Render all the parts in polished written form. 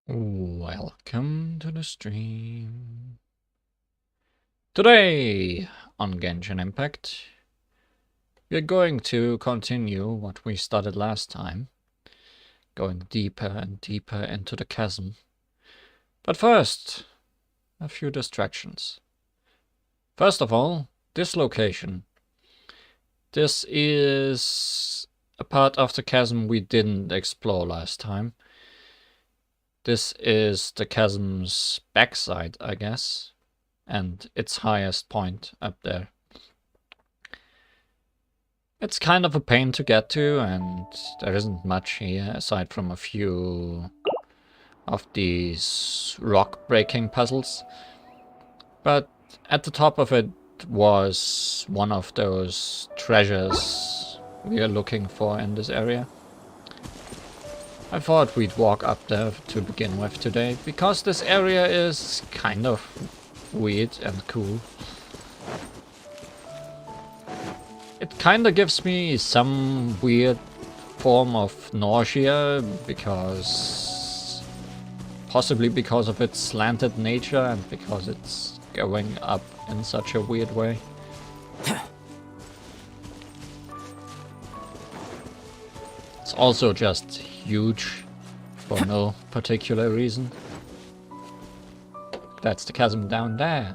Welcome to the stream. Today on Genshin Impact, we're going to continue what we started last time, going deeper and deeper into the chasm. But first, a few distractions. First of all, this location. This is a part of the chasm we didn't explore last time. This is the chasm's backside, I guess, and its highest point up there. It's kind of a pain to get to, and there isn't much here aside from a few of these rock-breaking puzzles. But at the top of it was one of those treasures we are looking for in this area. I thought we'd walk up there to begin with today, because this area is kind of weird and cool. It kind of gives me some weird form of nausea, possibly because of its slanted nature and because it's going up in such a weird way. It's also just huge for no particular reason. That's the chasm down there.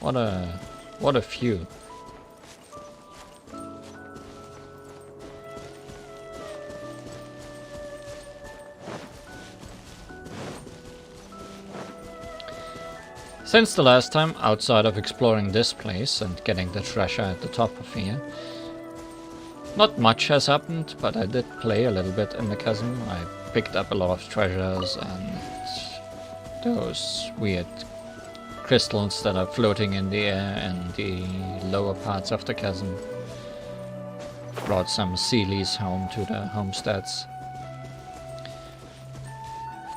What a view. Since the last time, outside of exploring this place and getting the treasure at the top of here, not much has happened, but I did play a little bit in the chasm. I picked up a lot of treasures and those weird crystals that are floating in the air in the lower parts of the chasm. Brought some Sealies home to the homesteads.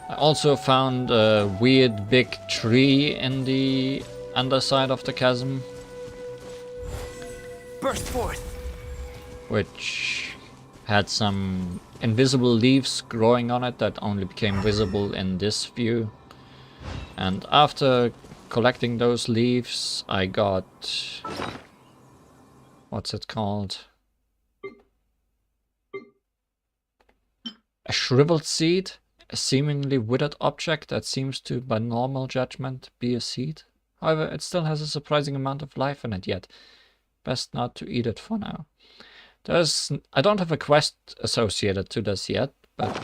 I also found a weird big tree in the underside of the chasm. Burst forth! Which had some invisible leaves growing on it that only became visible in this view. And after collecting those leaves, I got... what's it called? A Shriveled Seed? A seemingly withered object that seems to, by normal judgment, be a seed. However, it still has a surprising amount of life in it yet. Best not to eat it for now. I don't have a quest associated to this yet, but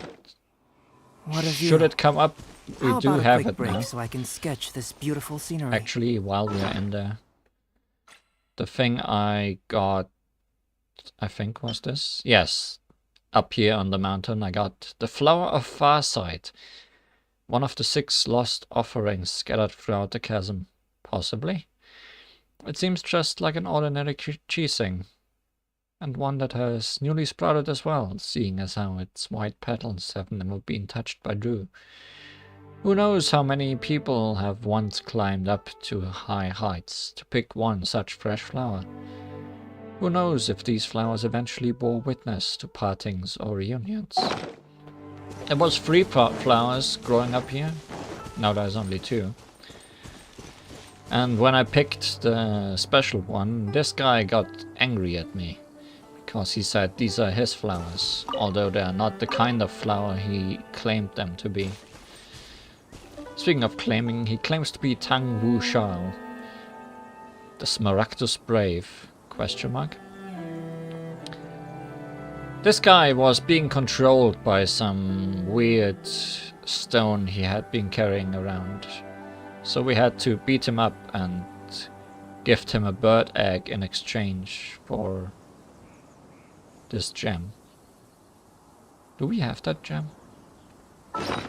should it come up, we do have it now. So I can sketch this beautiful scenery. Actually, while we are in there, the thing I got, I think was this. Yes, up here on the mountain, I got the Flower of Farsight, one of the 6 lost offerings scattered throughout the chasm. Possibly. It seems just like an ordinary cheesing. And one that has newly sprouted as well, seeing as how its white petals have never been touched by dew. Who knows how many people have once climbed up to high heights to pick one such fresh flower. Who knows if these flowers eventually bore witness to partings or reunions. There was 3 flowers growing up here, now there's only 2. And when I picked the special one, this guy got angry at me. Because he said these are his flowers, although they are not the kind of flower he claimed them to be. Speaking of claiming, he claims to be Tang Wu Shao, the Smaragdus Brave, ? This guy was being controlled by some weird stone he had been carrying around, so we had to beat him up and gift him a bird egg in exchange for this gem. Do we have that gem? I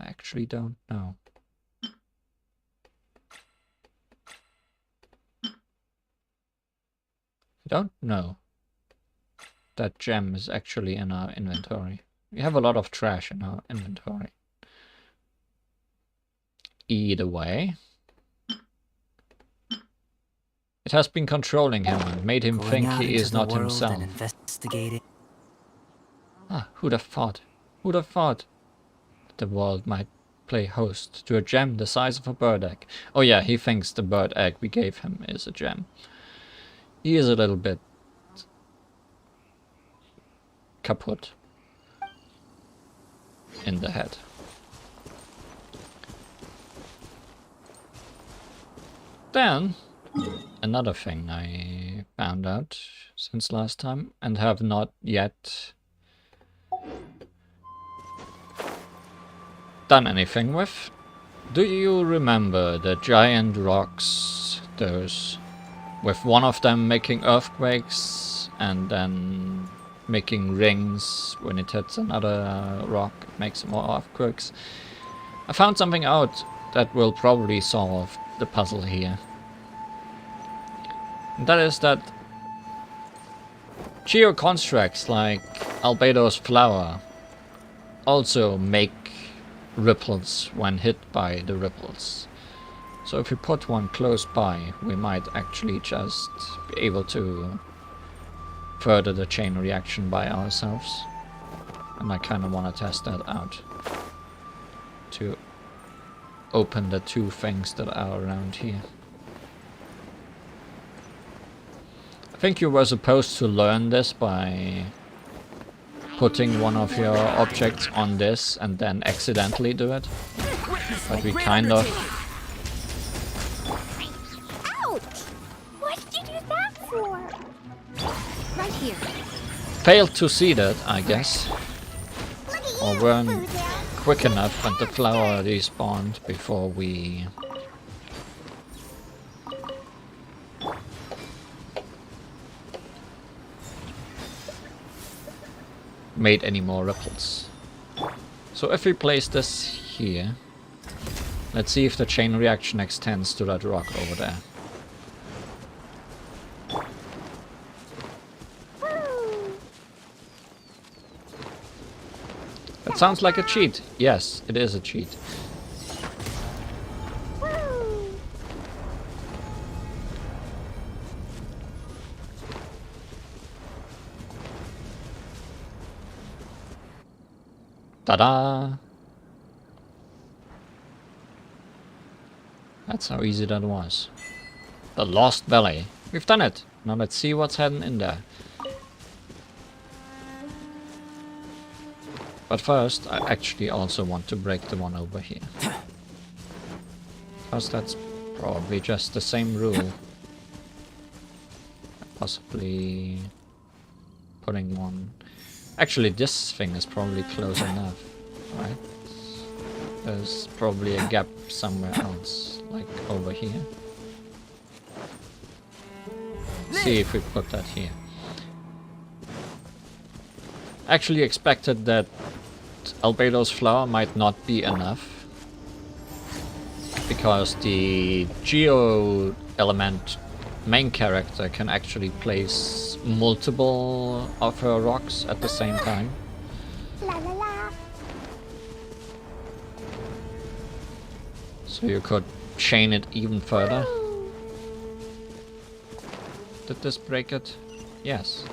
actually don't know. I don't know. That gem is actually in our inventory. We have a lot of trash in our inventory. Either way, it has been controlling him and made him think he is not himself. Ah, who'd have thought? Who'd have thought the world might play host to a gem the size of a bird egg? Oh yeah, he thinks the bird egg we gave him is a gem. He is a little bit kaput in the head. Then, another thing I found out since last time and have not yet done anything with. Do you remember the giant rocks, those, with one of them making earthquakes and then making rings when it hits another rock, it makes more earthquakes? I found something out that will probably solve the puzzle here. And that is that geoconstructs like Albedo's flower also make ripples when hit by the ripples. So if we put one close by, we might actually just be able to further the chain reaction by ourselves. And I kind of want to test that out to open the two things that are around here. I think you were supposed to learn this by putting one of your objects on this and then accidentally do it. But we kind of... Ouch! What did you do that for? Right here. failed to see that, I guess. Or weren't quick enough when the flower respawned before we made any more ripples. So if we place this here, let's see if the chain reaction extends to that rock over there. That sounds like a cheat. Yes, it is a cheat. Ta-da! That's how easy that was. The Lost Valley. We've done it. Now let's see what's hidden in there. But first, I actually also want to break the one over here. Because that's probably just the same rule. Possibly putting one... Actually, this thing is probably close enough, right? There's probably a gap somewhere else, like over here. See if we put that here. Actually expected that Albedo's flower might not be enough, because the Geo element main character can actually place multiple of her rocks at the same time. La la la. So you could chain it even further. Did this break it? Yes.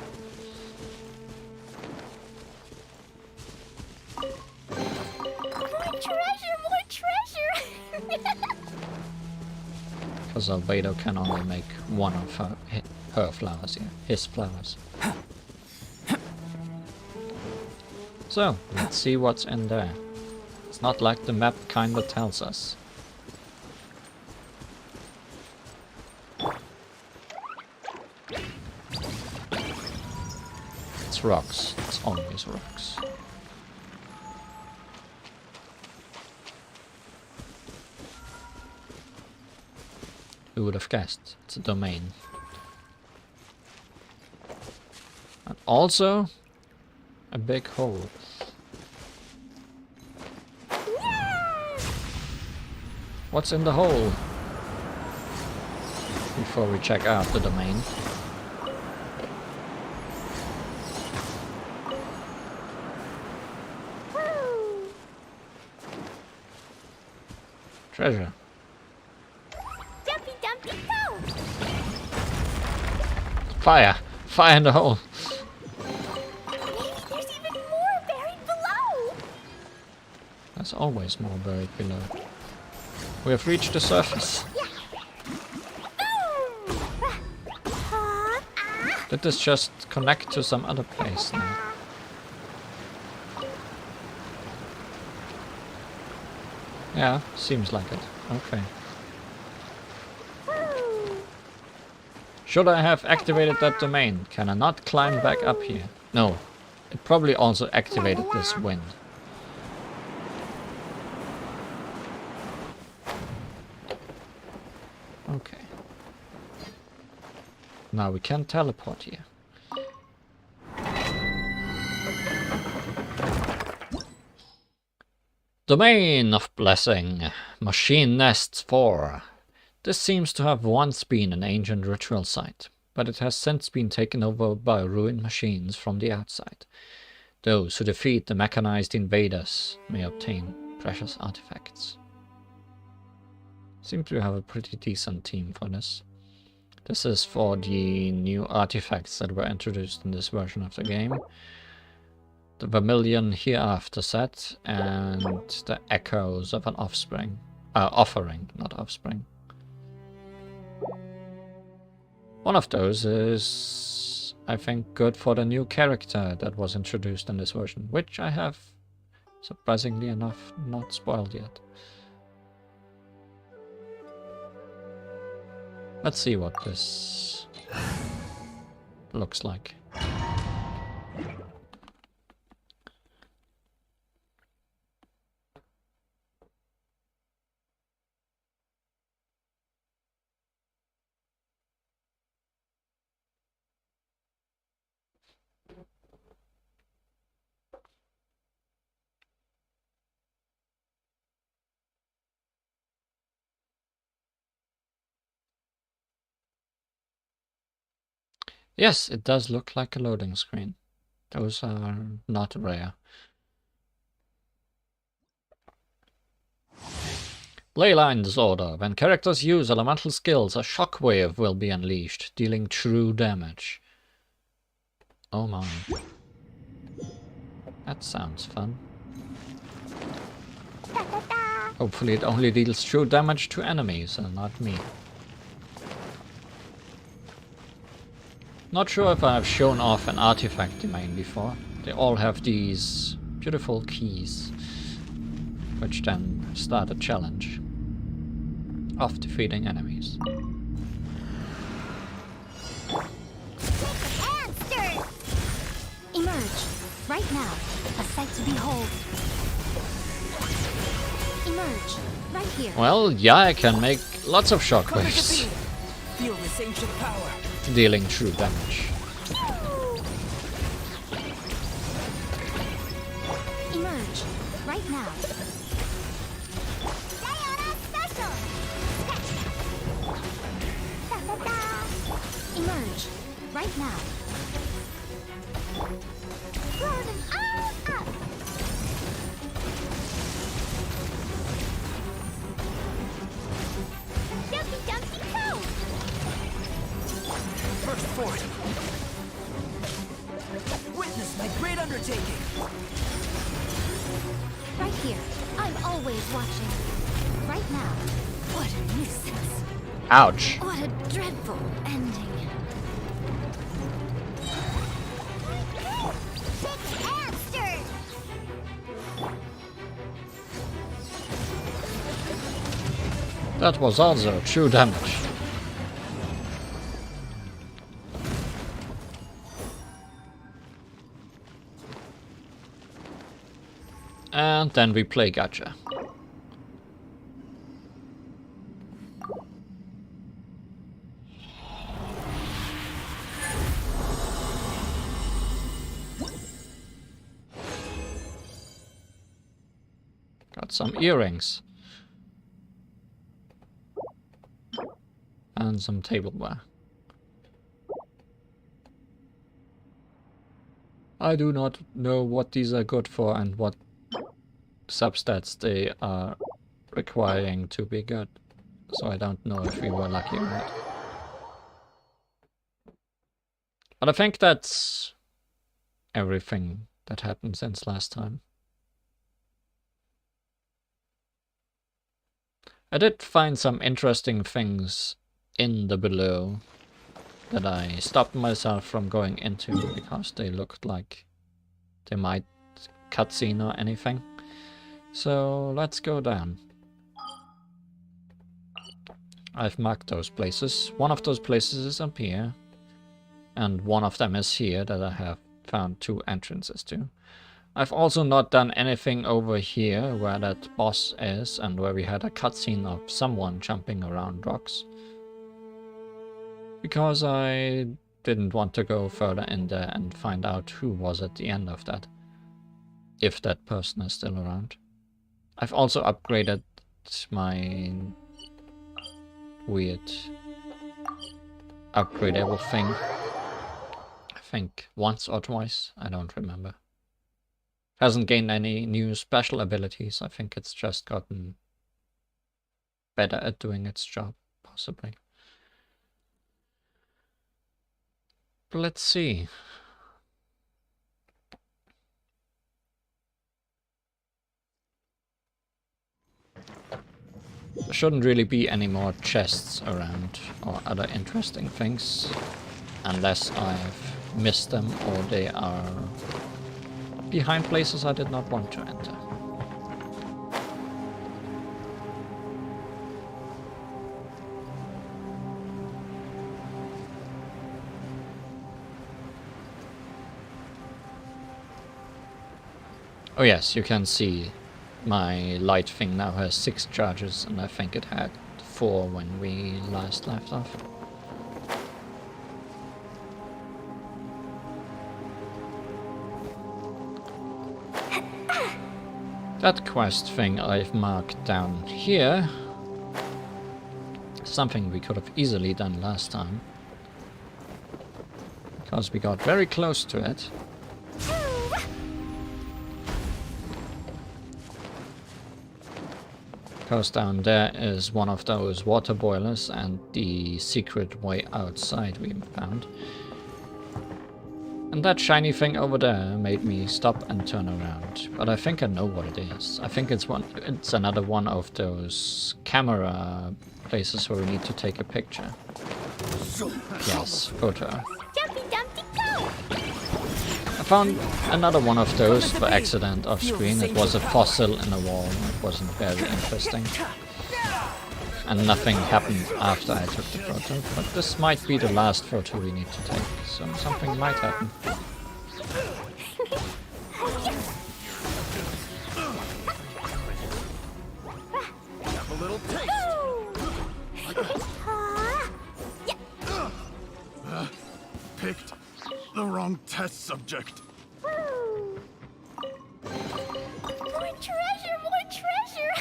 More treasure! Because Albedo can only make one of her flowers, yeah, his flowers. So, let's see what's in there. It's not like the map kinda tells us. It's rocks. It's always rocks. Who would have guessed? It's a domain. And also a big hole. What's in the hole? Before we check out the domain. Treasure. Dumpy dumpy go! Fire! Fire in the hole! Maybe there's even more buried below! There's always more buried below. We have reached the surface. Did this just connect to some other place now? Yeah, seems like it. Okay. Should I have activated that domain? Can I not climb back up here? No. It probably also activated this wind. Okay. Now we can teleport here. Domain of Blessing. Machine Nests 4. This seems to have once been an ancient ritual site, but it has since been taken over by ruined machines from the outside. Those who defeat the mechanized invaders may obtain precious artifacts. Seem to have a pretty decent team for this. This is for the new artifacts that were introduced in this version of the game. The Vermilion Hereafter set and the Echoes of an Offspring. Offering, not Offspring. One of those is, I think, good for the new character that was introduced in this version, which I have, surprisingly enough, not spoiled yet. Let's see what this looks like. Yes, it does look like a loading screen. Those are not rare. Leyline Disorder. When characters use elemental skills, a shockwave will be unleashed, dealing true damage. Oh my. That sounds fun. Hopefully it only deals true damage to enemies and not me. Not sure if I have shown off an artifact domain before. They all have these beautiful keys, which then start a challenge of defeating enemies. Emerge, right now, a sight to behold. Emerge, right here. Well, yeah, I can make lots of shockwaves, Feel this ancient power. dealing true damage. Emerge, right now. Emerge, right now. Blow them all up. Dumpty dumpty go. First forth. Witness my great undertaking. Right here. I'm always watching. Right now. What a nuisance. Ouch. What a dreadful ending. That was also true damage. And then we play gacha. Got some earrings. And some tableware. I do not know what these are good for and what substats they are requiring to be good. So I don't know if we were lucky or not. But I think that's everything that happened since last time. I did find some interesting things in the below that I stopped myself from going into because they looked like they might cutscene or anything. So let's go down. I've marked those places. One of those places is up here, and one of them is here that I have found 2 entrances to. I've also not done anything over here where that boss is and where we had a cutscene of someone jumping around rocks, because I didn't want to go further in there and find out who was at the end of that, if that person is still around. I've also upgraded my weird upgradable thing, I think once or twice, I don't remember. Hasn't gained any new special abilities. I think it's just gotten better at doing its job, possibly. But let's see. There shouldn't really be any more chests around or other interesting things, unless I've missed them or they are behind places I did not want to enter. Oh yes, you can see my light thing now has 6 charges, and I think it had 4 when we last left off. That quest thing I've marked down here, something we could have easily done last time, because we got very close to it. Because down there is one of those water boilers and the secret way outside we found. And that shiny thing over there made me stop and turn around. But I think I know what it is. I think it's another one of those camera places where we need to take a picture. Yes, photo. Jumpy Dumpty go! I found another one of those by accident off screen. It was a fossil in a wall. It wasn't very interesting. And nothing happened after I took the photo. But this might be the last photo we need to take, so something might happen. Have a little taste. Picked the wrong test subject. More treasure, more treasure!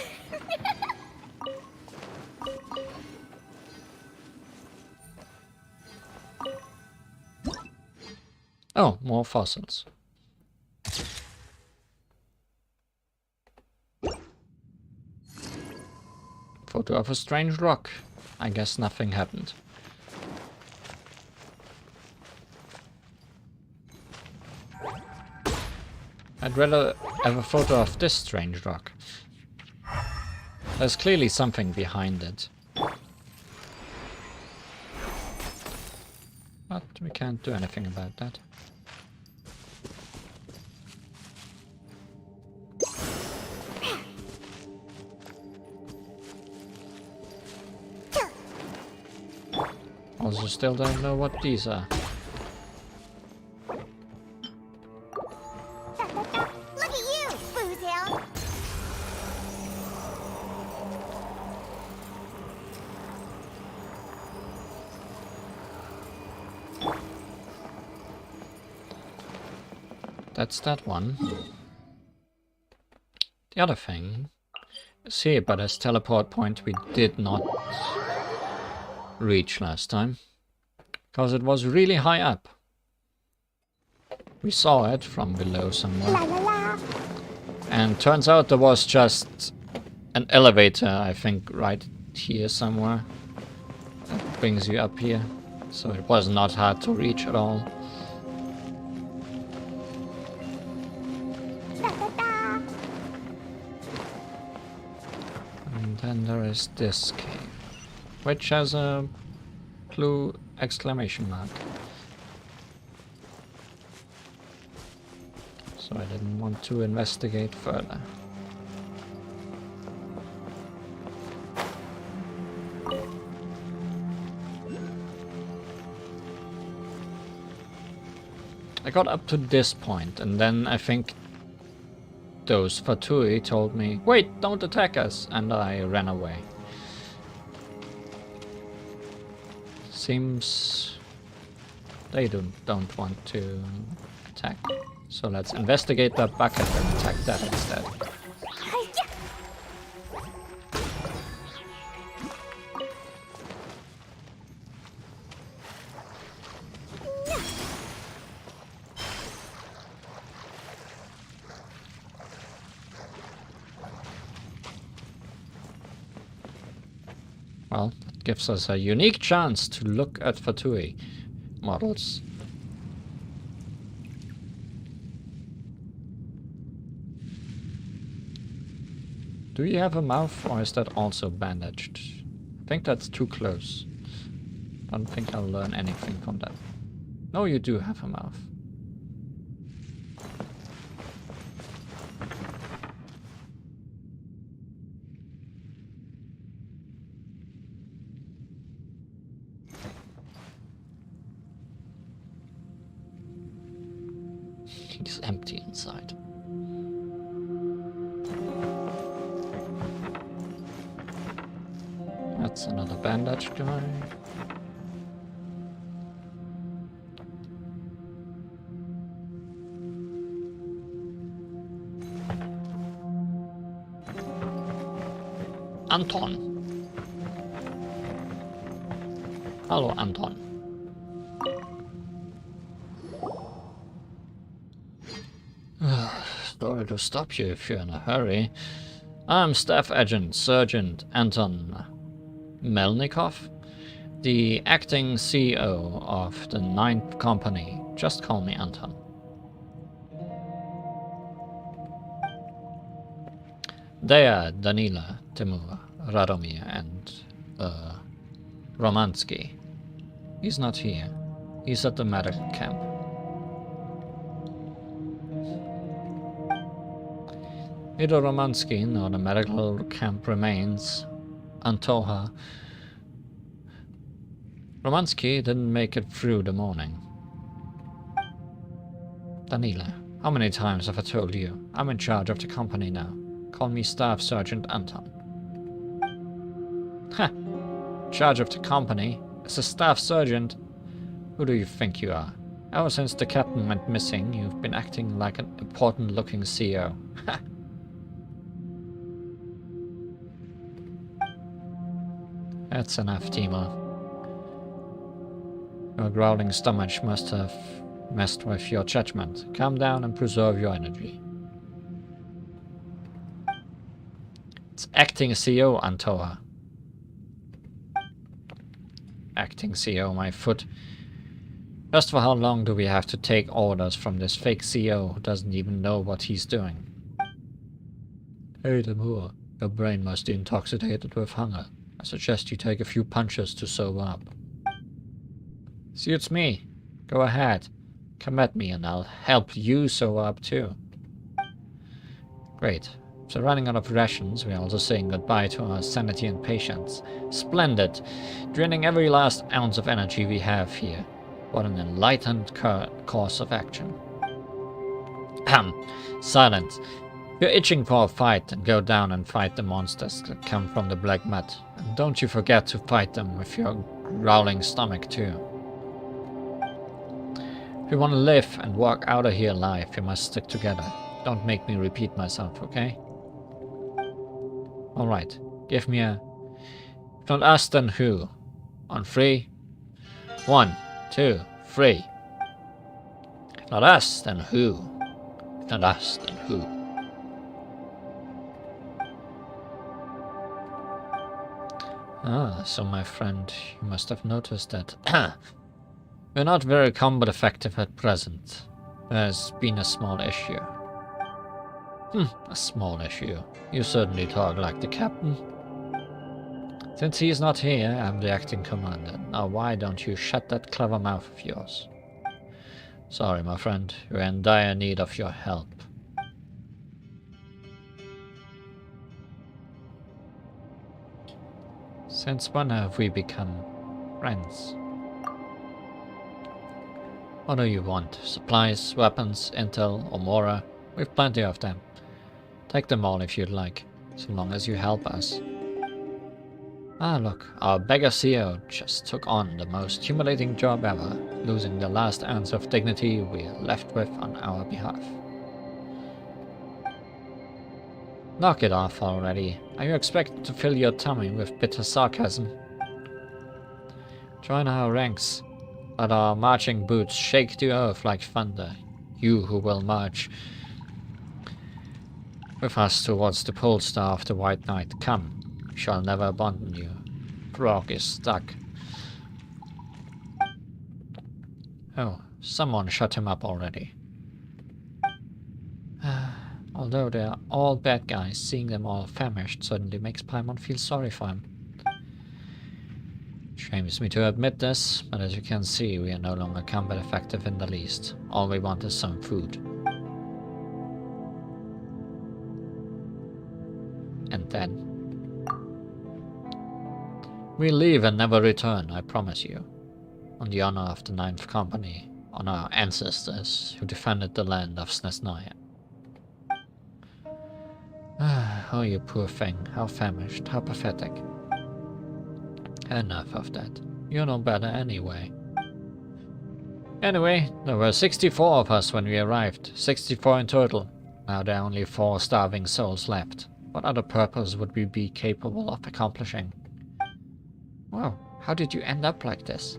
Oh, more fossils. Photo of a strange rock. I guess nothing happened. I'd rather have a photo of this strange rock. There's clearly something behind it. But we can't do anything about that. Also still don't know what these are. Look at you, Boozle! That's that one. The other thing is here, but this teleport point we did not reach last time, because it was really high up. We saw it from below somewhere. La la la! And turns out there was just an elevator, I think, right here somewhere. That brings you up here. So it was not hard to reach at all. Da da da! And Then there is this cave, which has a blue exclamation mark. So I didn't want to investigate further. I got up to this point, and then I think those Fatui told me, "Wait, don't attack us," and I ran away. Seems they don't want to attack. So let's investigate that bucket and attack that instead. Well, that gives us a unique chance to look at Fatui models. Do you have a mouth, or is that also bandaged? I think that's too close. Don't think I'll learn anything from that. No, you do have a mouth. He's empty inside. That's another bandage guy. Anton. Hello, Anton. Sorry to stop you if you're in a hurry. I'm Staff Sergeant Anton Melnikov, the acting CEO of the 9th Company. Just call me Anton. They are Danila, Timur, Radomir, and Romansky. He's not here. He's at the medical camp. Neither Romansky nor the medical camp remains. Antoha. Romansky didn't make it through the morning. Danila, how many times have I told you? I'm in charge of the company now. Call me Staff Sergeant Anton. Ha! Charge of the company? As a Staff Sergeant? Who do you think you are? Ever since the captain went missing, you've been acting like an important-looking CEO. Ha! That's enough, Timo. Your growling stomach must have messed with your judgment. Calm down and preserve your energy. It's acting CEO, Antoha. Acting CEO, my foot. Just for how long do we have to take orders from this fake CEO who doesn't even know what he's doing? Hey, Timur, your brain must be intoxicated with hunger. I suggest you take a few punches to sober up. Suits me. Go ahead. Come at me and I'll help you sober up too. Great. So running out of rations, we're also saying goodbye to our sanity and patience. Splendid. Draining every last ounce of energy we have here. What an enlightened course of action. Silence. You're itching for a fight, and go down and fight the monsters that come from the black mud. And don't you forget to fight them with your growling stomach too. If you want to live and walk out of here alive, you must stick together. Don't make me repeat myself, okay? Alright, give me a... If not us, then who? On 3? 1, 2, 3. If not us, then who? If not us, then who? Ah, so my friend, you must have noticed that we're not very combat effective at present. There's been a small issue. A small issue. You certainly talk like the captain. Since he is not here, I'm the acting commander. Now why don't you shut that clever mouth of yours? Sorry, my friend. We're in dire need of your help. Since when have we become friends? What do you want? Supplies, weapons, intel, or more? We've plenty of them. Take them all if you'd like, so long as you help us. Ah, look, our beggar CEO just took on the most humiliating job ever, losing the last ounce of dignity we're left with on our behalf. Knock it off already. Are you expected to fill your tummy with bitter sarcasm? Join our ranks. Let our marching boots shake the earth like thunder. You who will march with us towards the pole star of the White Knight. Come. We shall never abandon you. Frog is stuck. Oh, someone shut him up already. Although they are all bad guys, seeing them all famished suddenly makes Paimon feel sorry for him. Shames me to admit this, but as you can see, we are no longer combat effective in the least. All we want is some food. And then we leave and never return, I promise you. On the honor of the 9th Company, on our ancestors who defended the land of Snezhnaya. Oh, you poor thing, how famished, how pathetic. Enough of that. You know better anyway. Anyway, there were 64 of us when we arrived, 64 in total. Now there are only 4 starving souls left. What other purpose would we be capable of accomplishing? Wow, how did you end up like this?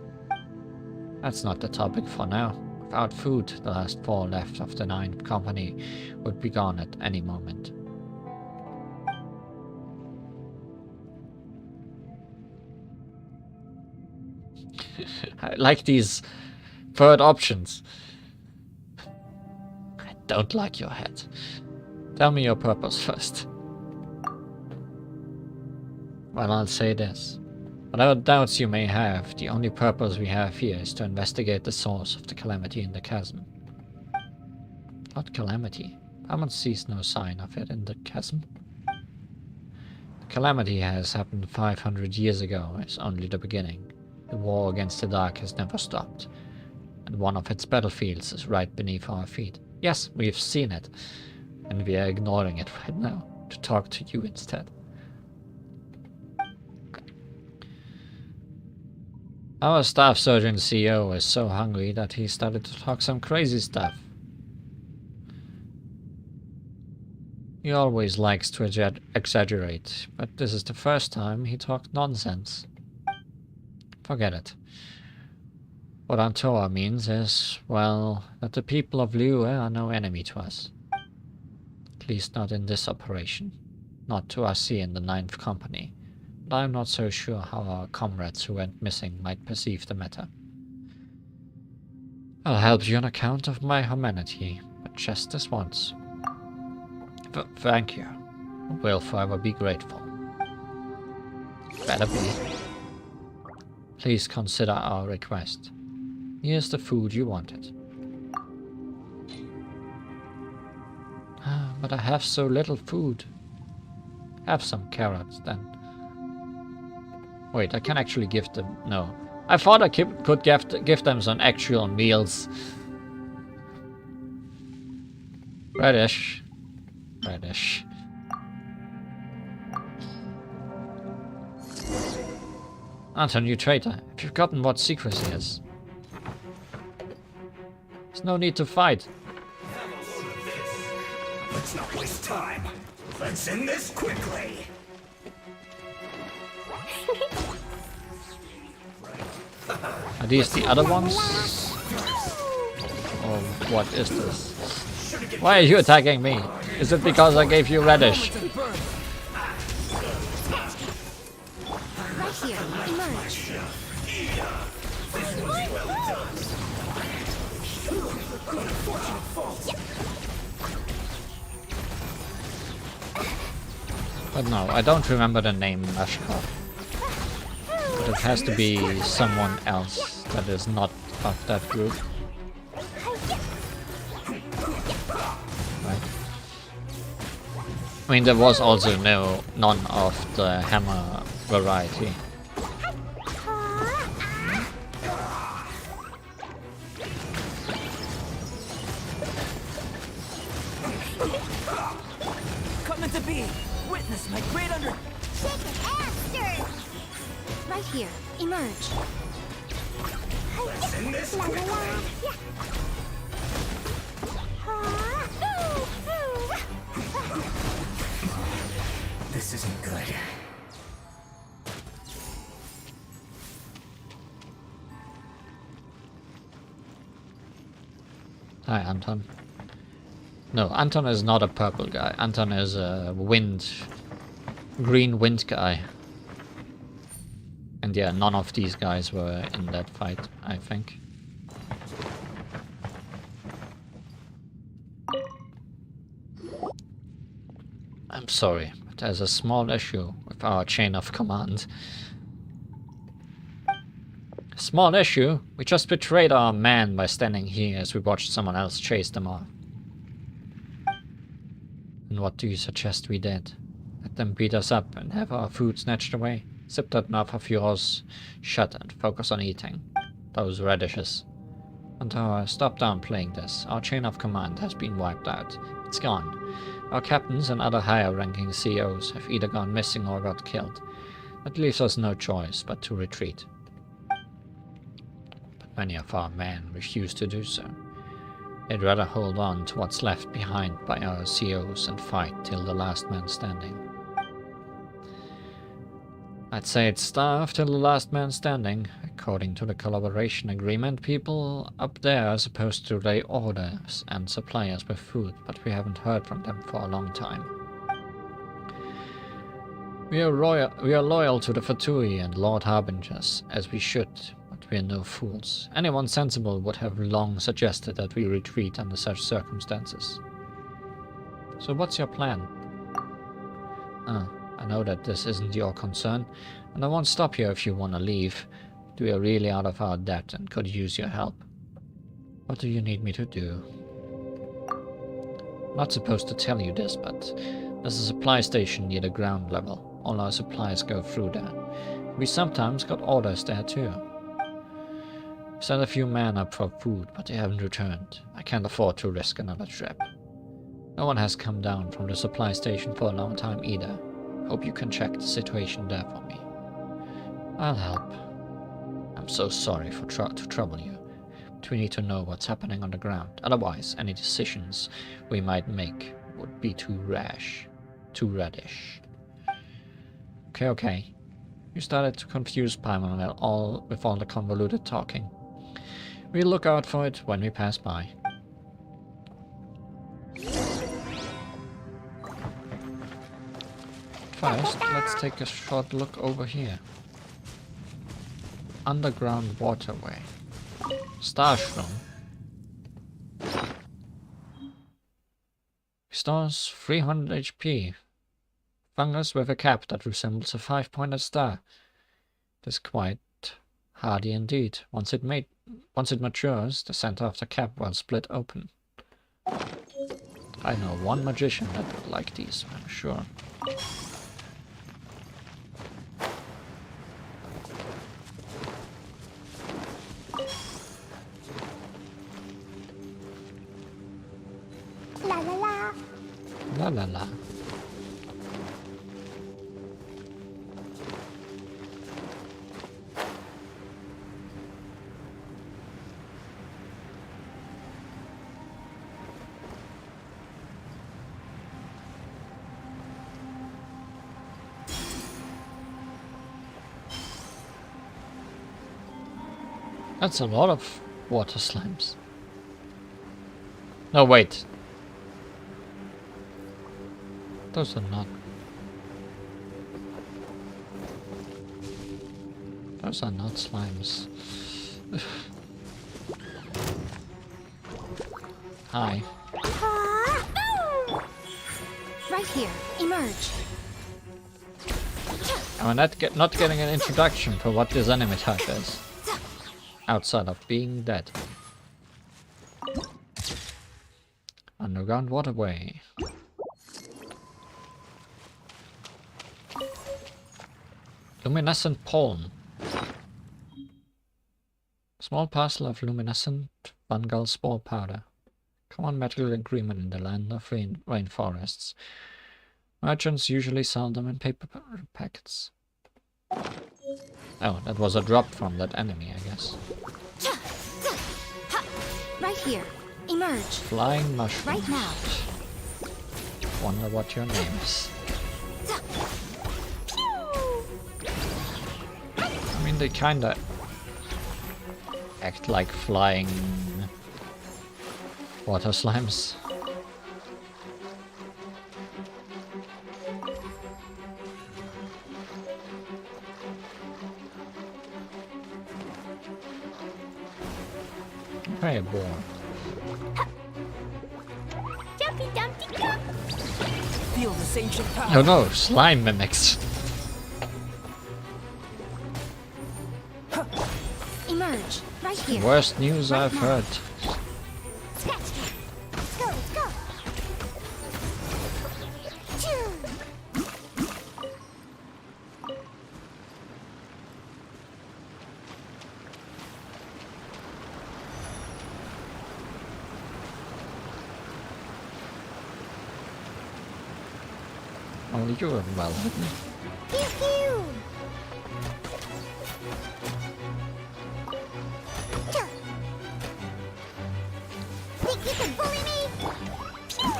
That's not the topic for now. Without food, the last 4 left of the 9th Company would be gone at any moment. I like these third options. I don't like your head. Tell me your purpose first. Well, I'll say this. Whatever doubts you may have, the only purpose we have here is to investigate the source of the Calamity in the Chasm. What Calamity? Paimon sees no sign of it in the Chasm. The Calamity has happened 500 years ago. It's only the beginning. The war against the dark has never stopped, and one of its battlefields is right beneath our feet. Yes, we've seen it, and we are ignoring it right now to talk to you instead. Our staff sergeant CEO is so hungry that he started to talk some crazy stuff. He always likes to exaggerate, but this is the first time he talked nonsense. Forget it. What Antoa means is, well, that the people of Liyue are no enemy to us. At least not in this operation. Not to us here in the 9th Company. But I'm not so sure how our comrades who went missing might perceive the matter. I'll help you on account of my humanity, but just this once. Thank you. We'll forever be grateful. Better be. Please consider our request. Here's the food you wanted. But I have so little food. Have some carrots then. Wait, I can actually give them... No. I thought I could give them some actual meals. Radish. Radish. Anton, you traitor. Have you forgotten what secrecy is? There's no need to fight. Let's not waste time. Let's end this quickly. Are these the other ones? Or what is this? Why are you attacking me? Is it because I gave you radish? Right here, emerge. But no, I don't remember the name Mashkov. it has to be someone else that is not of that group. Right. I mean, there was also none of the hammer variety. Coming to be! Witness my great under... Shake it and stir. Right here. Emerge. Let's end this La la quickly. la. Yeah. This isn't good. Hi, Anton. No, Anton is not a purple guy. Anton is a green wind guy. And yeah, none of these guys were in that fight, I think. I'm sorry, but there's a small issue with our chain of command. Small issue? We just betrayed our man by standing here as we watched someone else chase them off. And what do you suggest we did? Let them beat us up and have our food snatched away? Zip that mouth of yours shut and focus on eating those radishes. Antar, stop downplaying this. Our chain of command has been wiped out. It's gone. Our captains and other higher-ranking CEOs have either gone missing or got killed. That leaves us no choice but to retreat. But many of our men refuse to do so. They'd rather hold on to what's left behind by our CEOs and fight till the last man standing. I'd say it's starve till the last man standing. According to the collaboration agreement, people up there are supposed to lay orders and supply us with food, but we haven't heard from them for a long time. We are loyal to the Fatui and Lord Harbingers, as we should, but we are no fools. Anyone sensible would have long suggested that we retreat under such circumstances. So what's your plan? I know that this isn't your concern, and I won't stop you if you want to leave. But we are really out of our depth and could use your help. What do you need me to do? I'm not supposed to tell you this, but there's a supply station near the ground level. All our supplies go through there. We sometimes got orders there too. We sent a few men up for food, but they haven't returned. I can't afford to risk another trip. No one has come down from the supply station for a long time either. Hope you can check the situation there for me. I'll help. I'm so sorry to trouble you, but we need to know what's happening on the ground. Otherwise, any decisions we might make would be too rash, too radish. Okay. You started to confuse Paimon with all the convoluted talking. We'll look out for it when we pass by. First, let's take a short look over here. Underground waterway. Starshroom. Restores 300 HP. Fungus with a cap that resembles a 5-pointed star. It is quite hardy indeed. Once it matures, the center of the cap will split open. I know one magician that would like these, I'm sure. La la la. La la la. That's a lot of water slimes. No, wait. Those are not. Those are not slimes. Hi. Right here. Emerge. I'm not getting an introduction for what this enemy type is. Outside of being dead. Underground waterway. Luminescent pollen. Small parcel of luminescent fungal spore powder. Common medical agreement in the land of rainforests. Merchants usually sell them in paper packets. Oh, that was a drop from that enemy, I guess. Right here. Emerge. Flying mushroom. Right now. Wonder what your name is. I mean, they kinda act like flying water slimes. Hey, boy. Jumpy Dumpty Jump. Feel this ancient power. Oh no, slime mimics. Emerge. Right here. Worst news I've heard. Scratch. Let's go, let's go. Choo. Only you are well hidden. Pew pew. Choo. Think you can bully me? Pew.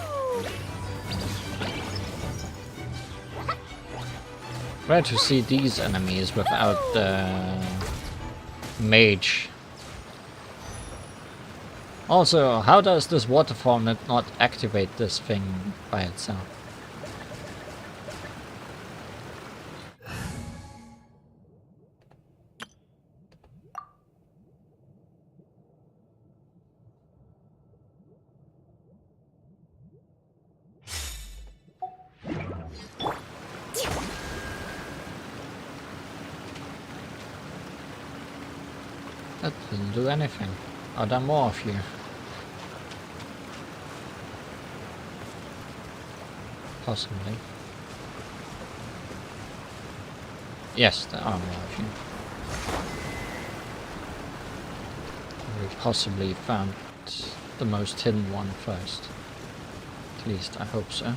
Rare to see these enemies without the mage. Also, how does this waterfall not activate this thing by itself? That didn't do anything. Are there more of you? Possibly. Yes, there are more of you. We possibly found the most hidden one first. At least I hope so.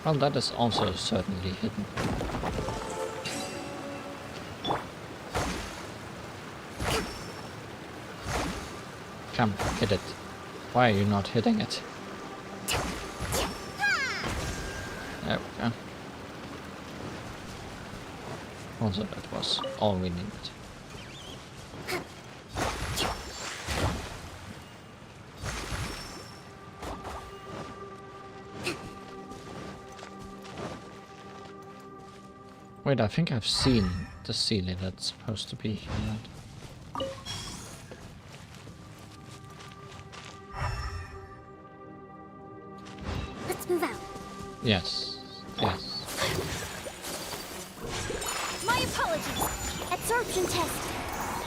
Well, that is also certainly hidden. Come, hit it. Why are you not hitting it? There we go. Also, that was all we needed. Wait, I think I've seen the ceiling that's supposed to be here. Let's move out. Yes, yes. My apologies. Absorption test.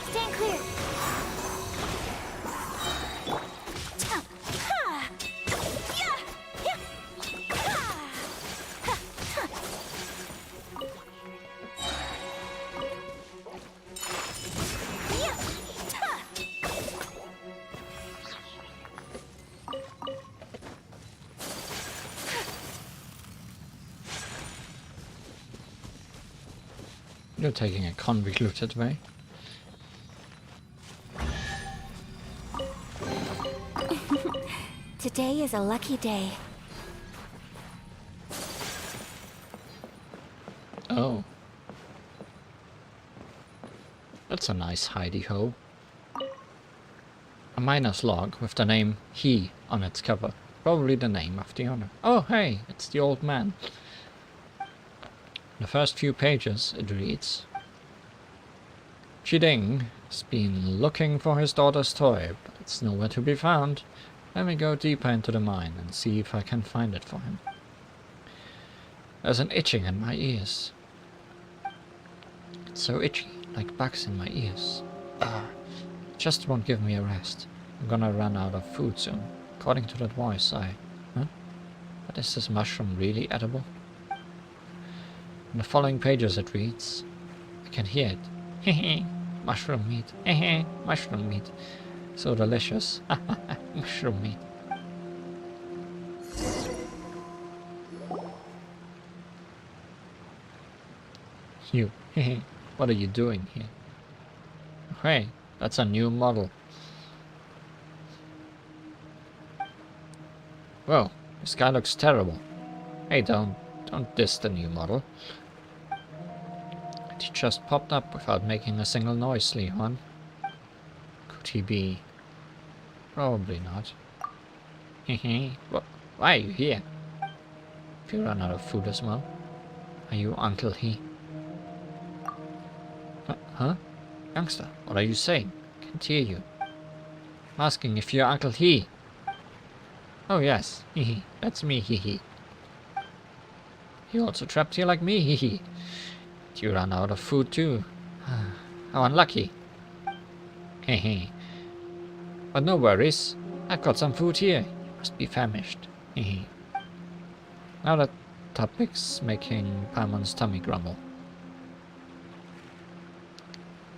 Stand clear. You're taking a convoluted way. Today is a lucky day. Oh. That's a nice hidey-ho. A miner's log with the name He on its cover. Probably the name of the owner. Oh hey, it's the old man. The first few pages, it reads: Chiding has been looking for his daughter's toy, but it's nowhere to be found. Let me go deeper into the mine and see if I can find it for him. There's an itching in my ears. It's so itchy, like bugs in my ears. Just won't give me a rest. I'm gonna run out of food soon. According to that voice, Huh? But is this mushroom really edible? In the following pages it reads, I can hear it. Hehe, mushroom meat. Hehe, mushroom meat. So delicious. Mushroom meat. You, hehe, what are you doing here? Hey, that's a new model. Whoa, this guy looks terrible. Hey, don't diss the new model. And he just popped up without making a single noise, Leon. Could he be? Probably not. Hehe, why are you here? If you run out of food as well. Are you Uncle He? Huh? Youngster, what are you saying? Can't hear you. I'm asking if you're Uncle He. Oh yes, hehe, that's me, hehe. You also trapped here like me, hehe. You ran out of food too. How unlucky. Hehe. But no worries, I've got some food here. You must be famished. Hehe. Now that topic's making Paimon's tummy grumble.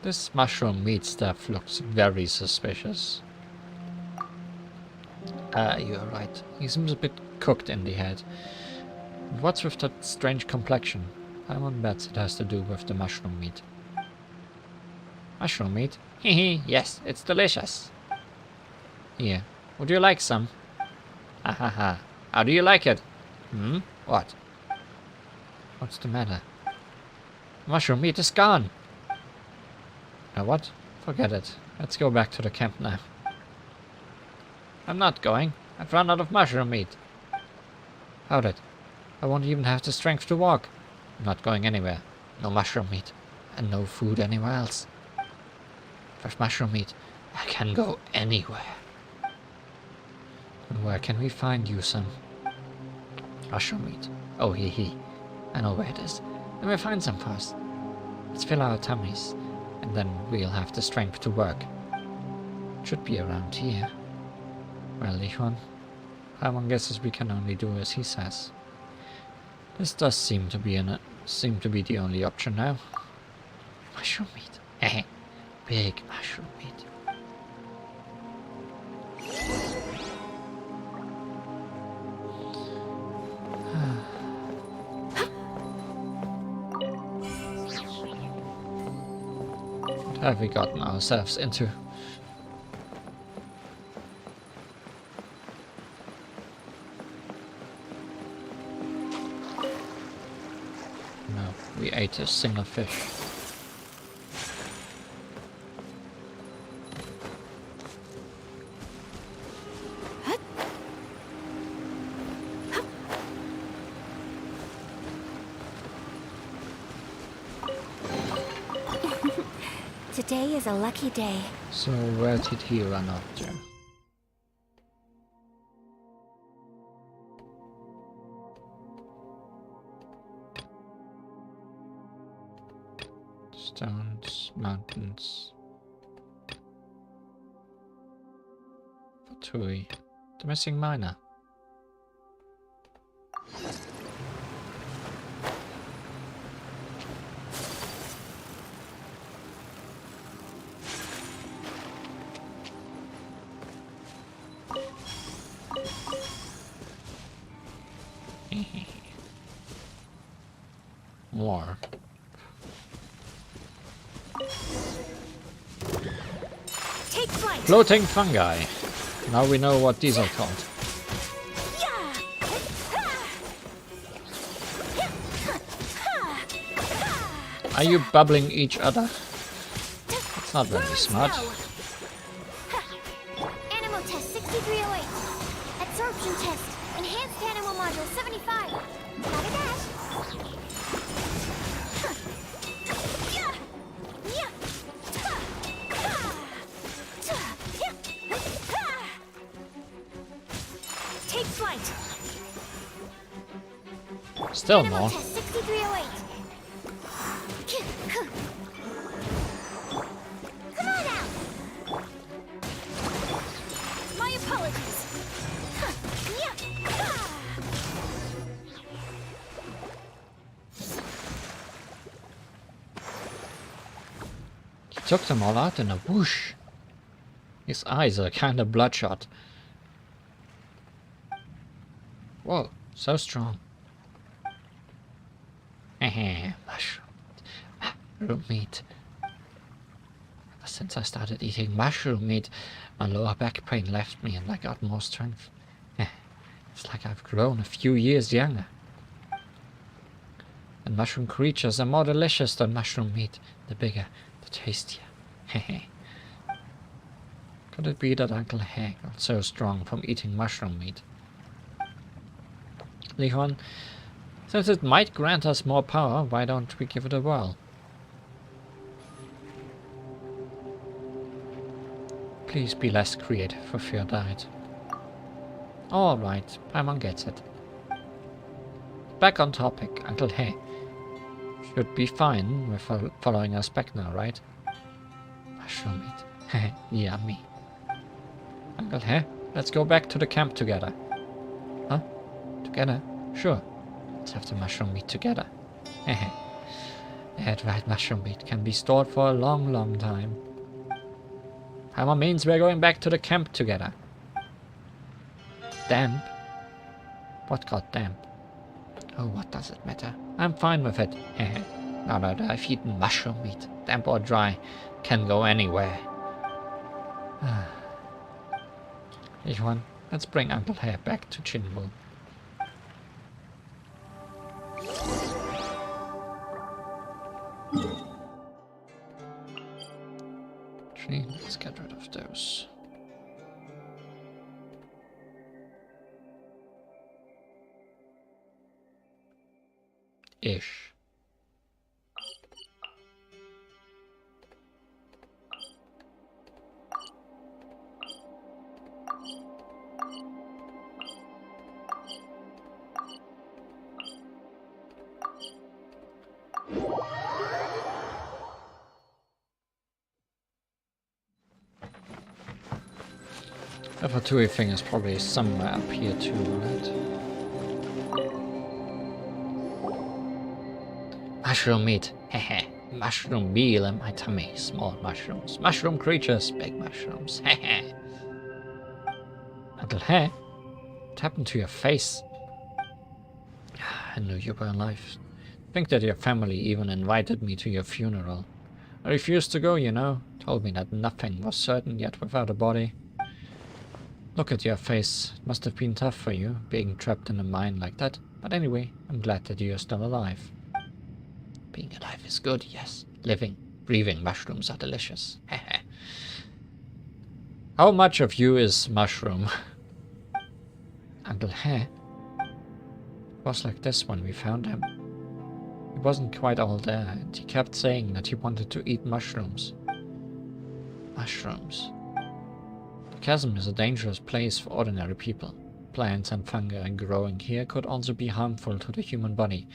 This mushroom meat stuff looks very suspicious. You're right. He seems a bit cooked in the head. And what's with that strange complexion? Paimon bets it has to do with the mushroom meat. Mushroom meat? Hehe, yes, it's delicious. Here, would you like some? Ha ha ha. How do you like it? Hmm? What? What's the matter? Mushroom meat is gone. Now what? Forget it. Let's go back to the camp now. I'm not going. I've run out of mushroom meat. How'd it? I won't even have the strength to walk. I'm not going anywhere. No mushroom meat. And no food anywhere else. With mushroom meat, I can go anywhere. And where can we find you some? Mushroom meat. Oh, hee. I know where it is. Let me find some first. Let's fill our tummies. And then we'll have the strength to work. It should be around here. Well, Lichon, Paimon guesses we can only do as he says. This does seem to be the only option now. Mushroom meat. Eh, big mushroom meat. What have we gotten ourselves into? We ate a single fish. Today is a lucky day. So where did he run off to? Stones, mountains. Fatui. The missing miner. More. Take flight. Floating fungi. Now we know what these are called. Are you bubbling each other? That's not very smart. Animal test 6308. Absorption test. Enhanced animal module 75. Got a dash. Still Animal more. test 6308. Come on out. My apologies. Yeah. He took them all out in a whoosh. His eyes are kind of bloodshot. Whoa, so strong. Mushroom meat. Ever since I started eating mushroom meat, my lower back pain left me and I got more strength. It's like I've grown a few years younger. And mushroom creatures are more delicious than mushroom meat. The bigger, the tastier. Could it be that Uncle Hag got so strong from eating mushroom meat? Lihon, since it might grant us more power, why don't we give it a whirl? Please be less creative with your diet. Alright, Paimon gets it. Back on topic, Uncle Hay. Should be fine with following us back now, right? Mushroom meat. Yummy. Uncle Hay, let's go back to the camp together. Huh? Together? Sure. Let's have the mushroom meat together. That right, mushroom meat can be stored for a long, long time. Paimon means we're going back to the camp together. Damp? What got damp? Oh, what does it matter? I'm fine with it. Now that I've eaten mushroom meat, damp or dry, can go anywhere. Ichwan, let's bring Uncle Hare back to Jinwu. Actually, let's get rid of those. Ish. The Fatui thing is probably somewhere up here too, right? Mushroom meat. Heh. Mushroom meal in my tummy. Small mushrooms. Mushroom creatures. Big mushrooms. Heh. Uncle Hare? What happened to your face? I knew you were alive. Think that your family even invited me to your funeral. I refused to go, you know. Told me that nothing was certain yet without a body. Look at your face. It must have been tough for you, being trapped in a mine like that. But anyway, I'm glad that you're still alive. Being alive is good, yes. Living, breathing mushrooms are delicious. How much of you is mushroom? Uncle Hare? It was like this when we found him. He wasn't quite all there, and he kept saying that he wanted to eat mushrooms. Mushrooms. The chasm is a dangerous place for ordinary people. Plants and fungi growing here could also be harmful to the human body.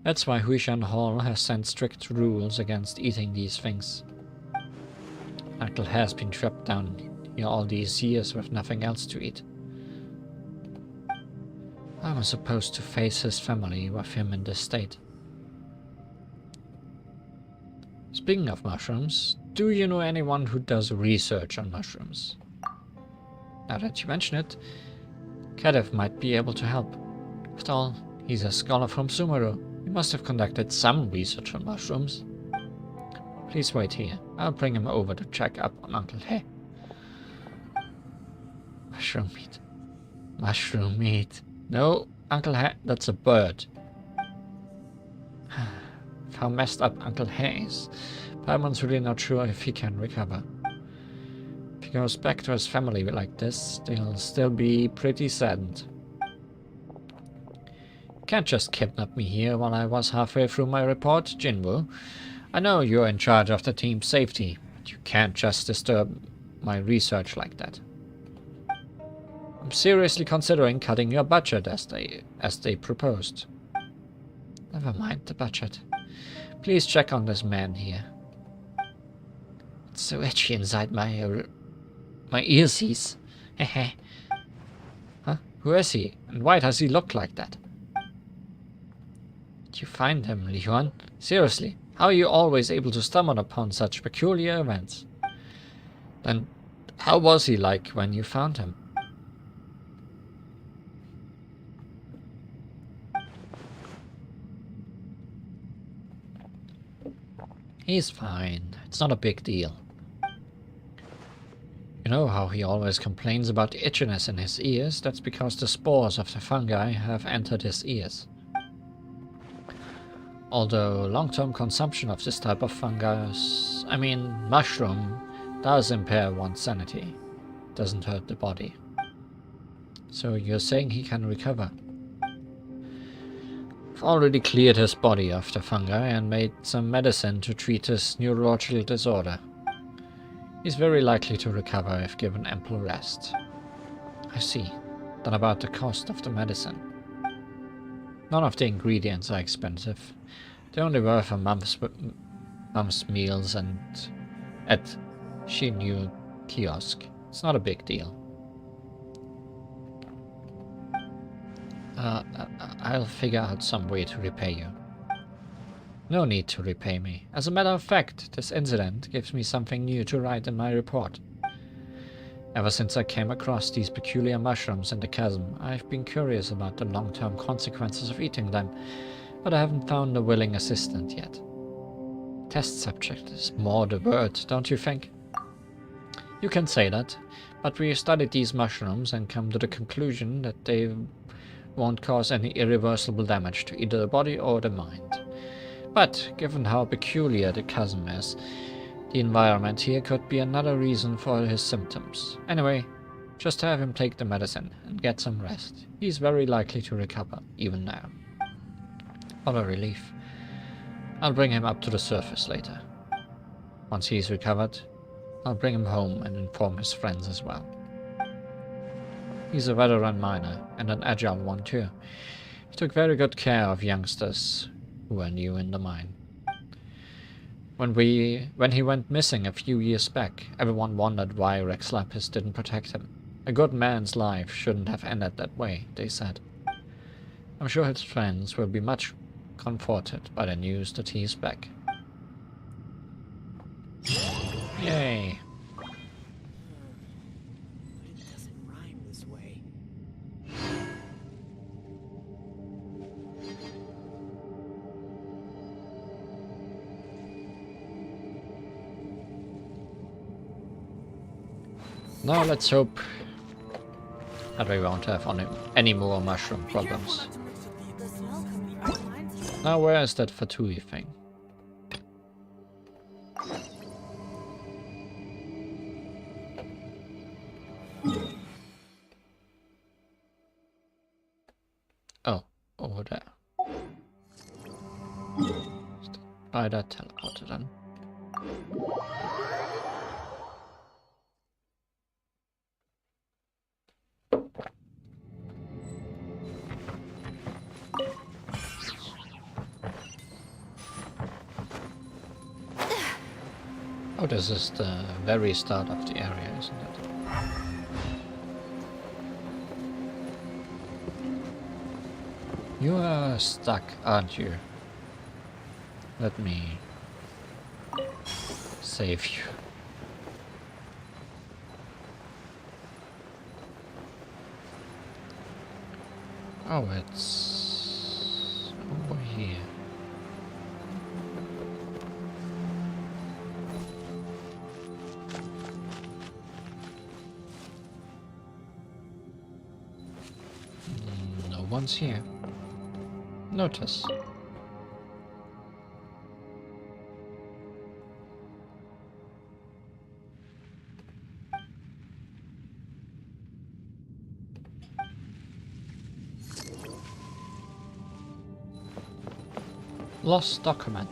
That's why Huishan Hall has sent strict rules against eating these things. Uncle has been trapped down here all these years with nothing else to eat. I was supposed to face his family with him in this state. Speaking of mushrooms, do you know anyone who does research on mushrooms? Now that you mention it, Kadev might be able to help. After all, he's a scholar from Sumeru. He must have conducted some research on mushrooms. Please wait here. I'll bring him over to check up on Uncle Hay. Mushroom meat. Mushroom meat. No, Uncle Hay, that's a bird. How messed up Uncle Hay is. Paimon's really not sure if he can recover. If he goes back to his family like this, they'll still be pretty saddened. You can't just kidnap me here while I was halfway through my report, Jinwu. I know you're in charge of the team's safety, but you can't just disturb my research like that. I'm seriously considering cutting your budget as they proposed. Never mind the budget. Please check on this man here. It's so itchy inside my earsies. Hehe. Huh? Who is he? And why does he look like that? Did you find him, Li-Huan? Seriously, how are you always able to stumble upon such peculiar events? Then, how was he like when you found him? He's fine. It's not a big deal. You know how he always complains about the itchiness in his ears? That's because the spores of the fungi have entered his ears. Although long-term consumption of this type of fungus, mushroom, does impair one's sanity. Doesn't hurt the body. So you're saying he can recover? I've already cleared his body of the fungi and made some medicine to treat his neurological disorder. He's very likely to recover if given ample rest. I see. Then about the cost of the medicine. None of the ingredients are expensive. They're only worth a month's meals and at Shinyu kiosk. It's not a big deal. I'll figure out some way to repay you. No need to repay me. As a matter of fact, this incident gives me something new to write in my report. Ever since I came across these peculiar mushrooms in the chasm, I've been curious about the long-term consequences of eating them, but I haven't found a willing assistant yet. Test subject is more the word, don't you think? You can say that, but we studied these mushrooms and come to the conclusion that they won't cause any irreversible damage to either the body or the mind. But, given how peculiar the chasm is, the environment here could be another reason for his symptoms. Anyway, just have him take the medicine and get some rest. He's very likely to recover, even now. What a relief. I'll bring him up to the surface later. Once he's recovered, I'll bring him home and inform his friends as well. He's a veteran miner, and an agile one too. He took very good care of youngsters who were new in the mine. When he went missing a few years back, everyone wondered why Rex Lapis didn't protect him. A good man's life shouldn't have ended that way, they said. I'm sure his friends will be much comforted by the news that he is back. Yay! It doesn't rhyme this way. Now let's hope that we won't have any more mushroom problems. Now where is that Fatui thing? Oh, over there. By that teleporter then. Oh, this is the very start of the area, isn't it? You are stuck, aren't you? Let me save you. Oh, it's over here. No one's here. Notice. Lost document.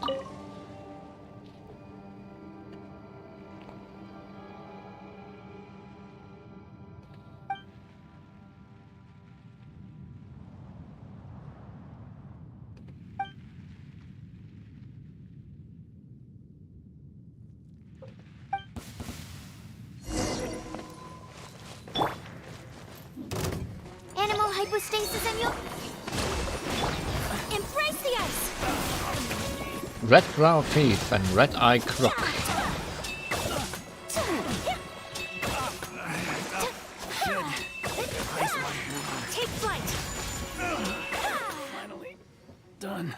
hypostasis and you'll... Embrace the ice! Red Brow Thief and Red Eye Crook. Take flight! Finally done.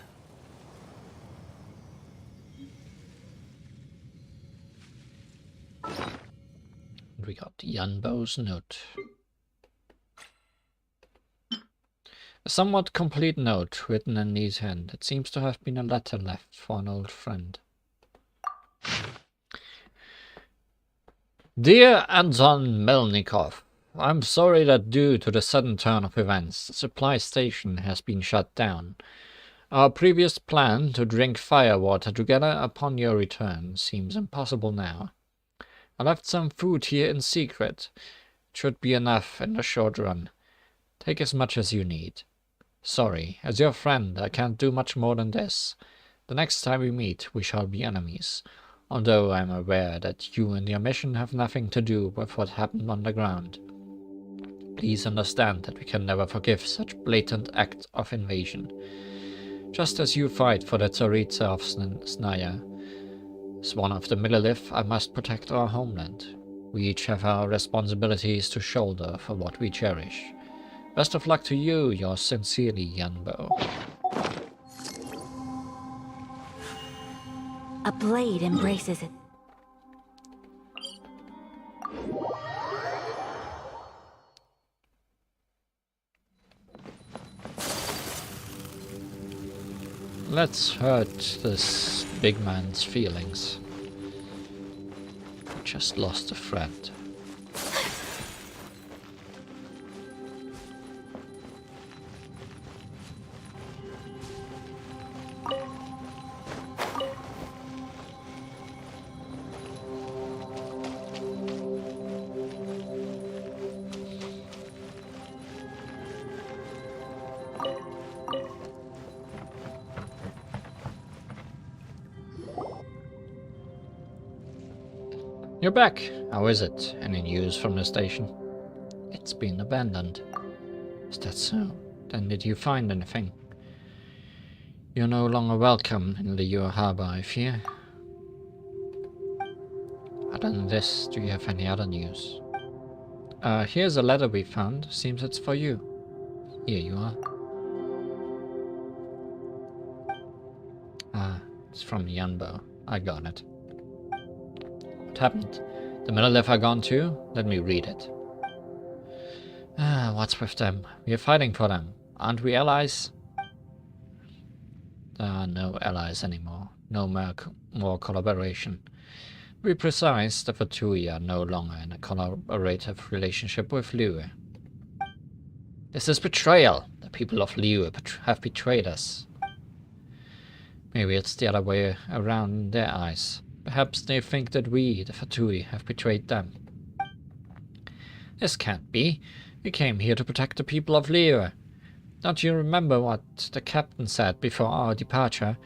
We got Yanbo's note. A somewhat complete note written in Lee's hand. It seems to have been a letter left for an old friend. Dear Anton Melnikov, I'm sorry that due to the sudden turn of events, the supply station has been shut down. Our previous plan to drink firewater together upon your return seems impossible now. I left some food here in secret. It should be enough in the short run. Take as much as you need. Sorry, as your friend, I can't do much more than this. The next time we meet, we shall be enemies, although I am aware that you and your mission have nothing to do with what happened on the ground. Please understand that we can never forgive such blatant act of invasion. Just as you fight for the Tsaritsa of Snaya, as one of the Millelith, I must protect our homeland. We each have our responsibilities to shoulder for what we cherish. Best of luck to you, yours sincerely, Yanbo. A blade embraces it. Let's hurt this big man's feelings. Just lost a friend. You're back. How is it? Any news from the station? It's been abandoned. Is that so? Then did you find anything? You're no longer welcome in Liyue Harbor, I fear. Other than this, do you have any other news? Here's a letter we found. Seems it's for you. Here you are. Ah, it's from Yanbo. I got it. What happened? The Millelith are gone too? Let me read it. What's with them? We are fighting for them. Aren't we allies? There are no allies anymore. No more collaboration. To be precise, the Fatui are no longer in a collaborative relationship with Liyue. This is betrayal. The people of Liyue have betrayed us. Maybe it's the other way around in their eyes. Perhaps they think that we, the Fatui, have betrayed them. This can't be. We came here to protect the people of Liyue. Don't you remember what the captain said before our departure?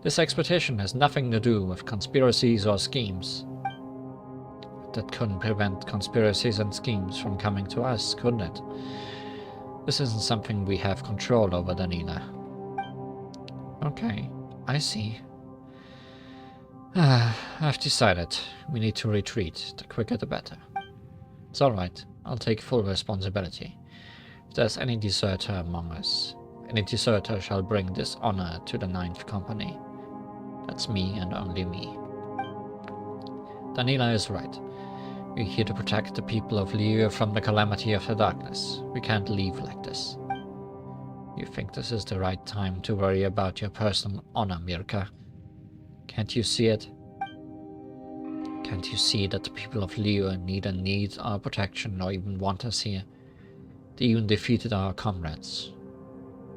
This expedition has nothing to do with conspiracies or schemes. But that couldn't prevent conspiracies and schemes from coming to us, couldn't it? This isn't something we have control over, Danila. Okay, I see. I've decided. We need to retreat. The quicker the better. It's alright. I'll take full responsibility. If there's any deserter among us, any deserter shall bring dishonor to the 9th Company. That's me and only me. Danila is right. We're here to protect the people of Liyue from the calamity of the darkness. We can't leave like this. You think this is the right time to worry about your personal honor, Mirka? Can't you see it? Can't you see that the people of Liyue neither need our protection nor even want us here? They even defeated our comrades,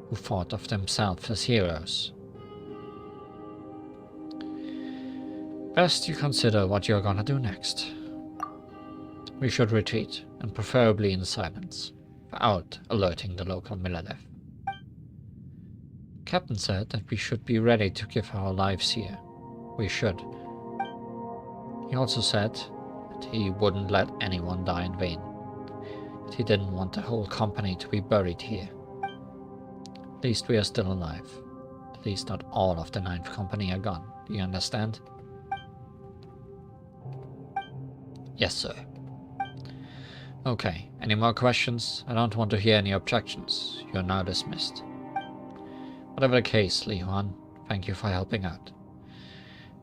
who thought of themselves as heroes. Best you consider what you're gonna do next. We should retreat, and preferably in silence, without alerting the local Millelith. Captain said that we should be ready to give our lives here. We should. He also said that he wouldn't let anyone die in vain. He didn't want the whole company to be buried here. At least we are still alive. At least not all of the Ninth Company are gone. Do you understand? Yes, sir. Okay, any more questions? I don't want to hear any objections. You're now dismissed. Whatever the case, Li Huan, thank you for helping out.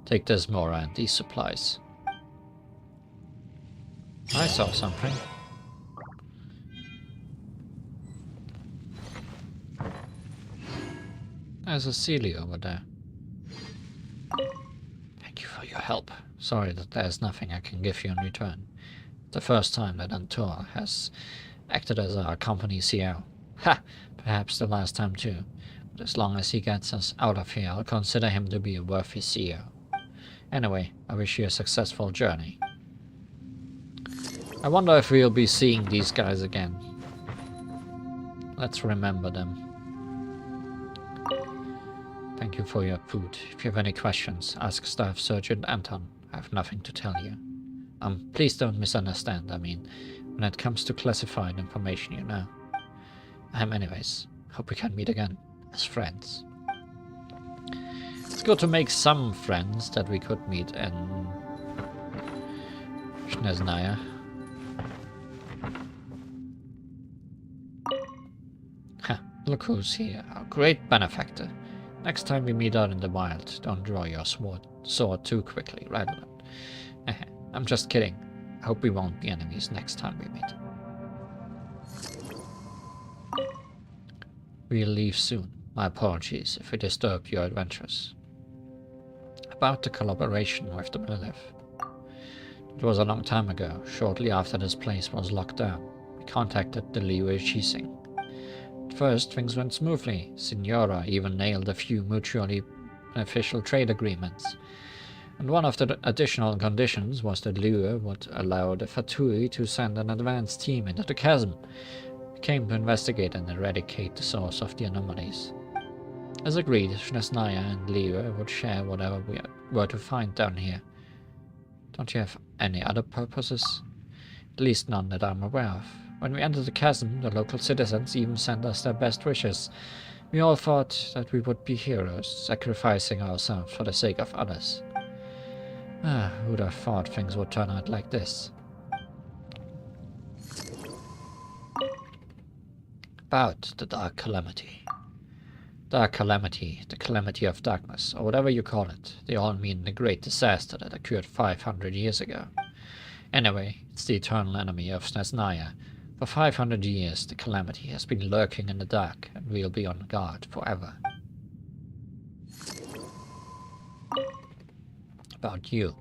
Take this Mora and these supplies. I saw something. There's a Sealy over there. Thank you for your help. Sorry that there's nothing I can give you in return. It's the first time that Antor has acted as our company CEO. Ha! Perhaps the last time too. But as long as he gets us out of here, I'll consider him to be a worthy CEO. Anyway, I wish you a successful journey. I wonder if we'll be seeing these guys again. Let's remember them. Thank you for your food. If you have any questions, ask Staff Sergeant Anton. I have nothing to tell you. Please don't misunderstand. I mean, when it comes to classified information, you know. Anyways, hope we can meet again as friends. It's good to make some friends that we could meet in Snezhnaya. Ha, look who's here, our great benefactor. Next time we meet out in the wild, don't draw your sword too quickly, right? I'm just kidding. I hope we won't be enemies next time we meet. We'll leave soon. My apologies if we disturbed your adventures. About the collaboration with the Milif. It was a long time ago, shortly after this place was locked down. We contacted the Liu Shising. At first, things went smoothly. Signora even nailed a few mutually beneficial trade agreements. And one of the additional conditions was that Liu would allow the Fatui to send an advanced team into the Chasm. We came to investigate and eradicate the source of the anomalies. As agreed, Snezhnaya and Liu would share whatever we were to find down here. Don't you have any other purposes? At least none that I'm aware of. When we entered the chasm, the local citizens even sent us their best wishes. We all thought that we would be heroes, sacrificing ourselves for the sake of others. Who'd have thought things would turn out like this? About the Dark Calamity. Dark Calamity, the Calamity of Darkness, or whatever you call it. They all mean the great disaster that occurred 500 years ago. Anyway, it's the eternal enemy of Snezhnaya. For 500 years, the Calamity has been lurking in the dark, and we'll be on guard forever. About you.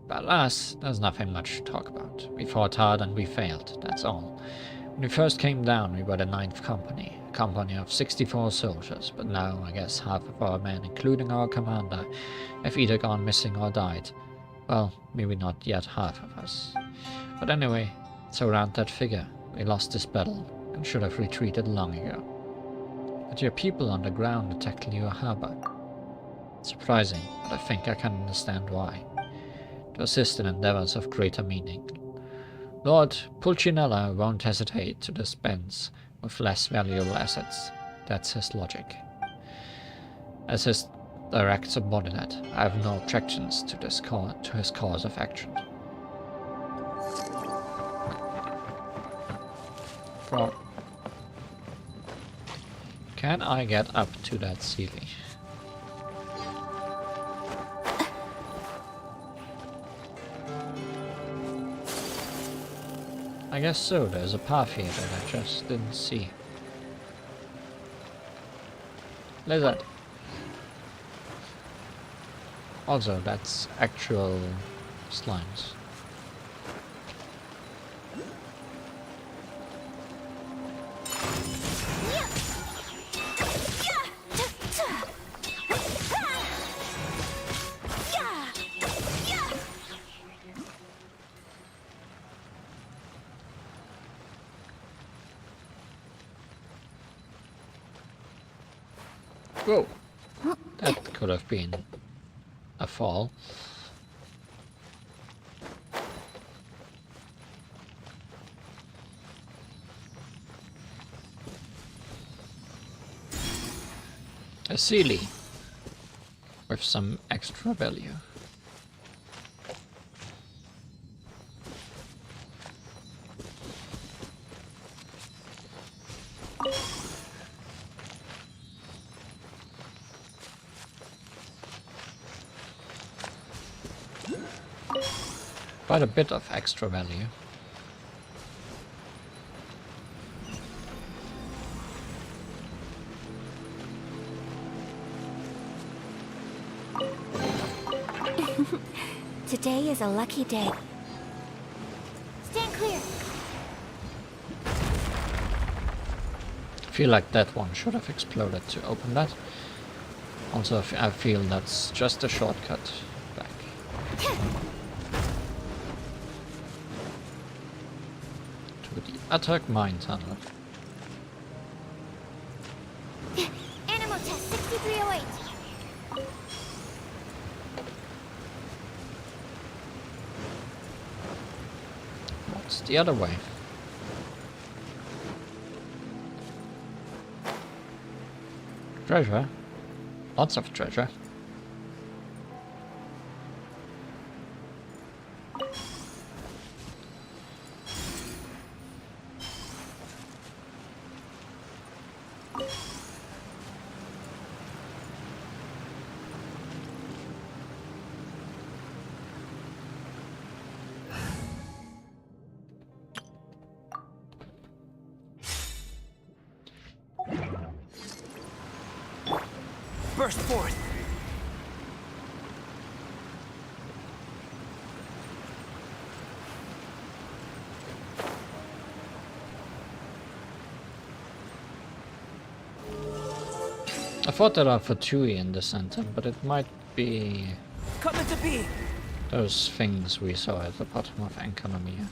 About us, there's nothing much to talk about. We fought hard and we failed, that's all. When we first came down, we were the Ninth Company, a company of 64 soldiers, but now I guess half of our men, including our commander, have either gone missing or died. Well, maybe not yet half of us. But anyway, it's around that figure. We lost this battle and should have retreated long ago. But your people on the ground attacked Liu Harbor. It's surprising, but I think I can understand why. To assist in endeavors of greater meaning. Lord Pulcinella won't hesitate to dispense with less valuable assets. That's his logic. As his direct subordinate, I have no objections to his course of action. Bro, can I get up to that ceiling? I guess so, there's a path here that I just didn't see. Lizard. Also, that's actual slimes. Whoa! That could have been a fall. A Sealy with some extra value. Quite a bit of extra value. Today is a lucky day. Stand clear. I feel like that one should have exploded to open that. Also, I feel that's just a shortcut back. To the attack mine tunnel. Animal test 6308. What's the other way? Treasure? Lots of treasure. Burst forth. I thought there are Fatui in the center, but it might be Coming to be. those things we saw at the bottom of Enkanomiya.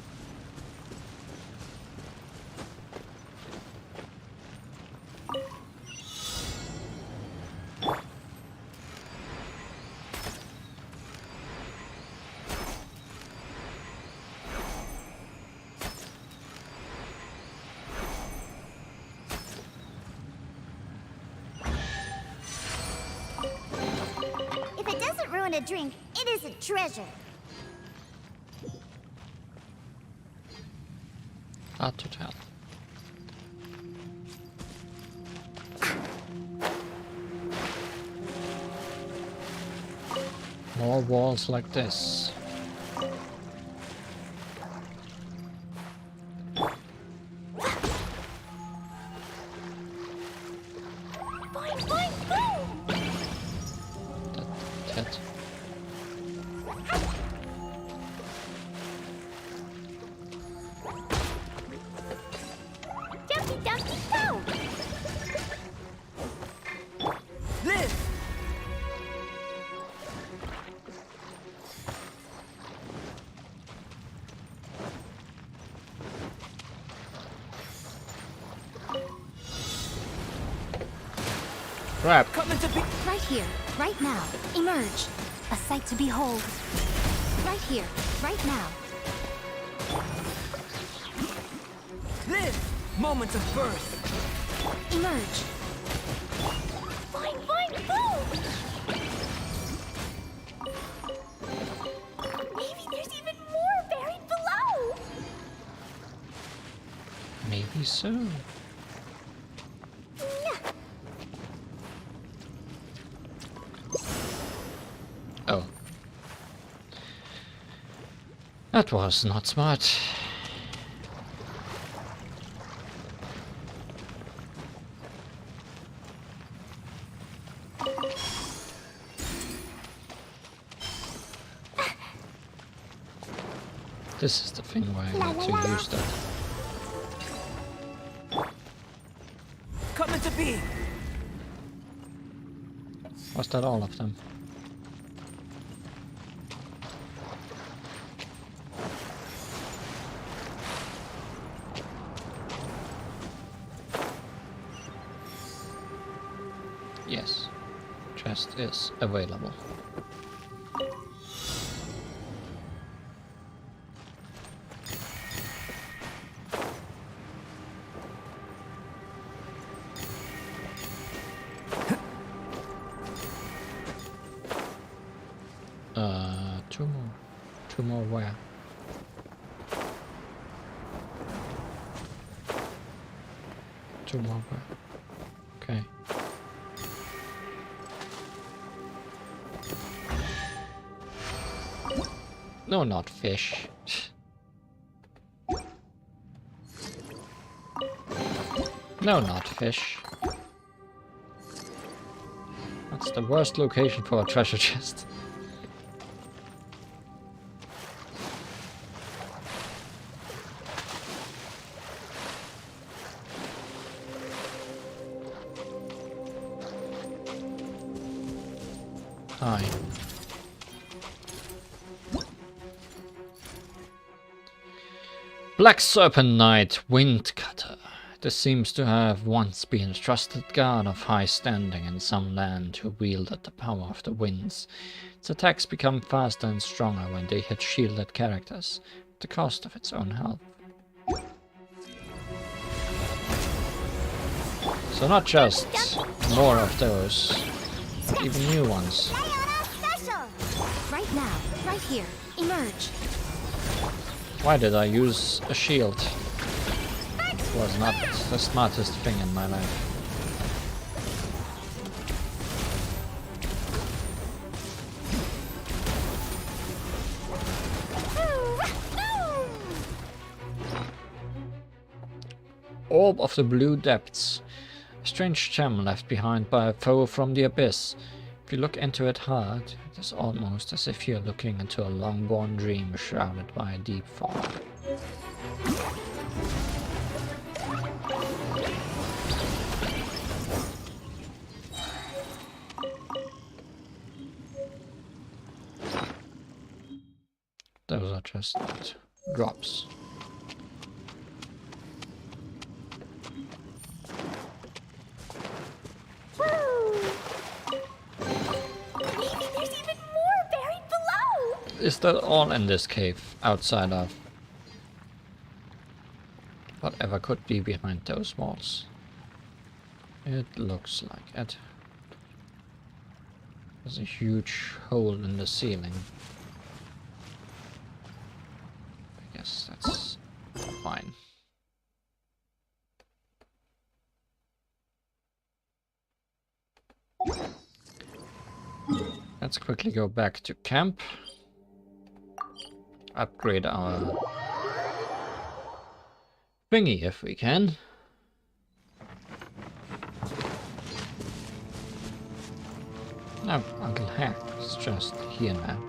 If it doesn't ruin a drink, it isn't treasure. Hard to tell. More walls like this. Boing, boing, boom! That. Jumpy, dumpy, go! Live. Crap. Coming to be. Right here, right now. Emerge. A sight to behold. Right here, right now. Live. Moments of birth. Emerge. Boing, boing, boom! Maybe there's even more buried below! Maybe so. Nyah. Oh. That was not smart. This is the thing where I need to use that. Coming to be. Was that all of them? Yes. Chest is available. 2 more where? Two more where? Okay. No, not fish. No, not fish. That's the worst location for a treasure chest. Hi. Black Serpent Knight, Wind Cutter. This seems to have once been a trusted god of high standing in some land who wielded the power of the winds. Its attacks become faster and stronger when they hit shielded characters, at the cost of its own health. So not just more of those, but even new ones. Right now, right here, emerge. Why did I use a shield? It was not the smartest thing in my life. Orb of the Blue Depths. A strange gem left behind by a foe from the abyss. If you look into it hard, it is almost as if you're looking into a long-born dream shrouded by a deep fog. Those are just drops. Is that all in this cave, outside of whatever could be behind those walls? It looks like it. There's a huge hole in the ceiling. I guess that's fine. Let's quickly go back to camp. Upgrade our thingy if we can. No, Uncle Hack is just here now.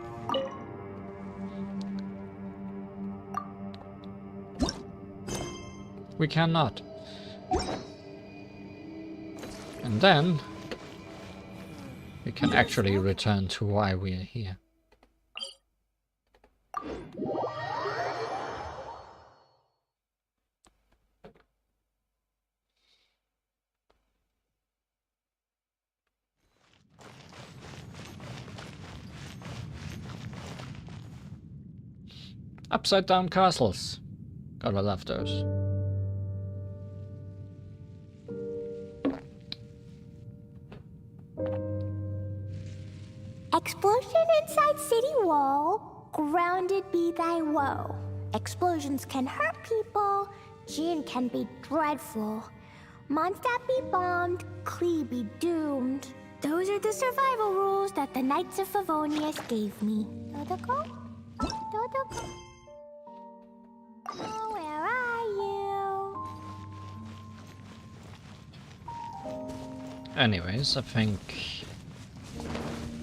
We cannot. And then we can actually return to why we are here. Upside down castles. Gotta love those. Explosion inside city wall. Grounded be thy woe. Explosions can hurt people. Jinn can be dreadful. Mondstadt be bombed. Klee be doomed. Those are the survival rules that the Knights of Favonius gave me. Dodoko? Dodoko? Oh, where are you? Anyways, I think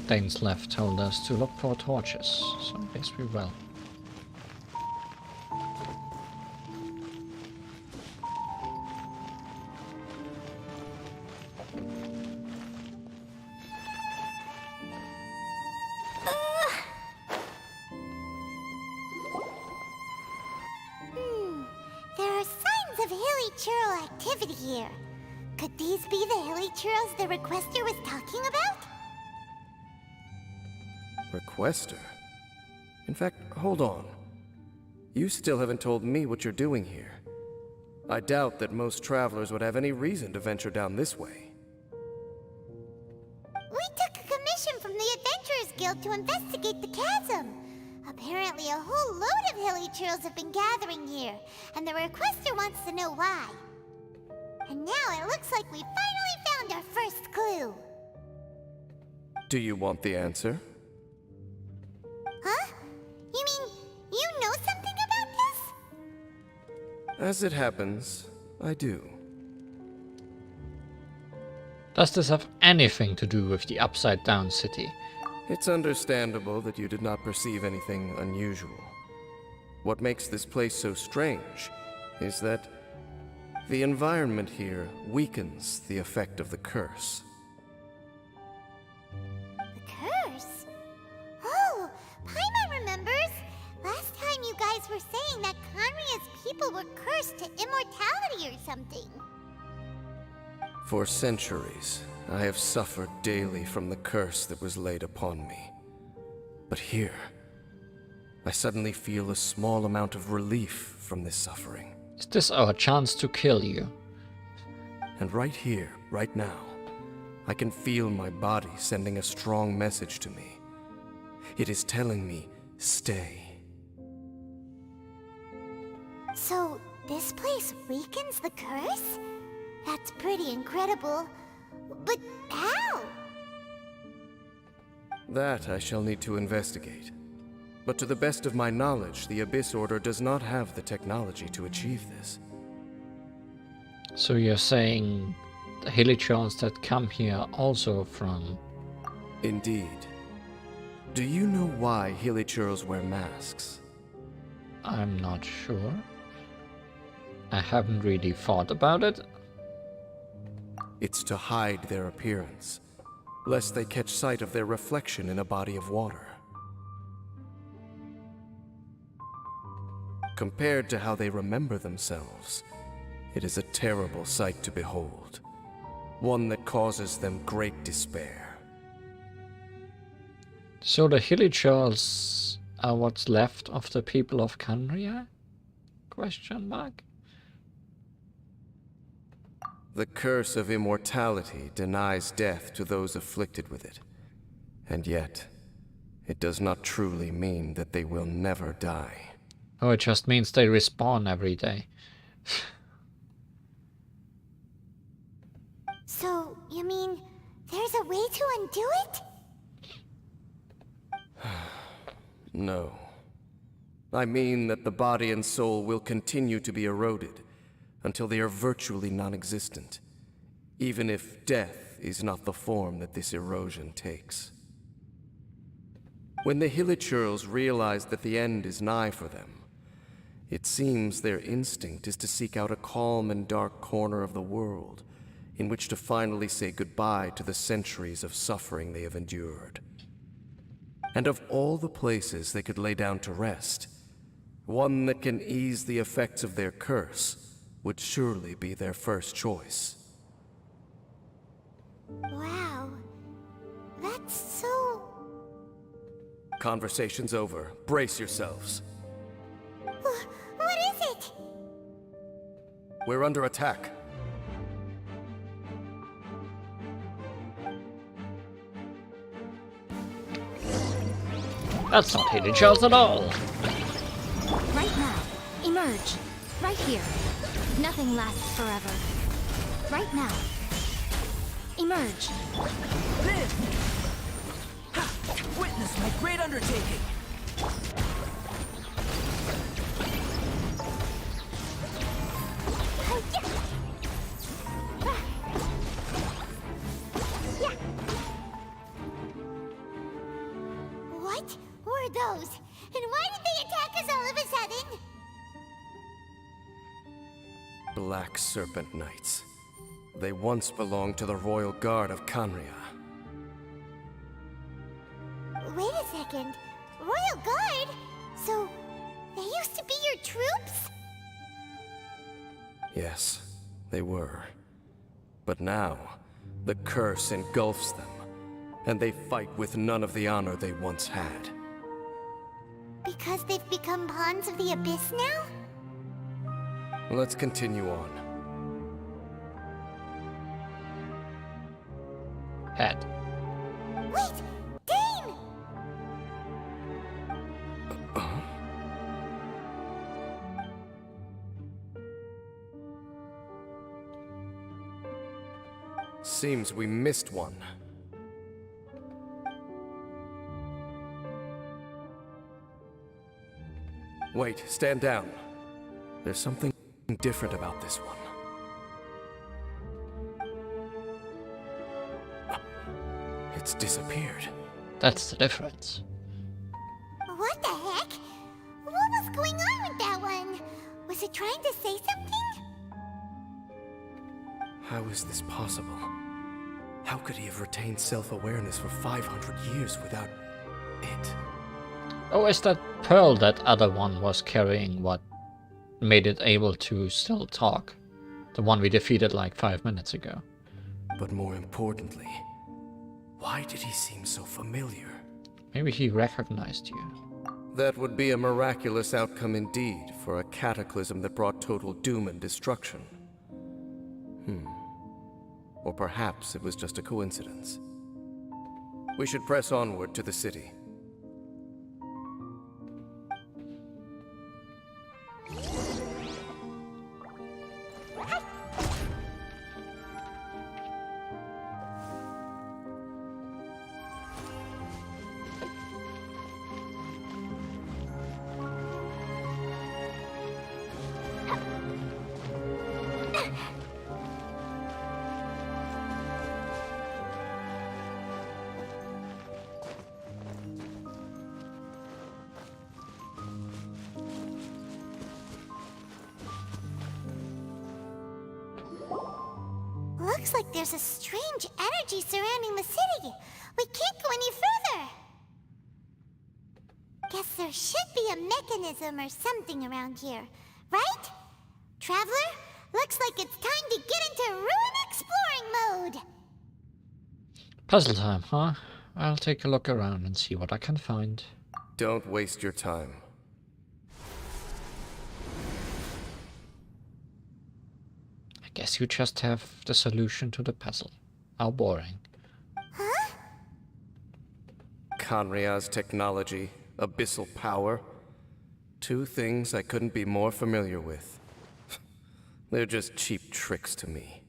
Dane's left told us to look for torches, so I guess we will. There are signs of Hilly Churro activity here. Could these be the Hilly Churros the requester was talking about? Requester? In fact, hold on. You still haven't told me what you're doing here. I doubt that most travelers would have any reason to venture down this way. We took a commission from the Adventurers Guild to investigate the chasm. Apparently a Hilly Churros have been gathering here, and the requester wants to know why. And now it looks like we finally found our first clue. Do you want the answer? Huh? You mean you know something about this? As it happens, I do. Does this have anything to do with the Upside Down City? It's understandable that you did not perceive anything unusual. What makes this place so strange is that the environment here weakens the effect of the curse. The curse? Oh, Paimon remembers. Last time you guys were saying that Conria's people were cursed to immortality or something. For centuries, I have suffered daily from the curse that was laid upon me. But here, I suddenly feel a small amount of relief from this suffering. Is this our chance to kill you? And right here, right now, I can feel my body sending a strong message to me. It is telling me, stay. So, this place weakens the curse? That's pretty incredible. But how? That I shall need to investigate. But to the best of my knowledge, the Abyss Order does not have the technology to achieve this. So you're saying the Hilly Churros that come here also from... Indeed. Do you know why Hilly Churros wear masks? I'm not sure. I haven't really thought about it. It's to hide their appearance, lest they catch sight of their reflection in a body of water. Compared to how they remember themselves, it is a terrible sight to behold, one that causes them great despair. So the Hilly Churros are what's left of the people of Canria? Question mark. The curse of immortality denies death to those afflicted with it, and yet, it does not truly mean that they will never die. Oh, it just means they respawn every day. So, you mean there's a way to undo it? No. I mean that the body and soul will continue to be eroded until they are virtually non-existent, even if death is not the form that this erosion takes. When the Hilly Churros realize that the end is nigh for them, it seems their instinct is to seek out a calm and dark corner of the world in which to finally say goodbye to the centuries of suffering they have endured. And of all the places they could lay down to rest, one that can ease the effects of their curse would surely be their first choice. Wow. That's so... Conversation's over. Brace yourselves. What is it? We're under attack. That's not Hilly Churros at all. Right now. Emerge. Right here. Nothing lasts forever. Right now. Emerge. Live! Ha! Witness my great undertaking! What were those? And why did they attack us all of a sudden? Black Serpent Knights. They once belonged to the Royal Guard of Canria. Wait a second. Royal Guard? So, they used to be your troops? Yes, they were. But now, the curse engulfs them, and they fight with none of the honor they once had. Because they've become pawns of the Abyss now? Let's continue on. Head. Wait! Dane! Seems we missed one. Wait, stand down. There's something different about this one. It's disappeared. That's the difference. What the heck? What was going on with that one? Was it trying to say something? How is this possible? How could he have retained self-awareness for 500 years without it? Oh, is that pearl that other one was carrying what made it able to still talk? The one we defeated like 5 minutes ago. But more importantly, why did he seem so familiar? Maybe he recognized you. That would be a miraculous outcome indeed for a cataclysm that brought total doom and destruction. Or perhaps it was just a coincidence. We should press onward to the city. Looks like there's a strange energy surrounding the city. We can't go any further. Guess there should be a mechanism or something around here, right? Traveler, looks like it's time to get into ruin exploring mode. Puzzle time, huh? I'll take a look around and see what I can find. Don't waste your time. I guess you just have the solution to the puzzle. How boring. Huh? Conria's technology, abyssal power. Two things I couldn't be more familiar with. They're just cheap tricks to me.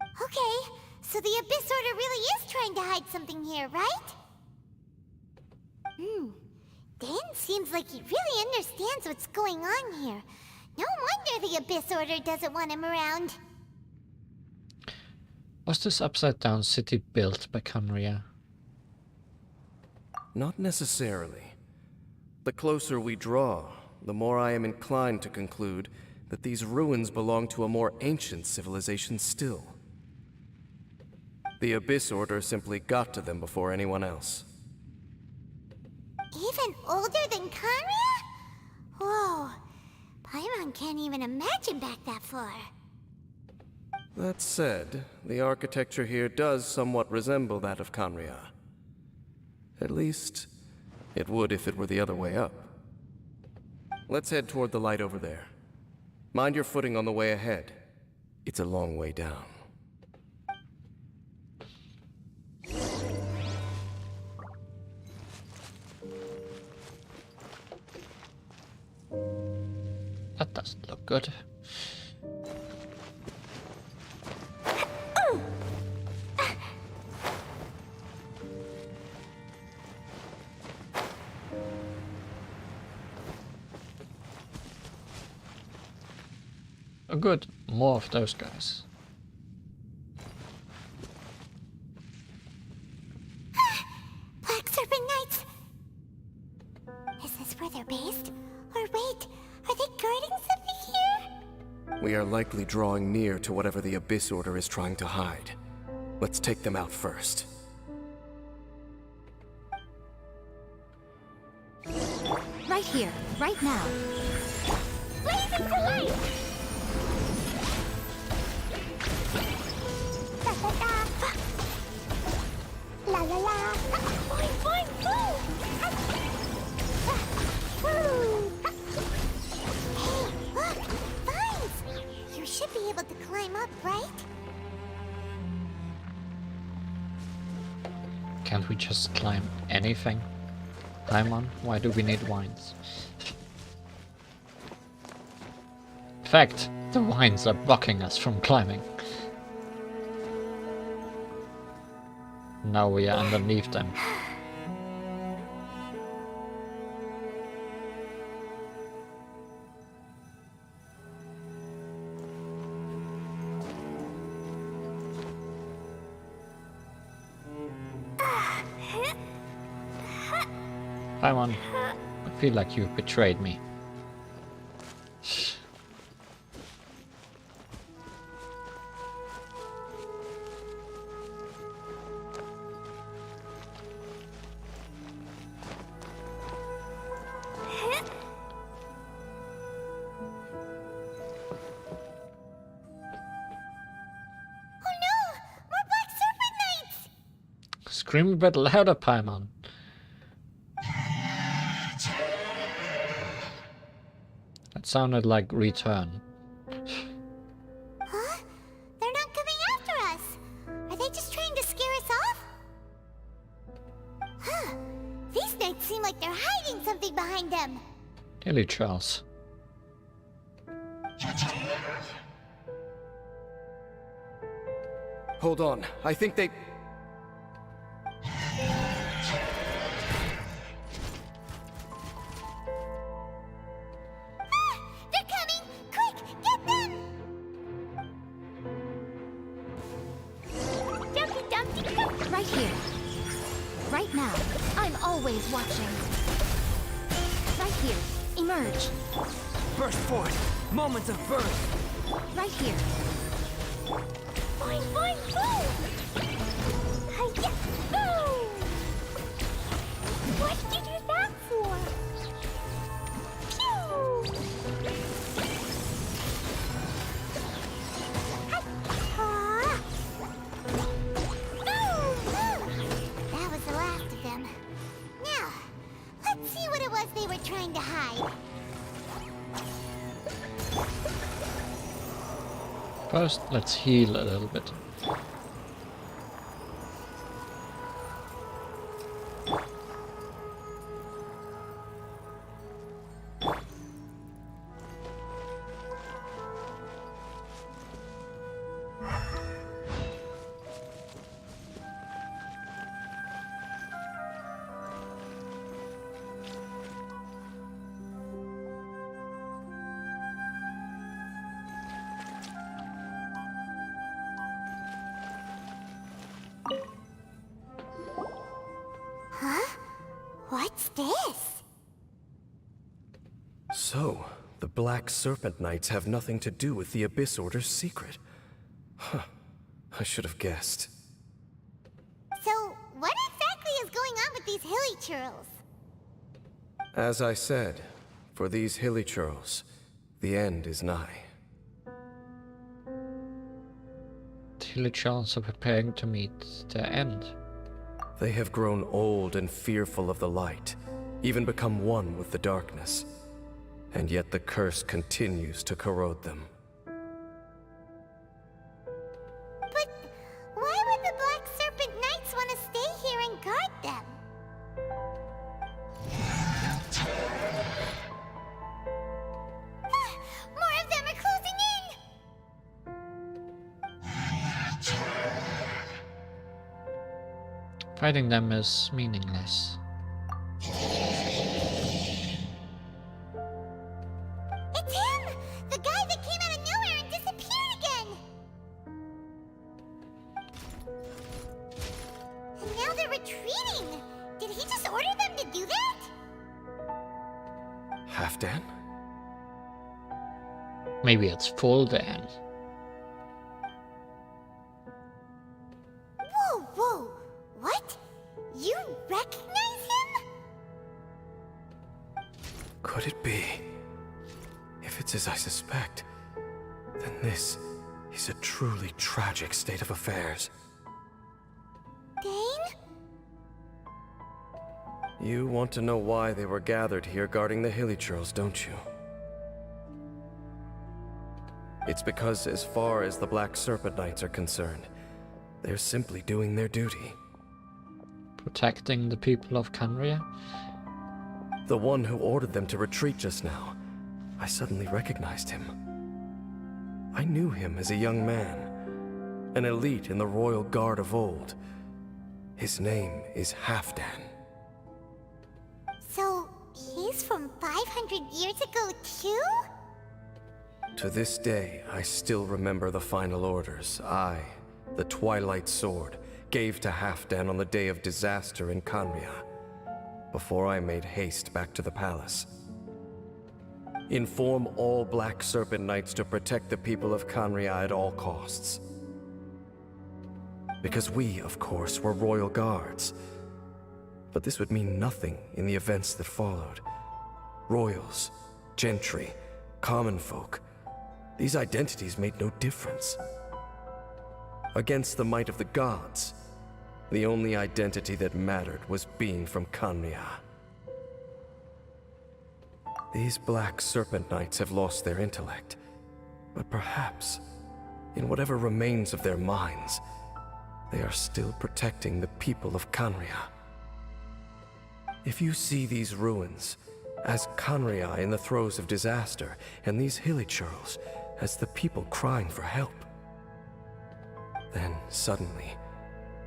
Okay, so the Abyss Order really is trying to hide something here, right? Dan seems like he really understands what's going on here. No wonder the Abyss Order doesn't want him around. Was this upside-down city built by Conria? Not necessarily. The closer we draw, the more I am inclined to conclude that these ruins belong to a more ancient civilization still. The Abyss Order simply got to them before anyone else. Even older than Conria? Whoa. Paimon can't even imagine back that far. That said, the architecture here does somewhat resemble that of Conria. At least, it would if it were the other way up. Let's head toward the light over there. Mind your footing on the way ahead. It's a long way down. That doesn't look good. Oh good, more of those guys. Black Serpent Knights! Is this where they're based? Or wait, are they guarding something here? We are likely drawing near to whatever the Abyss Order is trying to hide. Let's take them out first. Right here, right now. Blaze into light! Da da da! La la la! Boing boing boom! Woo! Hey, look! Vines! You should be able to climb up, right? Can't we just climb anything? Paimon, why do we need vines? In fact, the vines are blocking us from climbing. Now we are underneath them. Paimon, I feel like you betrayed me. Scream a bit louder, Paimon. That sounded like return. Huh? They're not coming after us. Are they just trying to scare us off? Huh. These knights seem like they're hiding something behind them. Hilly, Charles. Hold on, I think they... They're coming! Quick, get them! Dumpty dumpty dumpty! Right here. Right now. I'm always watching. Right here. Emerge. Burst forth. Moments of birth. Right here. Fine, fine, boom! Hiya, boom! What did you do that for? Pew! Hi-ha! Boom! That was the last of them. Now, let's see what it was they were trying to hide. First, let's heal a little bit. Huh? What's this? So, the Black Serpent Knights have nothing to do with the Abyss Order's secret. Huh. I should have guessed. So, what exactly is going on with these Hilly Churros? As I said, for these Hilly Churros, the end is nigh. The Hilly Charles are preparing to meet their end. They have grown old and fearful of the light, even become one with the darkness. And yet the curse continues to corrode them. But why would the Black Serpent Knights want to stay here and guard them? More of them are closing in! Fighting them is meaningless. It's him! The guy that came out of nowhere and disappeared again! And now they're retreating! Did he just order them to do that? Halfdan? Maybe it's full Dan. Whoa, whoa! What? You recognize him? Could it be? If it's as I suspect, then this is a truly tragic state of affairs. Dane? You want to know why they were gathered here guarding the Hilly Churros, don't you? It's because as far as the Black Serpent Knights are concerned, they're simply doing their duty. Protecting the people of Canria? The one who ordered them to retreat just now, I suddenly recognized him. I knew him as a young man, an elite in the royal guard of old. His name is Halfdan. So, he's from 500 years ago too? To this day, I still remember the final orders I, the Twilight Sword, gave to Halfdan on the day of disaster in Khaenri'ah, before I made haste back to the palace. Inform all Black Serpent Knights to protect the people of Khaenri'ah at all costs. Because we, of course, were royal guards. But this would mean nothing in the events that followed. Royals, gentry, common folk, these identities made no difference. Against the might of the gods, the only identity that mattered was being from Khaenri'ah. These Black Serpent Knights have lost their intellect, but perhaps, in whatever remains of their minds, they are still protecting the people of Khaenri'ah. If you see these ruins as Khaenri'ah in the throes of disaster, and these Hilly Churros as the people crying for help, then suddenly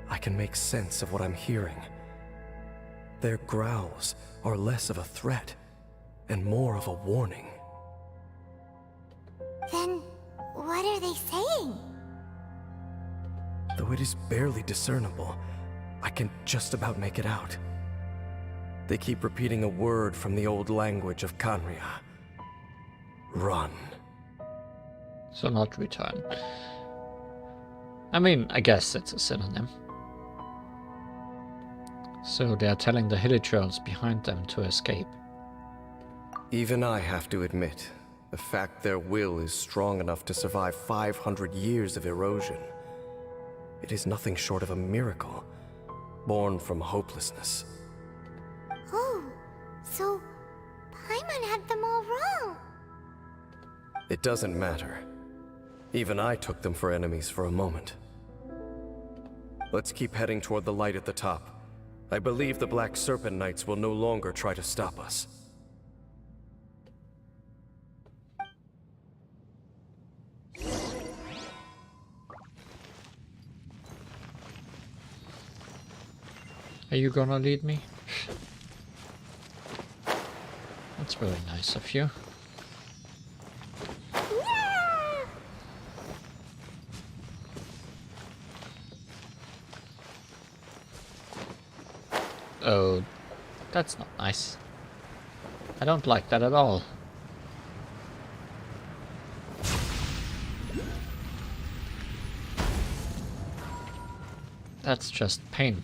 I can make sense of what I'm hearing. Their growls are less of a threat and more of a warning. Then, what are they saying? Though it is barely discernible, I can just about make it out. They keep repeating a word from the old language of Khaenri'ah. Run. So not return. I mean, I guess it's a synonym. So they are telling the Hilly Churls behind them to escape. Even I have to admit, the fact their will is strong enough to survive 500 years of erosion. It is nothing short of a miracle, born from hopelessness. Oh, so Paimon had them all wrong. It doesn't matter. Even I took them for enemies for a moment. Let's keep heading toward the light at the top. I believe the Black Serpent Knights will no longer try to stop us. Are you gonna lead me? That's very nice of you. Yeah! Oh, that's not nice. I don't like that at all. That's just paint.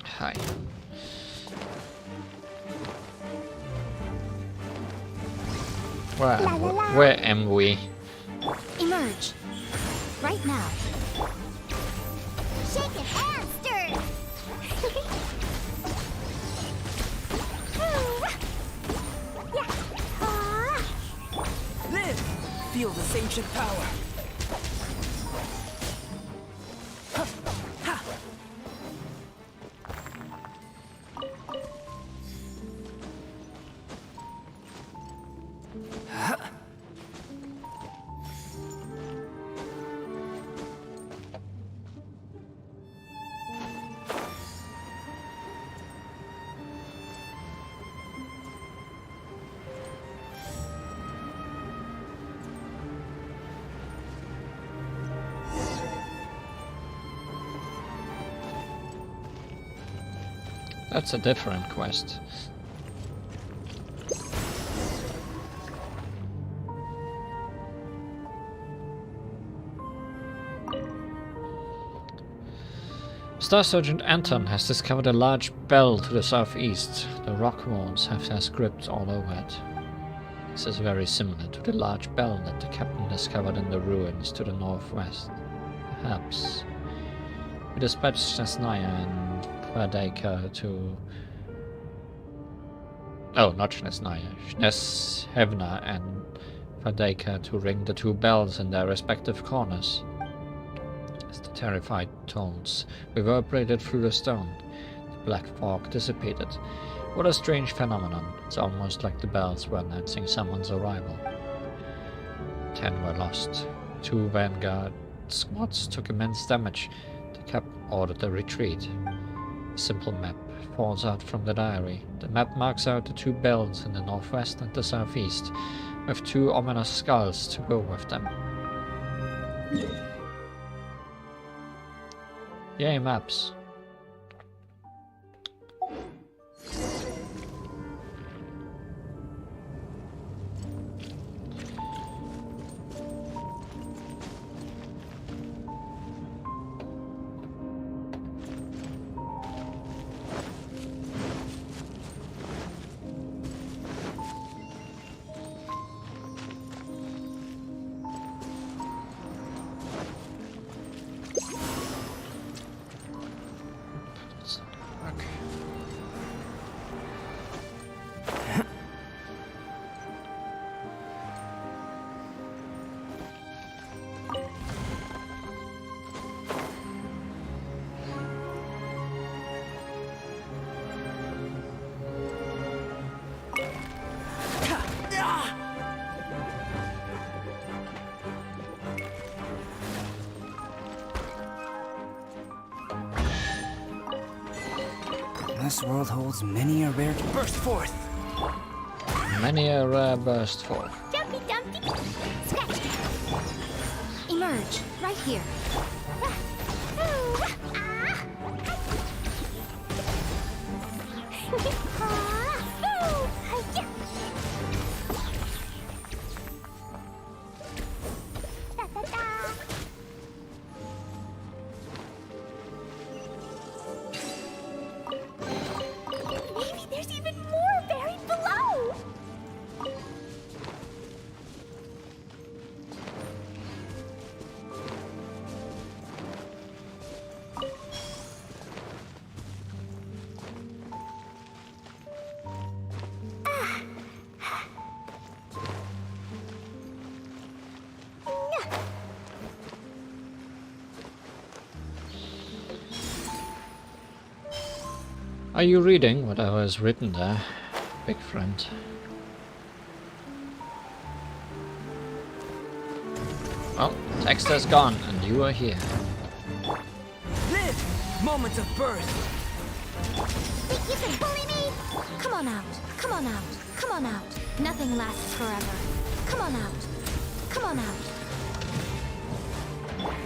Hi. Where am we? Emerge. Right now. Shake it and stir! Yeah. Live! Feel this ancient power. That's a different quest. Star Sergeant Anton has discovered a large bell to the southeast. The rock walls have their script all over it. This is very similar to the large bell that the captain discovered in the ruins to the northwest. Perhaps. We dispatched Snaya and Fadeka to... Oh, not Snaya. Sneshevna and Fadeka to ring the two bells in their respective corners. As the terrified tones reverberated through the stone, the black fog dissipated. What a strange phenomenon. It's almost like the bells were announcing someone's arrival. 10 were lost. 2 vanguard squads took immense damage. The cap ordered a retreat. A simple map falls out from the diary. The map marks out the 2 bells in the northwest and the southeast, with 2 ominous skulls to go with them. Yay, maps. This world holds many a rare burst forth. Many a rare burst forth. Dumpy Dumpty, scratch. Emerge, right here. Maybe there's even more buried below. Are you reading what I was written there, big friend? Well, text has gone and you are here. Live! Moments of birth! Think you can bully me? Come on out, come on out, come on out. Nothing lasts forever. Come on out, come on out.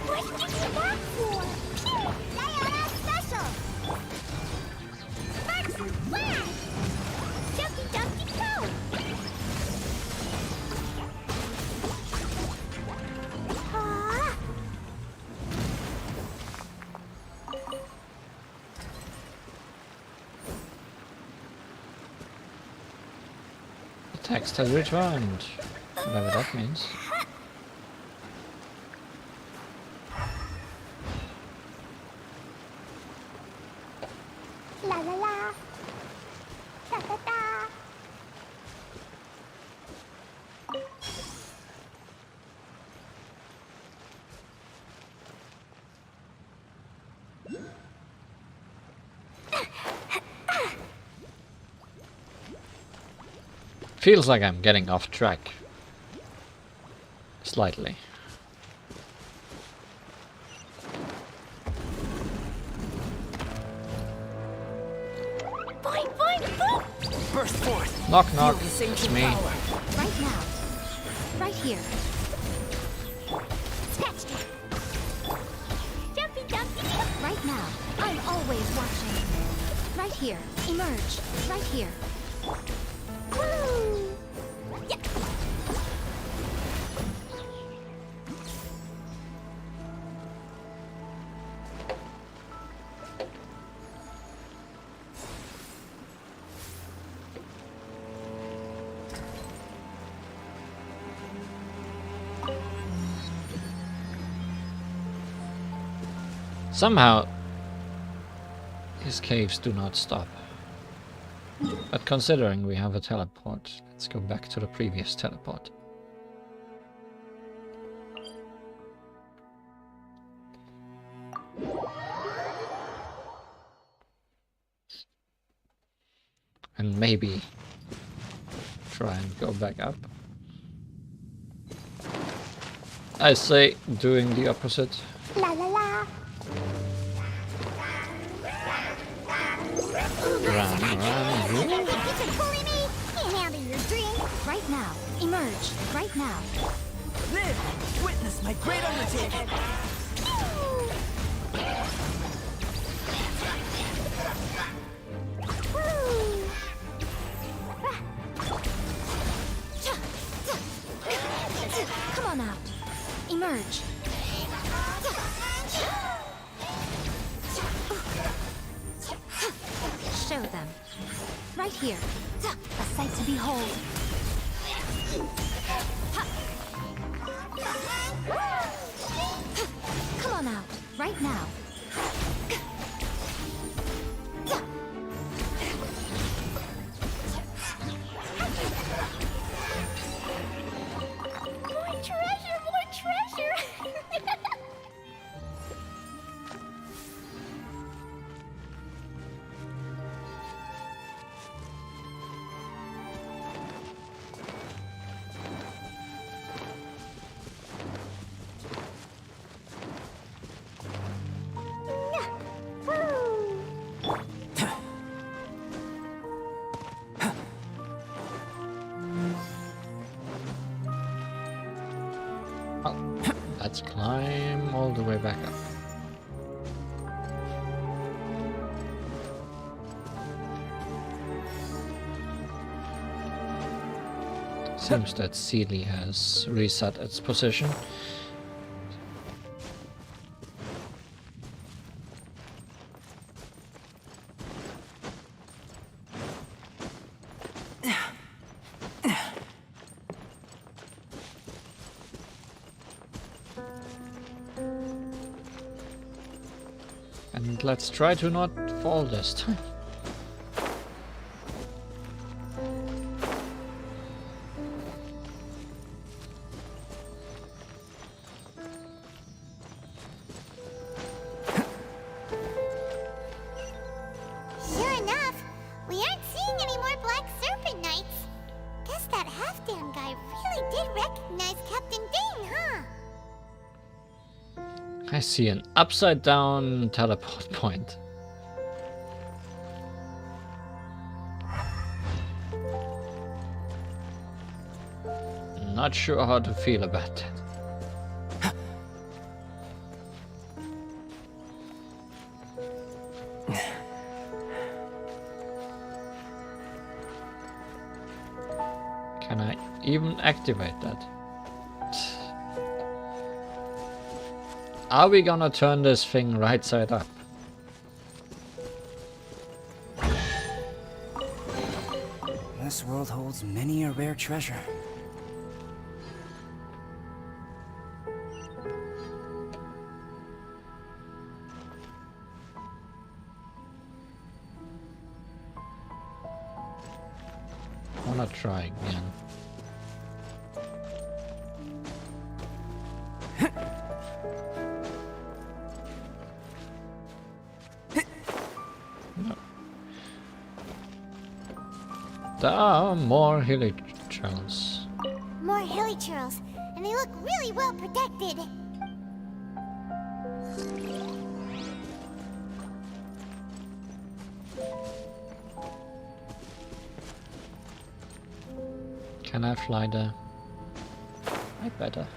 What did you do that for? Diana special. First flash. Dumpty Dumpty go. Ah. The text has returned, whatever that means. La la la. Da da da. Feels like I'm getting off track. Slightly. Boing boing boom. Burst forth! Knock knock, Feel this it's ancient me. power. Right now. Right here. Scratch that. Dumpty Dumpty. Right now. I'm always watching. Right here. Emerge. Right here. Woo. Yeah. Somehow, these caves do not stop. But considering we have a teleport, let's go back to the previous teleport. And maybe try and go back up. I say doing the opposite. La la la. Run. You can bully me. Can't handle your drink. Right now. Emerge. Right now. Live! Witness my great undertaking! Come on out. Emerge. Show them. Right here. A sight to behold. Come on out. Right now. More treasure, more treasure. Let's climb all the way back up. Seems that Hilly has reset its position. And let's try to not fall this time. Sure enough, we aren't seeing any more Black Serpent Knights. Guess that half-damn guy really did recognize Captain Dane, huh? I see an upside down teleport point. Not sure how to feel about that. Can I even activate that? Are we gonna turn this thing right side up? This world holds many a rare treasure. Wanna try again. There are more Hilly Churros. More Hilly Churros, and they look really well protected. Can I fly there? I better.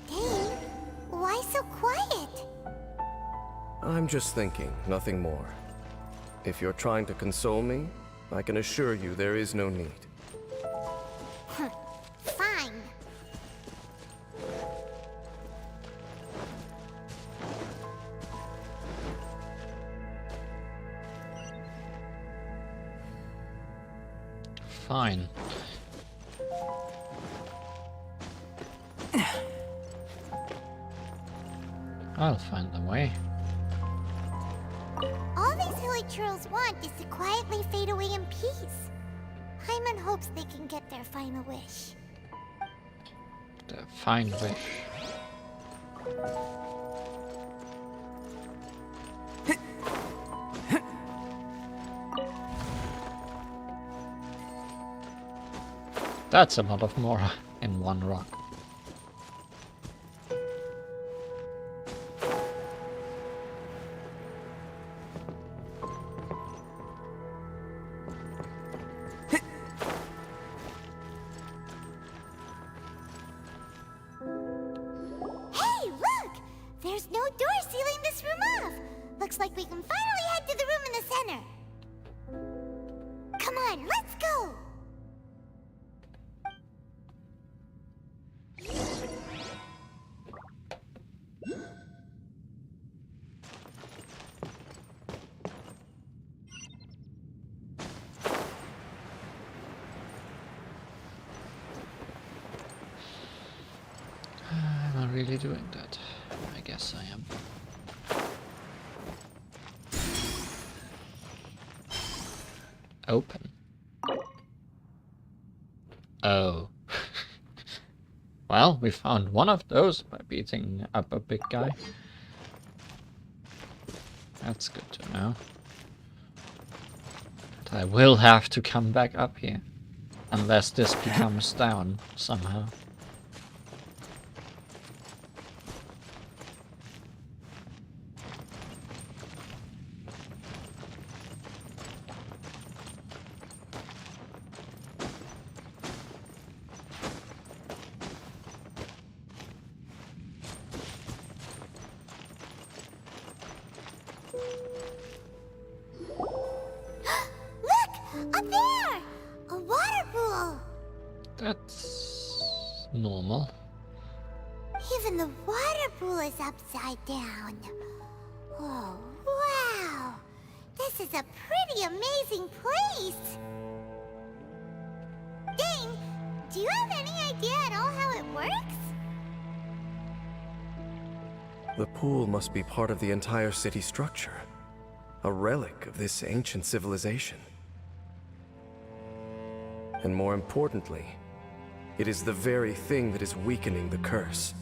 Dane, why so quiet? I'm just thinking, nothing more. If you're trying to console me, I can assure you there is no need. Fine. Fine. I'll find the way. All these Hilly Churros want is to quietly fade away in peace. Hyman hopes they can get their final wish. The fine wish. That's a lot of Mora in one rock. Hey, look! There's no door sealing this room off. Looks like we can finally head to the room in the center. Come on, let's go! Am I really doing that? I guess I am. Open. Oh. Well, we found one of those by beating up a big guy. That's good to know. But I will have to come back up here. Unless this becomes down somehow. Look! Up there! A water pool! That's normal. Even the water pool is upside down. Oh, wow! This is a pretty amazing place! Dane, do you have any idea at all how it works? The pool must be part of the entire city structure. A relic of this ancient civilization. And more importantly, it is the very thing that is weakening the curse.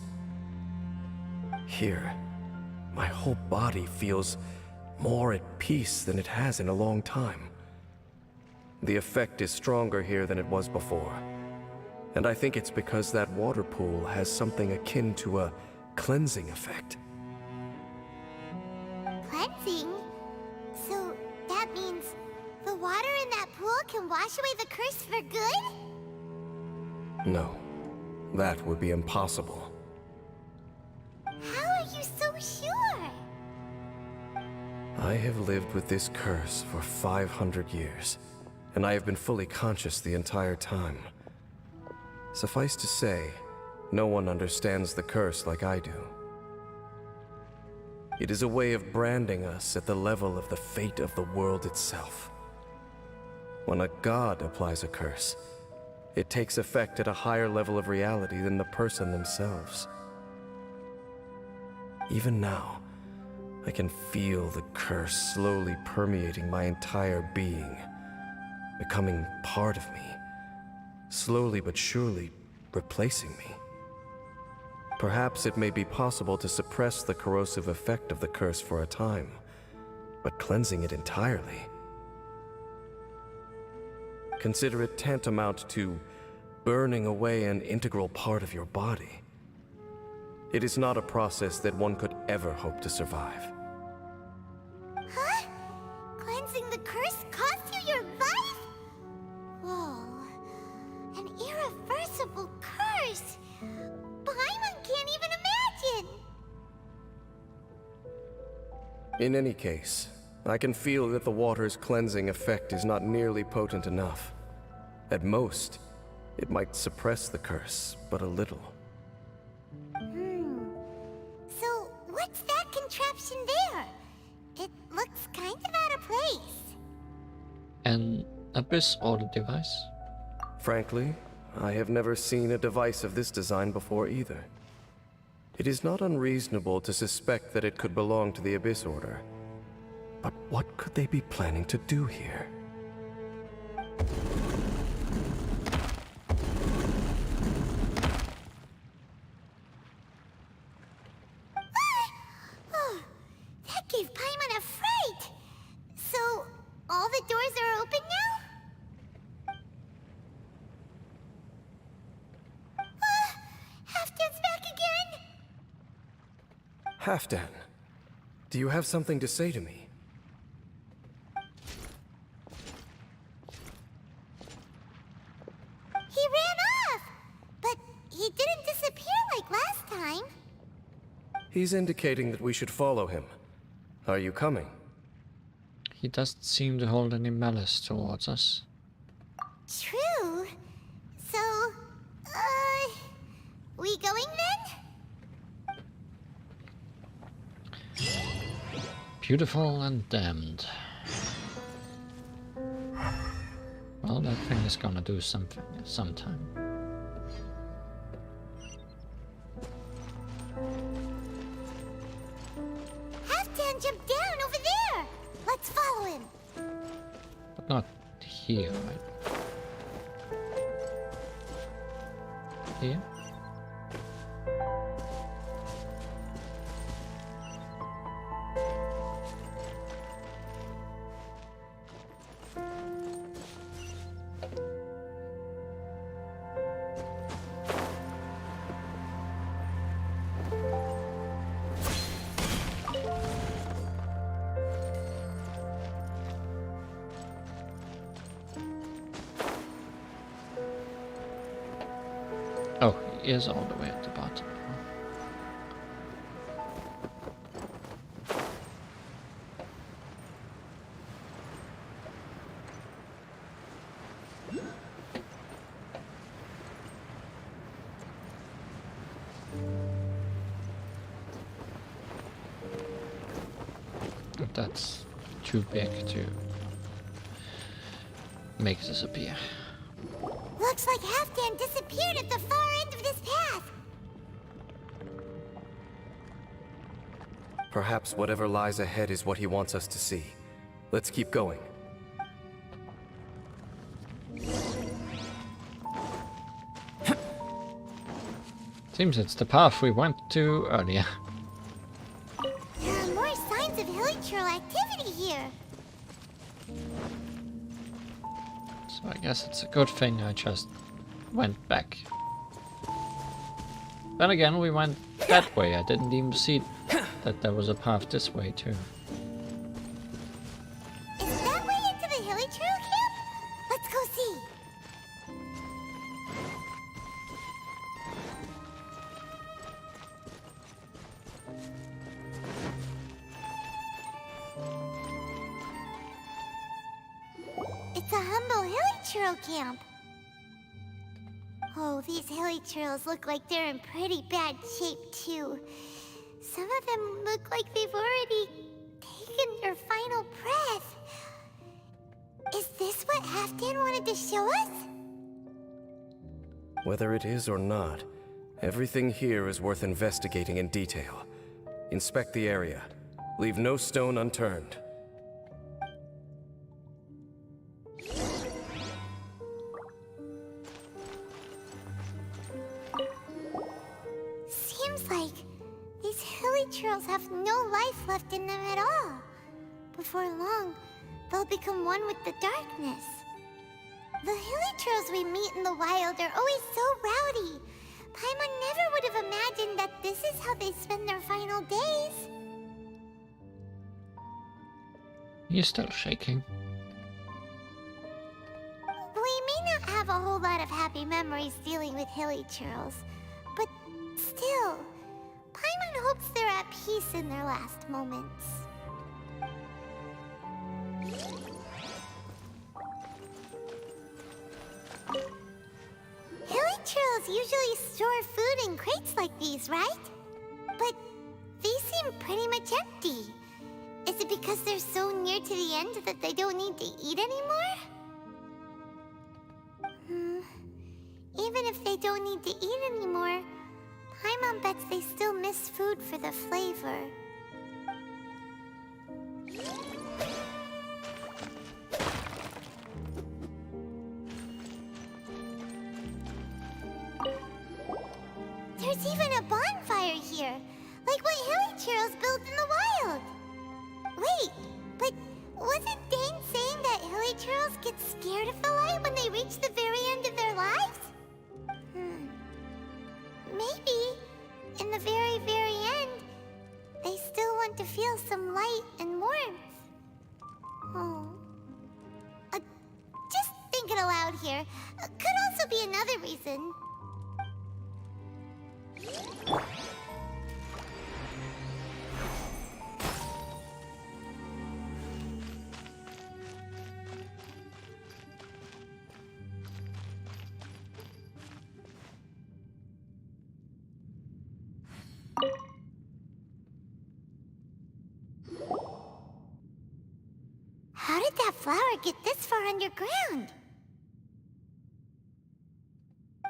Here, my whole body feels more at peace than it has in a long time. The effect is stronger here than it was before. And I think it's because that water pool has something akin to a cleansing effect. Cleansing? So that means the water in that pool can wash away the curse for good? No, that would be impossible. How are you so sure? I have lived with this curse for 500 years, and I have been fully conscious the entire time. Suffice to say, no one understands the curse like I do. It is a way of branding us at the level of the fate of the world itself. When a god applies a curse, it takes effect at a higher level of reality than the person themselves. Even now, I can feel the curse slowly permeating my entire being, becoming part of me, slowly but surely replacing me. Perhaps it may be possible to suppress the corrosive effect of the curse for a time, but cleansing it entirely. Consider it tantamount to burning away an integral part of your body. It is not a process that one could ever hope to survive. Huh? Cleansing the curse cost you your life? Whoa. An irreversible curse. Paimon can't even imagine. In any case, I can feel that the water's cleansing effect is not nearly potent enough. At most, it might suppress the curse, but a little. So, what's that contraption there? It looks kind of out of place. An abyss order device. Frankly, I have never seen a device of this design before either. It is not unreasonable to suspect that it could belong to the Abyss Order. But what could they be planning to do here? Oh, that gave Paimon a fright! So, all the doors are open now? Halfdan's back again! Halfdan, do you have something to say to me? He ran off! But he didn't disappear like last time. He's indicating that we should follow him. Are you coming? He doesn't seem to hold any malice towards us. True. So, we going then? Beautiful and damned. Well, that thing is gonna do something sometime. Halfdan jumped down over there! Let's follow him! But not here, right? Here? Oh, he is all the way at the bottom. That's too big to make this appear. Looks like Halfdan disappeared at the far end of this path. Perhaps whatever lies ahead is what he wants us to see. Let's keep going. Seems it's the path we went to earlier. There are more signs of Hilly activity here. So I guess it's a good thing I just went back. Then again, we went that way. I didn't even see that there was a path this way too. Is that way into the Hilly Trail camp? Let's go see. It's a humble Hilly Trail camp. Oh, these Hilly Trails look like they're in pretty bad shape too. Some of them look like they've already taken their final breath. Is this what Halfdan wanted to show us? Whether it is or not, everything here is worth investigating in detail. Inspect the area. Leave no stone unturned. Seems like these Hilly Trails have no life left in them at all. Before long, they'll become one with the darkness. The Hilly Trails we meet in the wild are always so rowdy. Paimon never would have imagined that this is how they spend their final days. He's still shaking. We may not have a whole lot of happy memories dealing with Hilly Trails, but still, Paimon hopes they're at peace in their last moments. Hilly Churros usually store food in crates like these, right? But these seem pretty much empty. Is it because they're so near to the end that they don't need to eat anymore? Even if they don't need to eat anymore, Paimon bets they still miss food for the flavor. There's even a bonfire here, like what Hilly Churros built in the wild. Wait, but wasn't Dane saying that Hilly Churros get scared of the light when they reach the very end of their lives? Maybe, in the very, very end, they still want to feel some light and warmth. Oh. Just thinking aloud here. Could also be another reason. How did that flower get this far underground?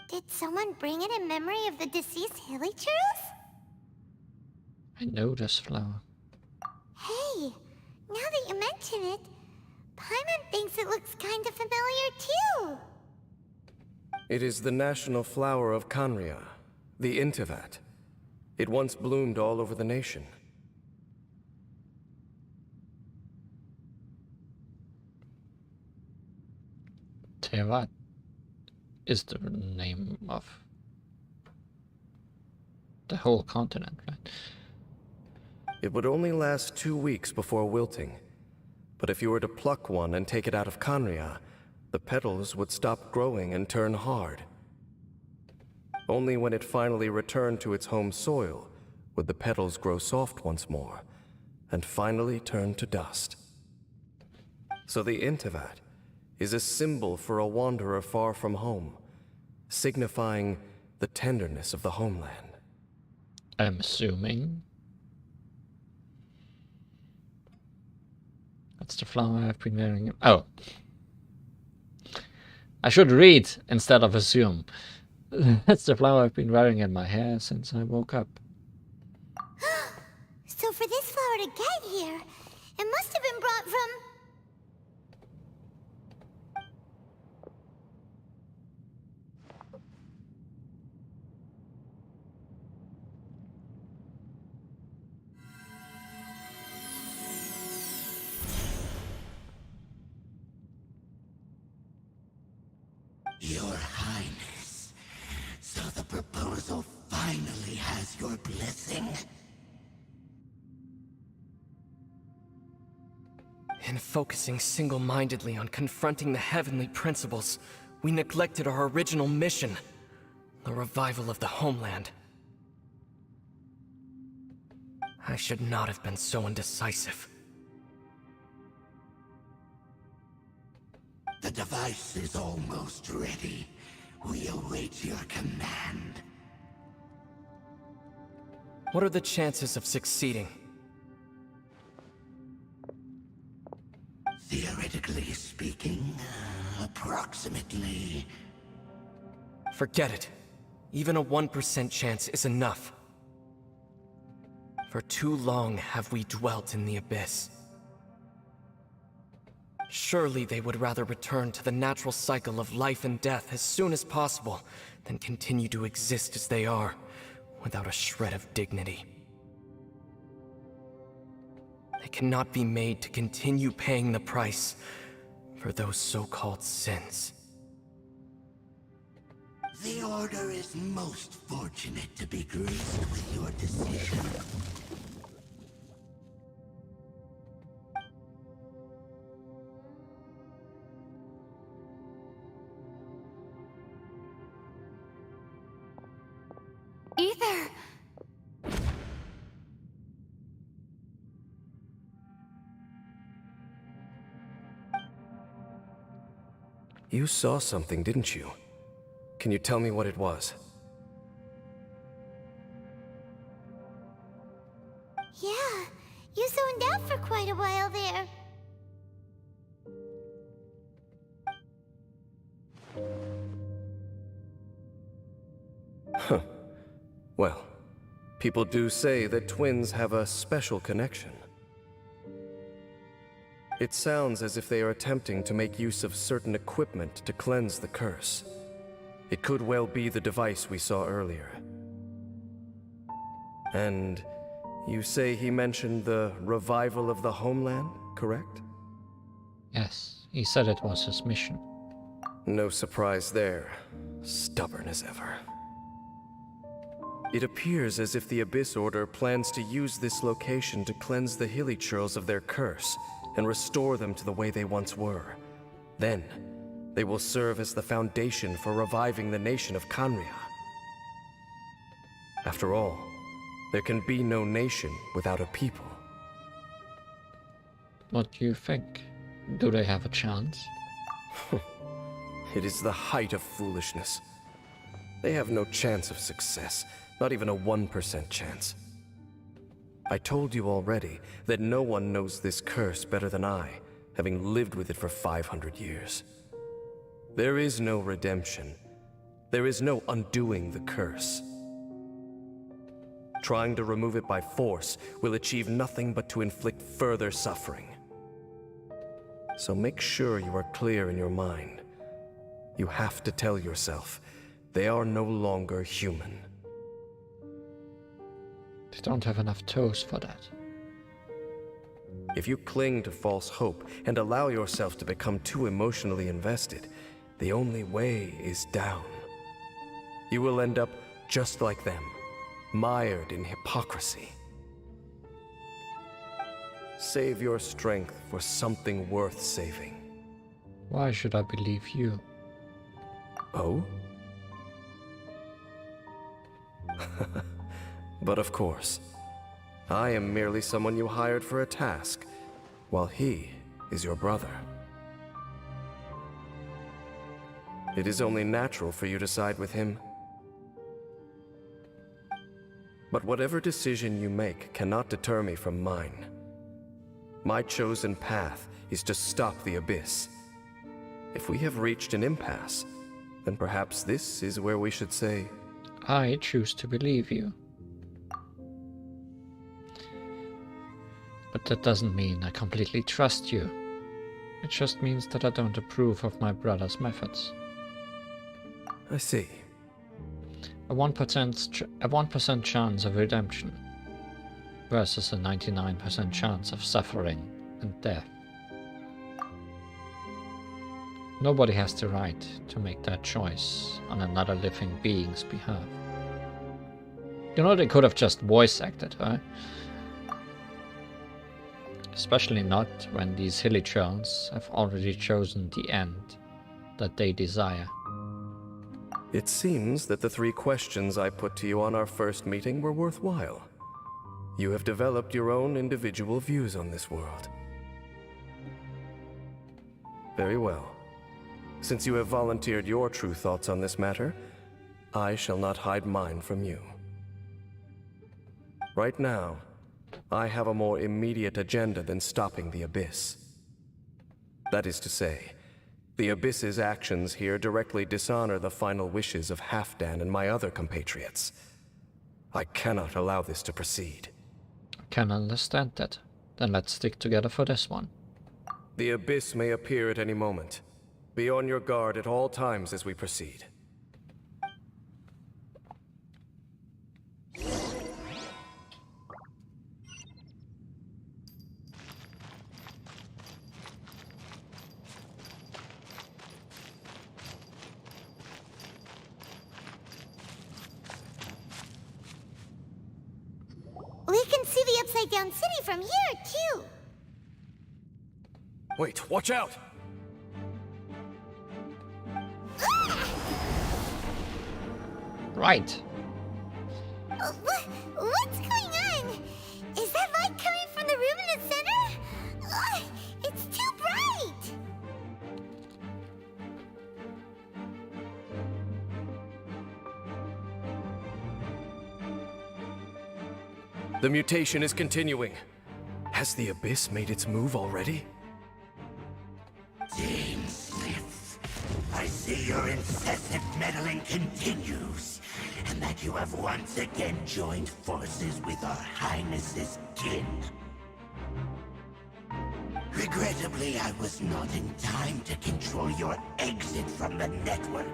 Did someone bring it in memory of the deceased Hilly Churros? I know this flower. Hey, now that you mention it, Paimon thinks it looks kind of familiar too. It is the national flower of Canria, the Intivat. It once bloomed all over the nation. Tevat is the name of the whole continent, right? It would only last 2 weeks before wilting. But if you were to pluck one and take it out of Canria, the petals would stop growing and turn hard. Only when it finally returned to its home soil would the petals grow soft once more, and finally turn to dust. So the Intivat is a symbol for a wanderer far from home, signifying the tenderness of the homeland. I'm assuming that's the flower I've been wearing. Oh, I should read instead of assume. That's the flower I've been wearing in my hair since I woke up. So for this flower to get here, it must have been brought from... Your Highness, so the proposal finally has your blessing? In focusing single-mindedly on confronting the heavenly principles, we neglected our original mission, the revival of the homeland. I should not have been so indecisive. The device is almost ready. We await your command. What are the chances of succeeding? Theoretically speaking, approximately. Forget it. Even a 1% chance is enough. For too long have we dwelt in the abyss. Surely they would rather return to the natural cycle of life and death as soon as possible than continue to exist as they are, without a shred of dignity. They cannot be made to continue paying the price for those so-called sins. The Order is most fortunate to be graced with your decision. Either. You saw something, didn't you? Can you tell me what it was? Yeah, you zoned out for quite a while there. Huh. Well, people do say that twins have a special connection. It sounds as if they are attempting to make use of certain equipment to cleanse the curse. It could well be the device we saw earlier. And you say he mentioned the revival of the homeland, correct? Yes, he said it was his mission. No surprise there. Stubborn as ever. It appears as if the Abyss Order plans to use this location to cleanse the Hilly Churros of their curse and restore them to the way they once were. Then, they will serve as the foundation for reviving the nation of Khaenri'ah. After all, there can be no nation without a people. What do you think? Do they have a chance? It is the height of foolishness. They have no chance of success, not even a 1% chance. I told you already that no one knows this curse better than I, having lived with it for 500 years. There is no redemption. There is no undoing the curse. Trying to remove it by force will achieve nothing but to inflict further suffering. So make sure you are clear in your mind. You have to tell yourself, they are no longer human. They don't have enough toes for that. If you cling to false hope and allow yourself to become too emotionally invested, the only way is down. You will end up just like them, mired in hypocrisy. Save your strength for something worth saving. Why should I believe you? Oh? But of course, I am merely someone you hired for a task, while he is your brother. It is only natural for you to side with him. But whatever decision you make cannot deter me from mine. My chosen path is to stop the Abyss. If we have reached an impasse, then perhaps this is where we should say, I choose to believe you. But that doesn't mean I completely trust you. It just means that I don't approve of my brother's methods. I see. A 1% chance of redemption versus a 99% chance of suffering and death. Nobody has the right to make that choice on another living being's behalf. You know, they could have just voice acted, right? Especially not when these Hilly Churros have already chosen the end that they desire. It seems that the 3 questions I put to you on our first meeting were worthwhile. You have developed your own individual views on this world. Very well. Since you have volunteered your true thoughts on this matter, I shall not hide mine from you. Right now, I have a more immediate agenda than stopping the Abyss. That is to say, the Abyss's actions here directly dishonor the final wishes of Halfdan and my other compatriots. I cannot allow this to proceed. I can understand that. Then let's stick together for this one. The Abyss may appear at any moment. Be on your guard at all times as we proceed. We can see the Upside Down City from here, too. Wait, watch out! Right. What's going on? Is that light coming from the room in the center? It's too bright! The mutation is continuing. Has the Abyss made its move already? Dame Sith, I see your incessant meddling continues, and that you have once again joined forces with our Highness's kin. Regrettably, I was not in time to control your exit from the network,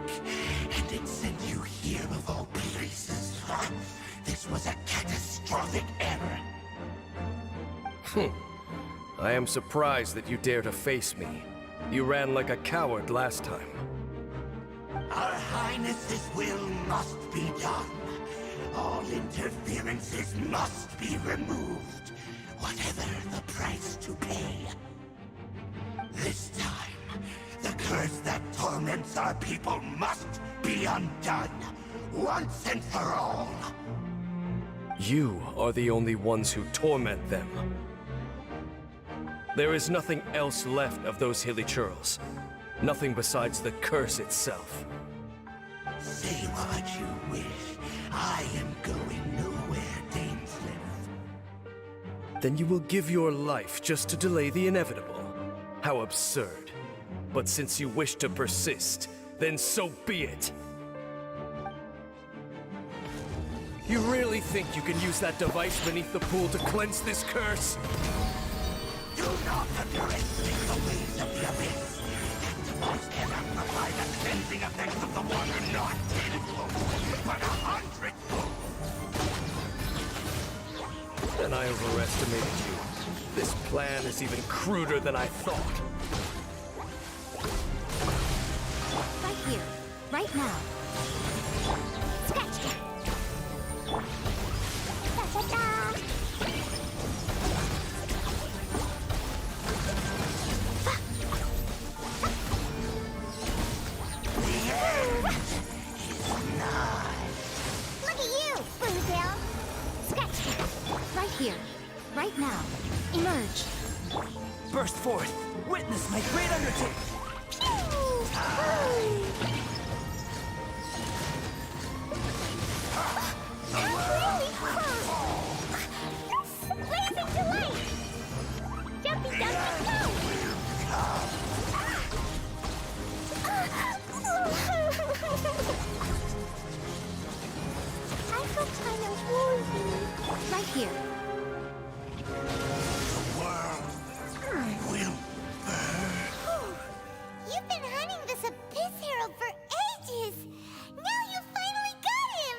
and it sent you here of all places. This was a catastrophic error. I am surprised that you dare to face me. You ran like a coward last time. Our Highness's will must be done. All interferences must be removed, whatever the price to pay. This time, the curse that torments our people must be undone, once and for all. You are the only ones who torment them. There is nothing else left of those Hilly Churros. Nothing besides the curse itself. Say what you wish. I am going nowhere, Dame Sith. Then you will give your life just to delay the inevitable. How absurd. But since you wish to persist, then so be it. You really think you can use that device beneath the pool to cleanse this curse? Do not underestimate the ways of the Abyss. That device can amplify the cleansing effects of the water not tenfold, but 100-fold. Then I overestimated you. This plan is even cruder than I thought. Right here. Right now. Scratch. Ta-ta-ta. Look at you, Boomtail. Scratch. Right here. Right now. Emerge. Burst forth. Witness my great undertaking. I'm really cool. Blazing delight. Jumpy, jumpy, go. I feel kind of woozy. Right here. You've been hunting this Abyss Herald for ages! Now you finally got him!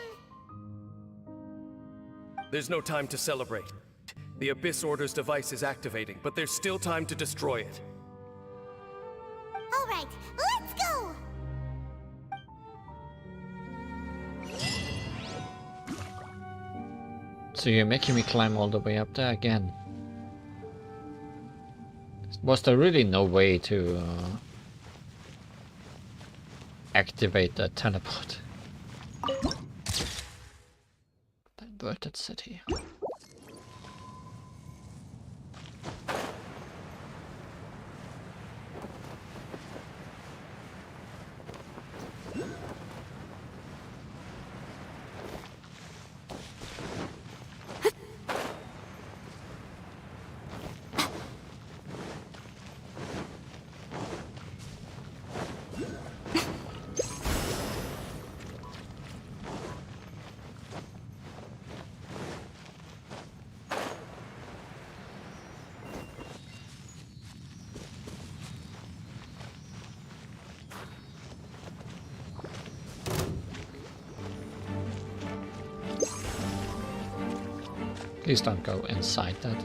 There's no time to celebrate. The Abyss Order's device is activating, but there's still time to destroy it. Alright, let's go! So you're making me climb all the way up there again. Was there really no way to activate the teleport? The inverted city. Please don't go inside that.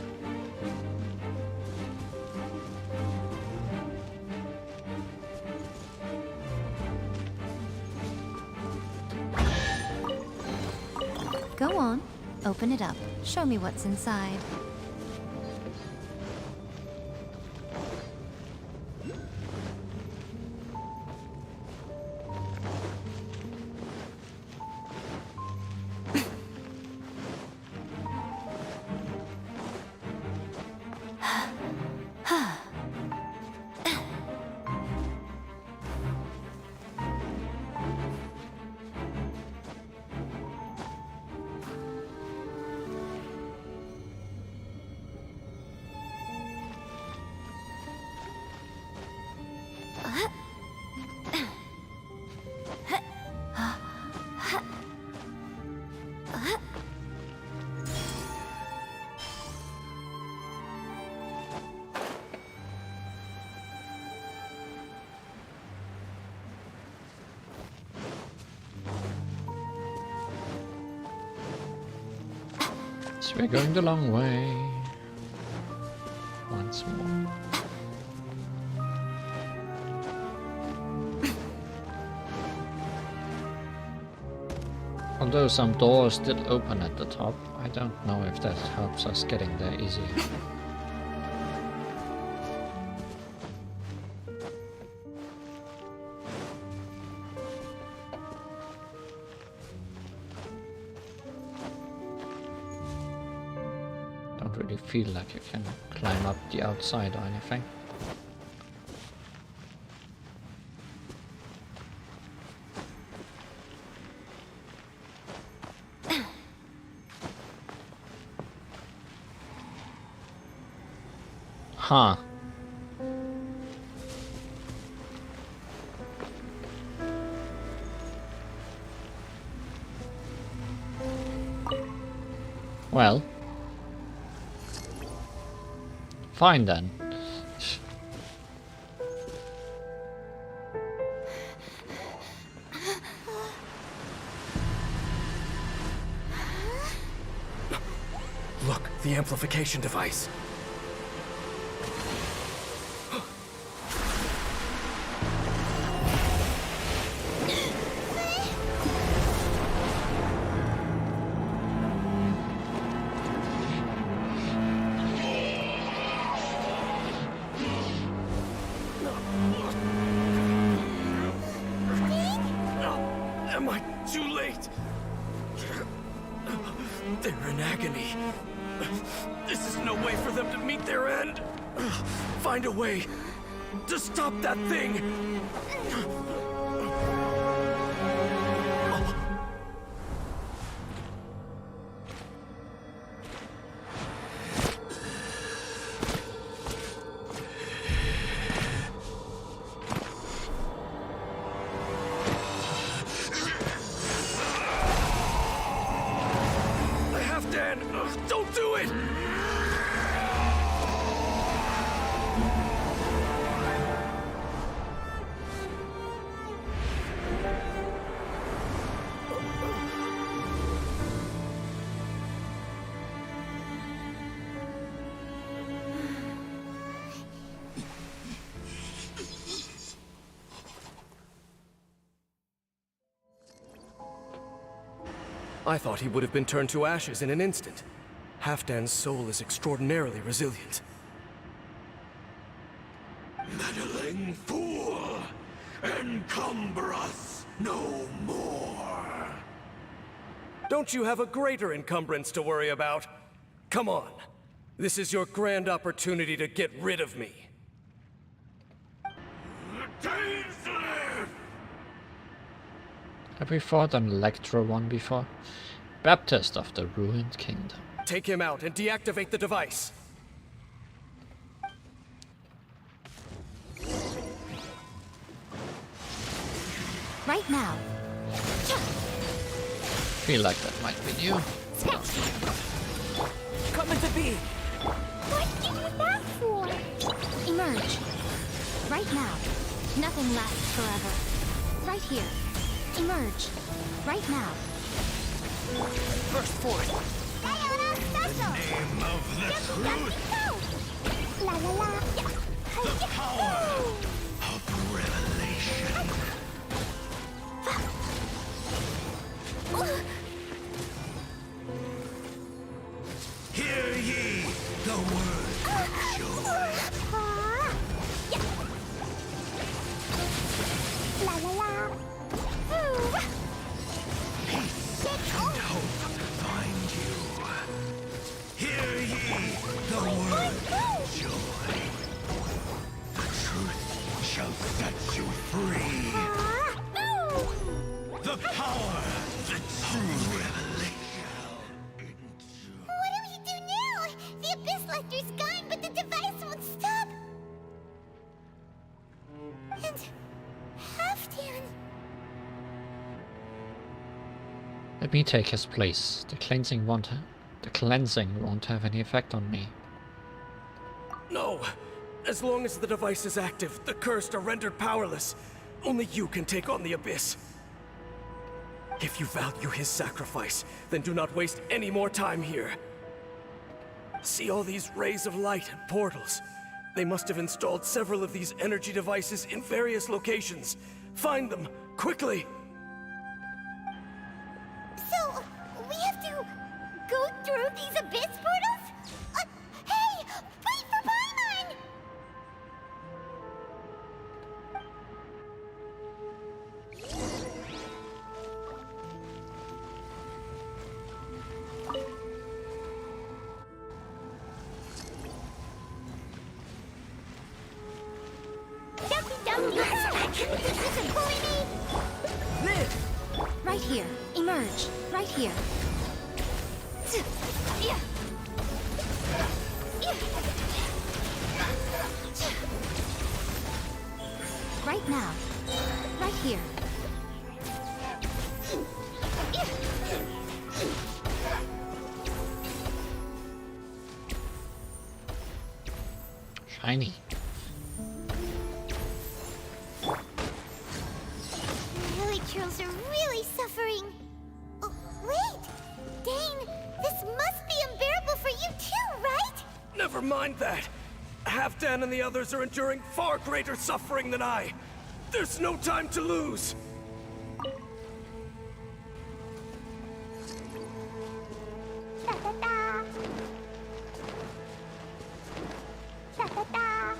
Go on. Open it up. Show me what's inside. So we're going the long way. Once more. Although some doors did open at the top, I don't know if that helps us getting there easier. Don't really feel like you can climb up the outside or anything. Huh. Well. Fine then. Look, the amplification device. Am I too late? They're in agony. This is no way for them to meet their end. Find a way to stop that thing. Don't do it! I thought he would have been turned to ashes in an instant. Halfdan's soul is extraordinarily resilient. Meddling fool! Encumber us no more! Don't you have a greater encumbrance to worry about? Come on. This is your grand opportunity to get rid of me. Have we fought an Electro one before? Baptist of the Ruined Kingdom. Take him out and deactivate the device. Right now. Feel like that might be new. Come into being. What did you do that for? Emerge. Right now. Nothing lasts forever. Right here. Emerge. Right now. Burst forth. Name of the truth! La la la. The power of revelation! Hear ye the word of joy! La la la. Peace and hope find you. Hear ye the word of joy. The truth shall set you free. The power, the true revelation. What do we do now? The Abyss Lecter's gone, but the device won't stop. And Halfdan. Let me take his place. The cleansing won't have any effect on me. No. As long as the device is active, the cursed are rendered powerless. Only you can take on the Abyss. If you value his sacrifice, then do not waste any more time here. See all these rays of light and portals? They must have installed several of these energy devices in various locations. Find them, quickly! So, we have to go through these abyss portals? Hey! Wait for Paimon! Right here. Emerge. Right here. Right now. Right here. Shiny. Hilly Churros are really suffering. Oh, wait! Dane, this must be unbearable for you too, right? Never mind that. Halfdan and the others are enduring far greater suffering than I. There's no time to lose. Da da da. Da da da.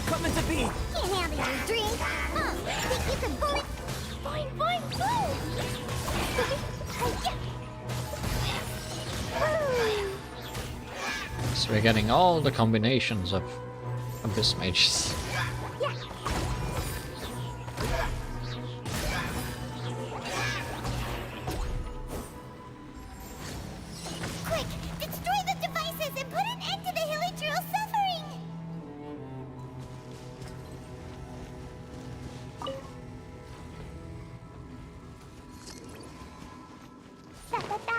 Coming to be. Can't handle your drink. Think you can bully? Boing, boing, boom! So we're getting all the combinations of Abyss Mages. Quick, destroy the devices and put an end to the Hilly Churros suffering! Da da da.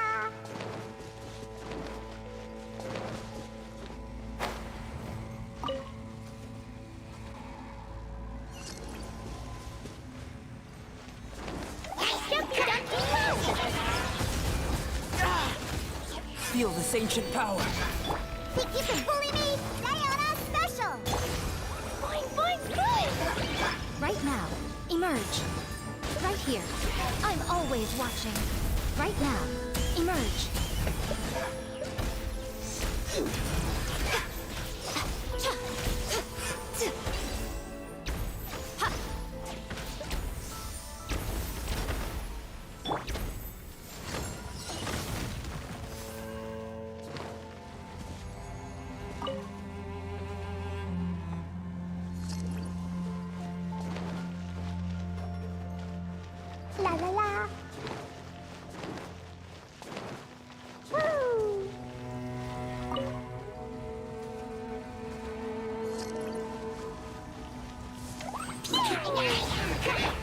Jumpy Dumpy Poo! Feel this ancient power. Think you can bully me? Diana Special! Boing, boing, boing! Right now. Emerge. Right here. I'm always watching. Right now. Emerge. La la la. Woo!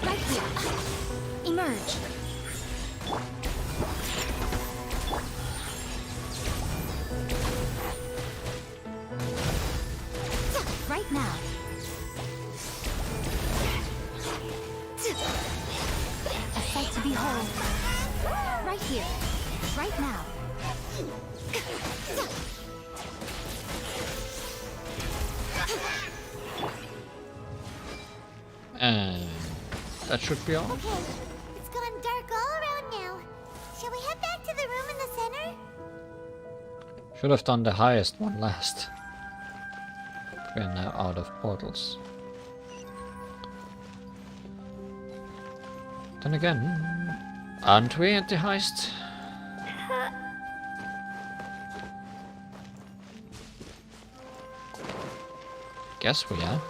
Right here. Emerge. Right now. A sight to behold. Right here. Right now. And that should be all. Okay, it's gone dark all around now. Shall we head back to the room in the center? Should have done the highest one last. We're now out of portals. Then again, aren't we at the heist? Guess we are.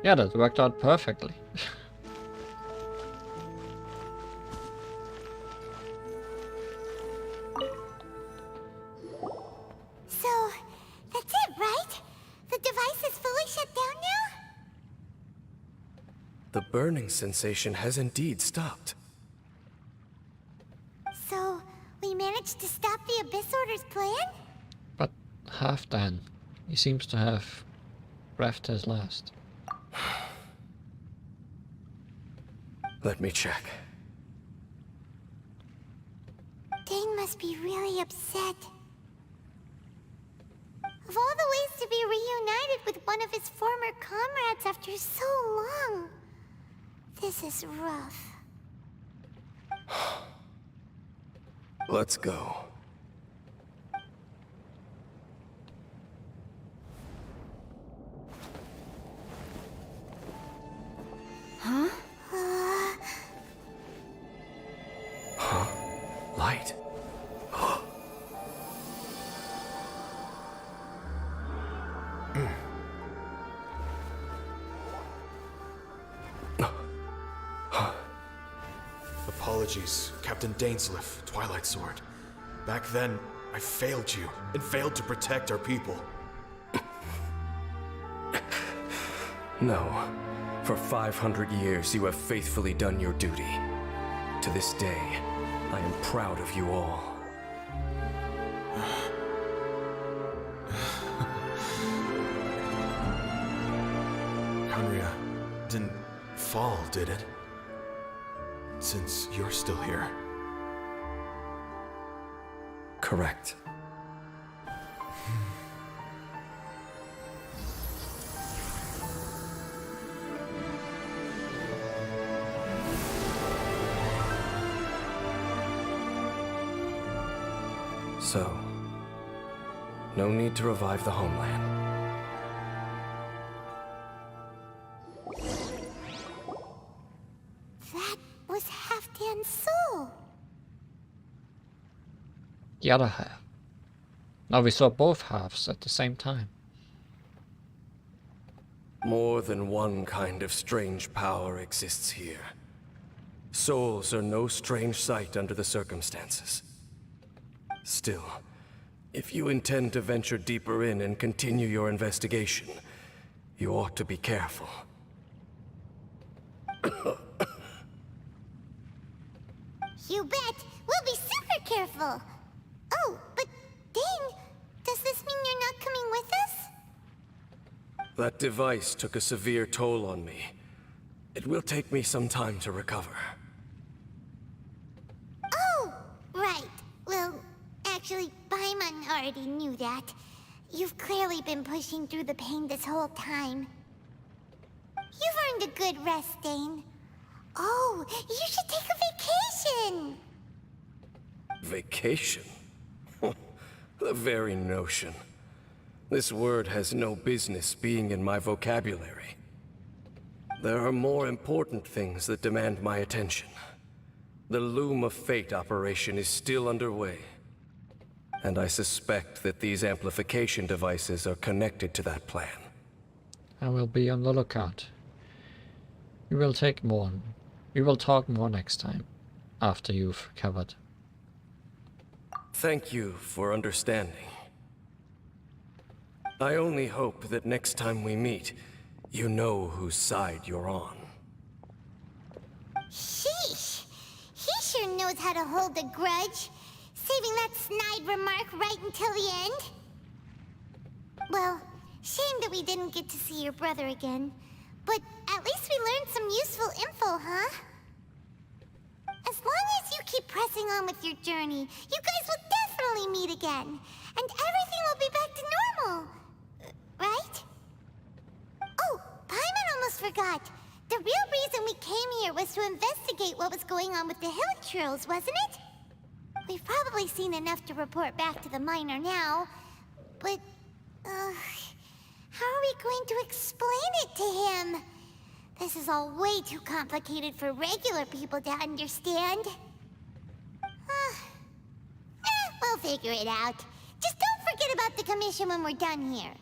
Yeah, that worked out perfectly. So, that's it, right? The device is fully shut down now? The burning sensation has indeed stopped. So, we managed to stop the Abyss Order's plan? But Halfdan, He seems to have breathed his last. Let me check. Dane must be really upset. Of all the ways to be reunited with one of his former comrades after so long, this is rough. Let's go. Huh? Light. Apologies, Captain Dainsleif, Twilight Sword. Back then, I failed you, and failed to protect our people. No. For 500 years, you have faithfully done your duty. To this day, I am proud of you all. Hanria didn't fall, did it? Since you're still here. Correct. So, no need to revive the homeland. That was Halfdan's soul. The other half. Now we saw both halves at the same time. More than one kind of strange power exists here. Souls are no strange sight under the circumstances. Still, if you intend to venture deeper in and continue your investigation, you ought to be careful. You bet. We'll be super careful. Oh, but Dane, does this mean you're not coming with us? That device took a severe toll on me. It will take me some time to recover. Oh, right. Well, actually, Paimon already knew that. You've clearly been pushing through the pain this whole time. You've earned a good rest, Dane. Oh, you should take a vacation! Vacation? The very notion. This word has no business being in my vocabulary. There are more important things that demand my attention. The Loom of Fate operation is still underway. And I suspect that these amplification devices are connected to that plan. I will be on the lookout. We will talk more next time, after you've recovered. Thank you for understanding. I only hope that next time we meet, you know whose side you're on. Sheesh! He sure knows how to hold a grudge, saving that snide remark right until the end. Well, shame that we didn't get to see your brother again, but at least we learned some useful info, huh? As long as you keep pressing on with your journey, you guys will definitely meet again, and everything will be back to normal. Right? Oh, Paimon almost forgot. The real reason we came here was to investigate what was going on with the Hilly Churros, wasn't it? We've probably seen enough to report back to the miner now, but, how are we going to explain it to him? This is all way too complicated for regular people to understand. We'll figure it out. Just don't forget about the commission when we're done here.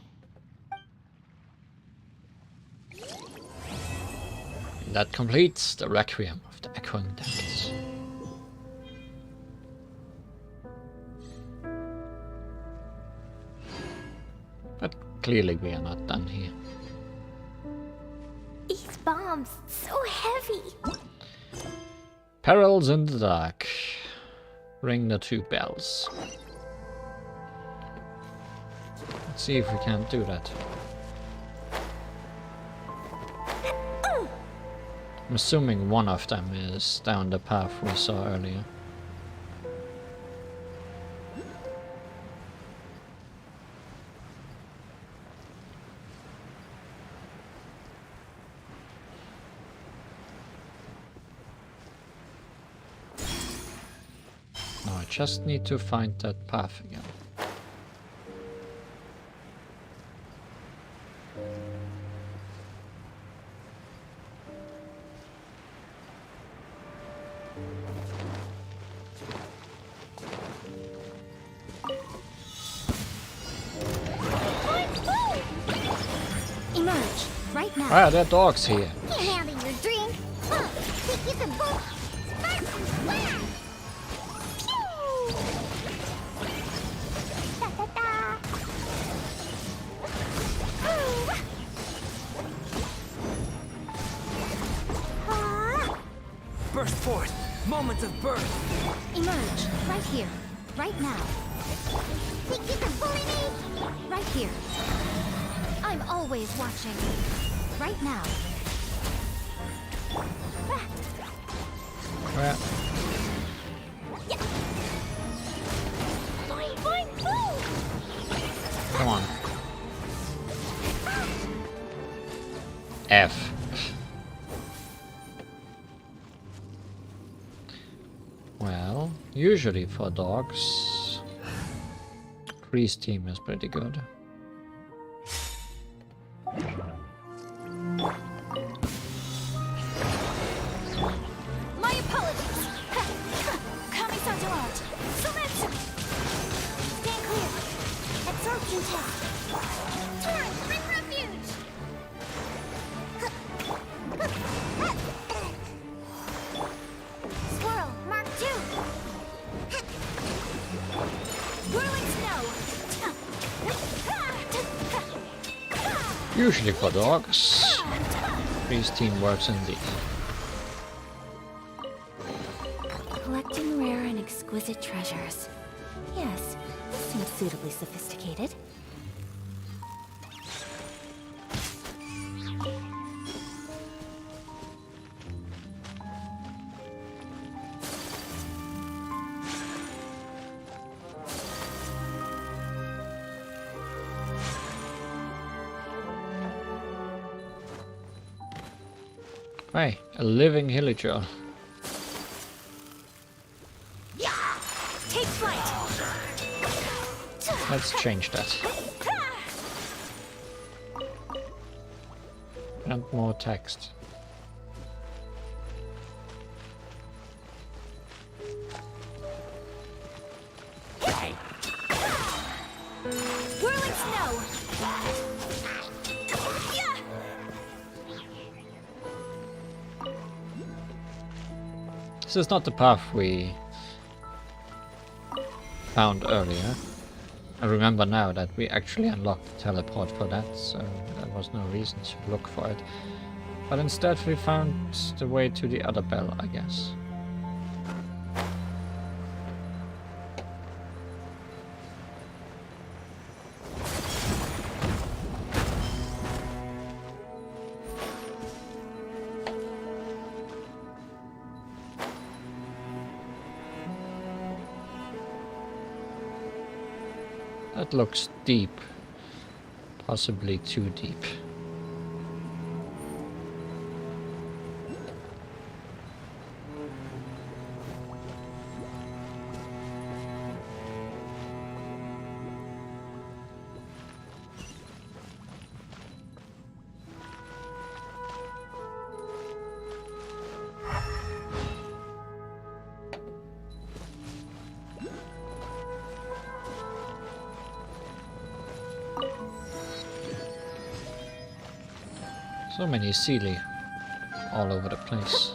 That completes the Requiem of the Echoing Depths. But clearly we are not done here. These bombs, so heavy. Perils in the dark. Ring the 2 bells. Let's see if we can't do that. I'm assuming one of them is down the path we saw earlier. No, I just need to find that path again. Emerge right now. Ah, there are dogs here. Can't handle your drink. Think you can both. Da, da, da. Burst forth! Moment of birth! Emerge right here, right now. Think you can bully me? Right here. I'm always watching. Right now. Well, Boing, boing, boom. come on. F. Well, usually for dogs, Kree's team is pretty good. My apologies. Kami-san's around. So let's Stand clear. Absorption test. Turn, bring refuge. Squirrel, Mark 2. whirling snow. Usually for dogs, Kree's team works indeed. Collecting rare and exquisite treasures. Yes, this seems suitably sophisticated. Hey, a living Hilly. Take flight. Let's change that. And more text. Whirling snow. This is not the path we found earlier. I remember now that we actually unlocked the teleport for that, so there was no reason to look for it. But instead we found the way to the other bell, I guess. That looks deep. Possibly too deep. So many Sealy all over the place.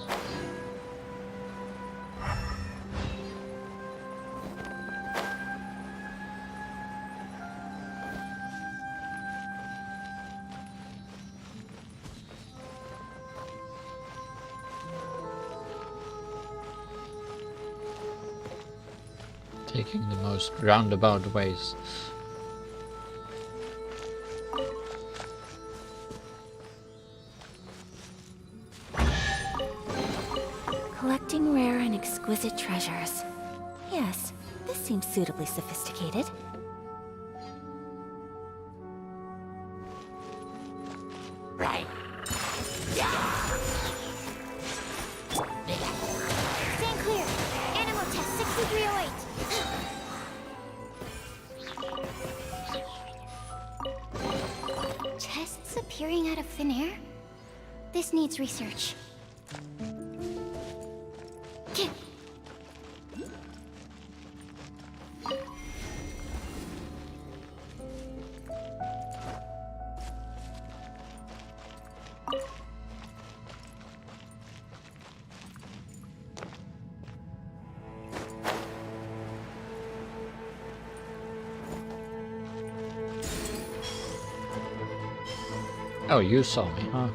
Taking the most roundabout ways. Exquisite treasures. Yes, this seems suitably sophisticated. Right. Stand clear. Animal test 6308. Chests appearing out of thin air? This needs research. Oh, you saw me, huh?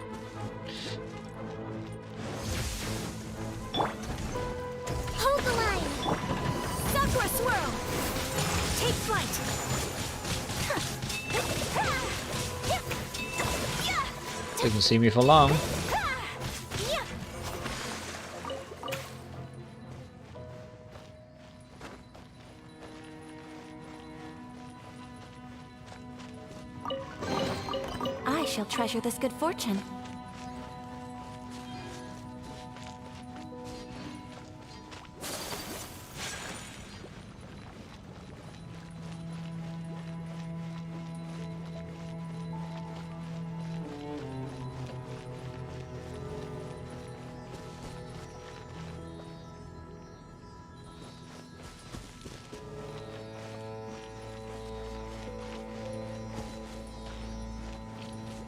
Hold the line! Sakura swirl! Take flight! Didn't see me for long. I shall treasure this good fortune.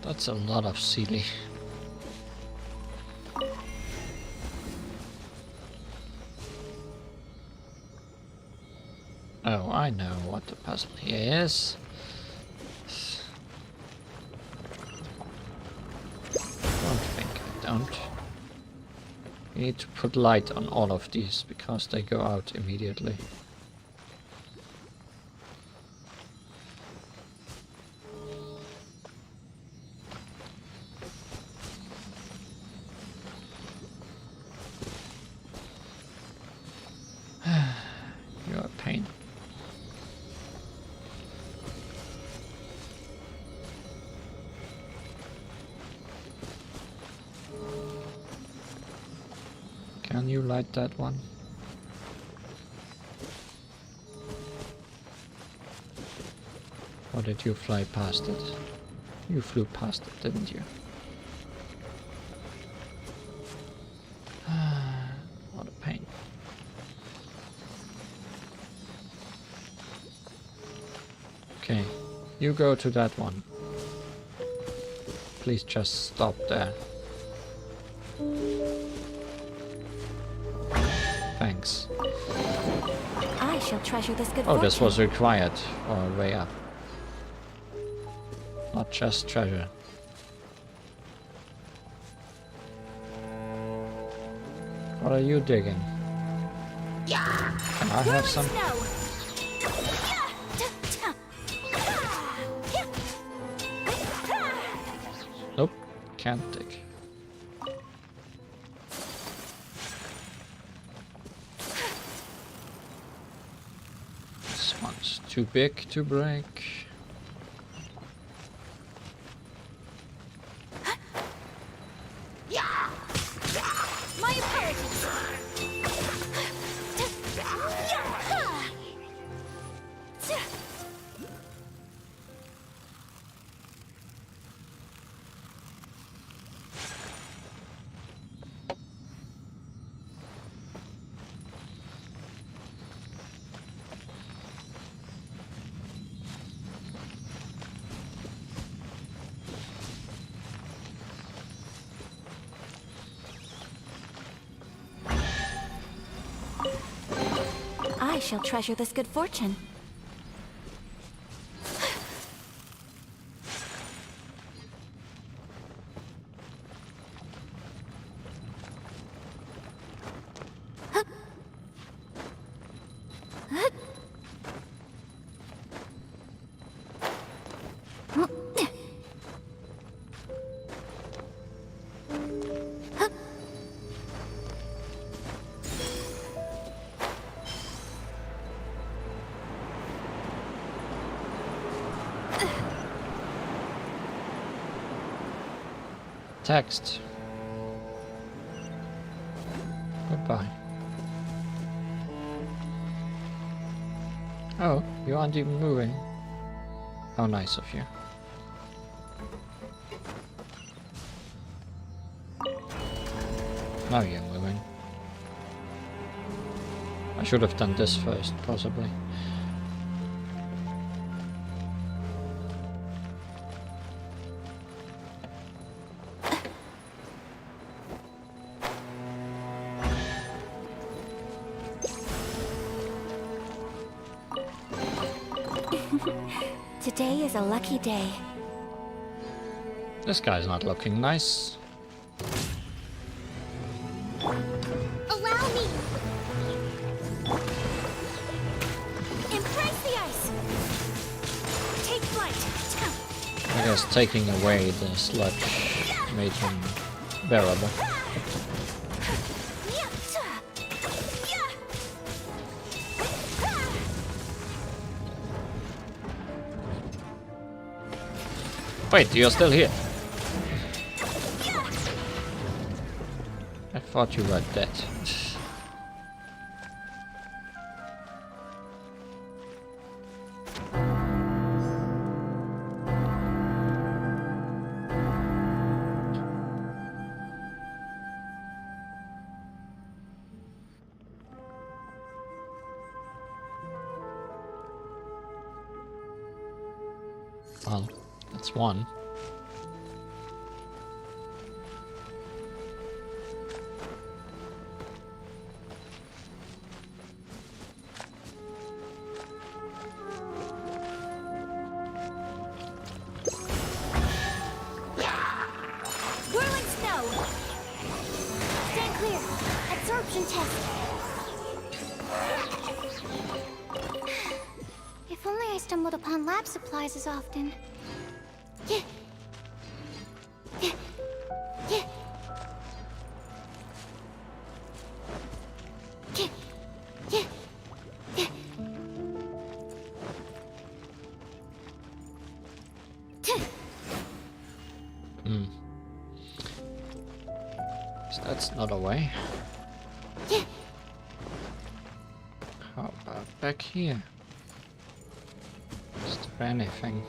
That's a lot of Seely. Oh, I know what the puzzle here is. Don't think I don't. You need to put light on all of these because they go out immediately. You're a pain. Can you light that one? Or did you fly past it? You flew past it, didn't you? What a pain. Okay, you go to that one. Please just stop there. Thanks. I shall treasure this good Oh, fortune. this was required for a way up. Not just treasure. What are you digging? Can I have some? Nope, can't dig. This one's too big to break. My apologies. I shall treasure this good fortune. text. Goodbye. Oh, you aren't even moving. How nice of you. Now you're moving. I should have done this first, possibly. Today is a lucky day. This guy's not looking nice. Allow me! Embrace the ice! Take flight! I guess taking away the sludge made him bearable. Wait, you're still here. I thought you were dead. Well, that's one. Whirling snow! Stand clear! Absorption test! If only I stumbled upon lab supplies as often. Yeah. Yeah. Yeah. Yeah. Yeah. Yeah. That's not a way. Yeah. How about back here? Is there anything?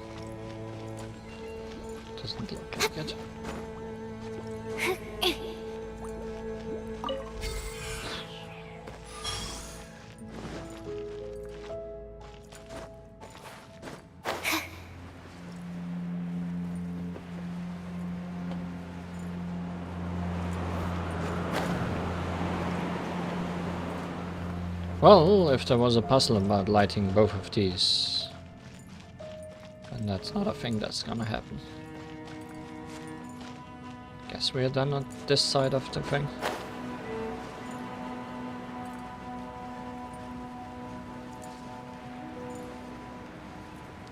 Doesn't look like it. Well, if there was a puzzle about lighting both of these, then that's not a thing that's gonna happen. Guess we're done on this side of the thing.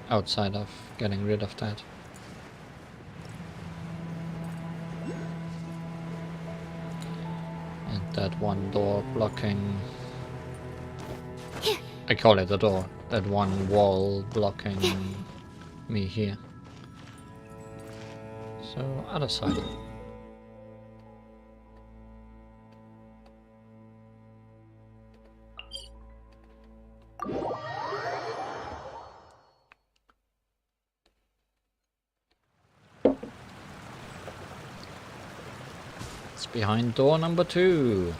Outside of getting rid of that. And that one door blocking... I call it a door. That one wall blocking me here. So, other side. It's behind door number 2.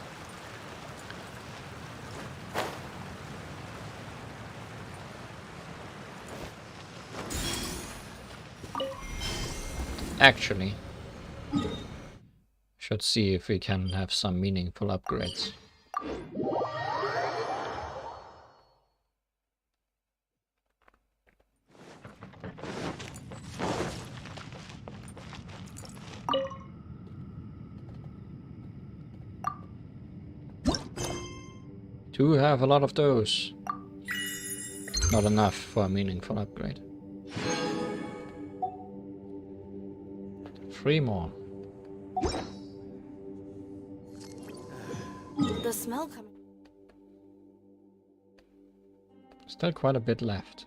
Actually, should see if we can have some meaningful upgrades. Do have a lot of those. Not enough for a meaningful upgrade. 3 more. The smell coming. Still quite a bit left.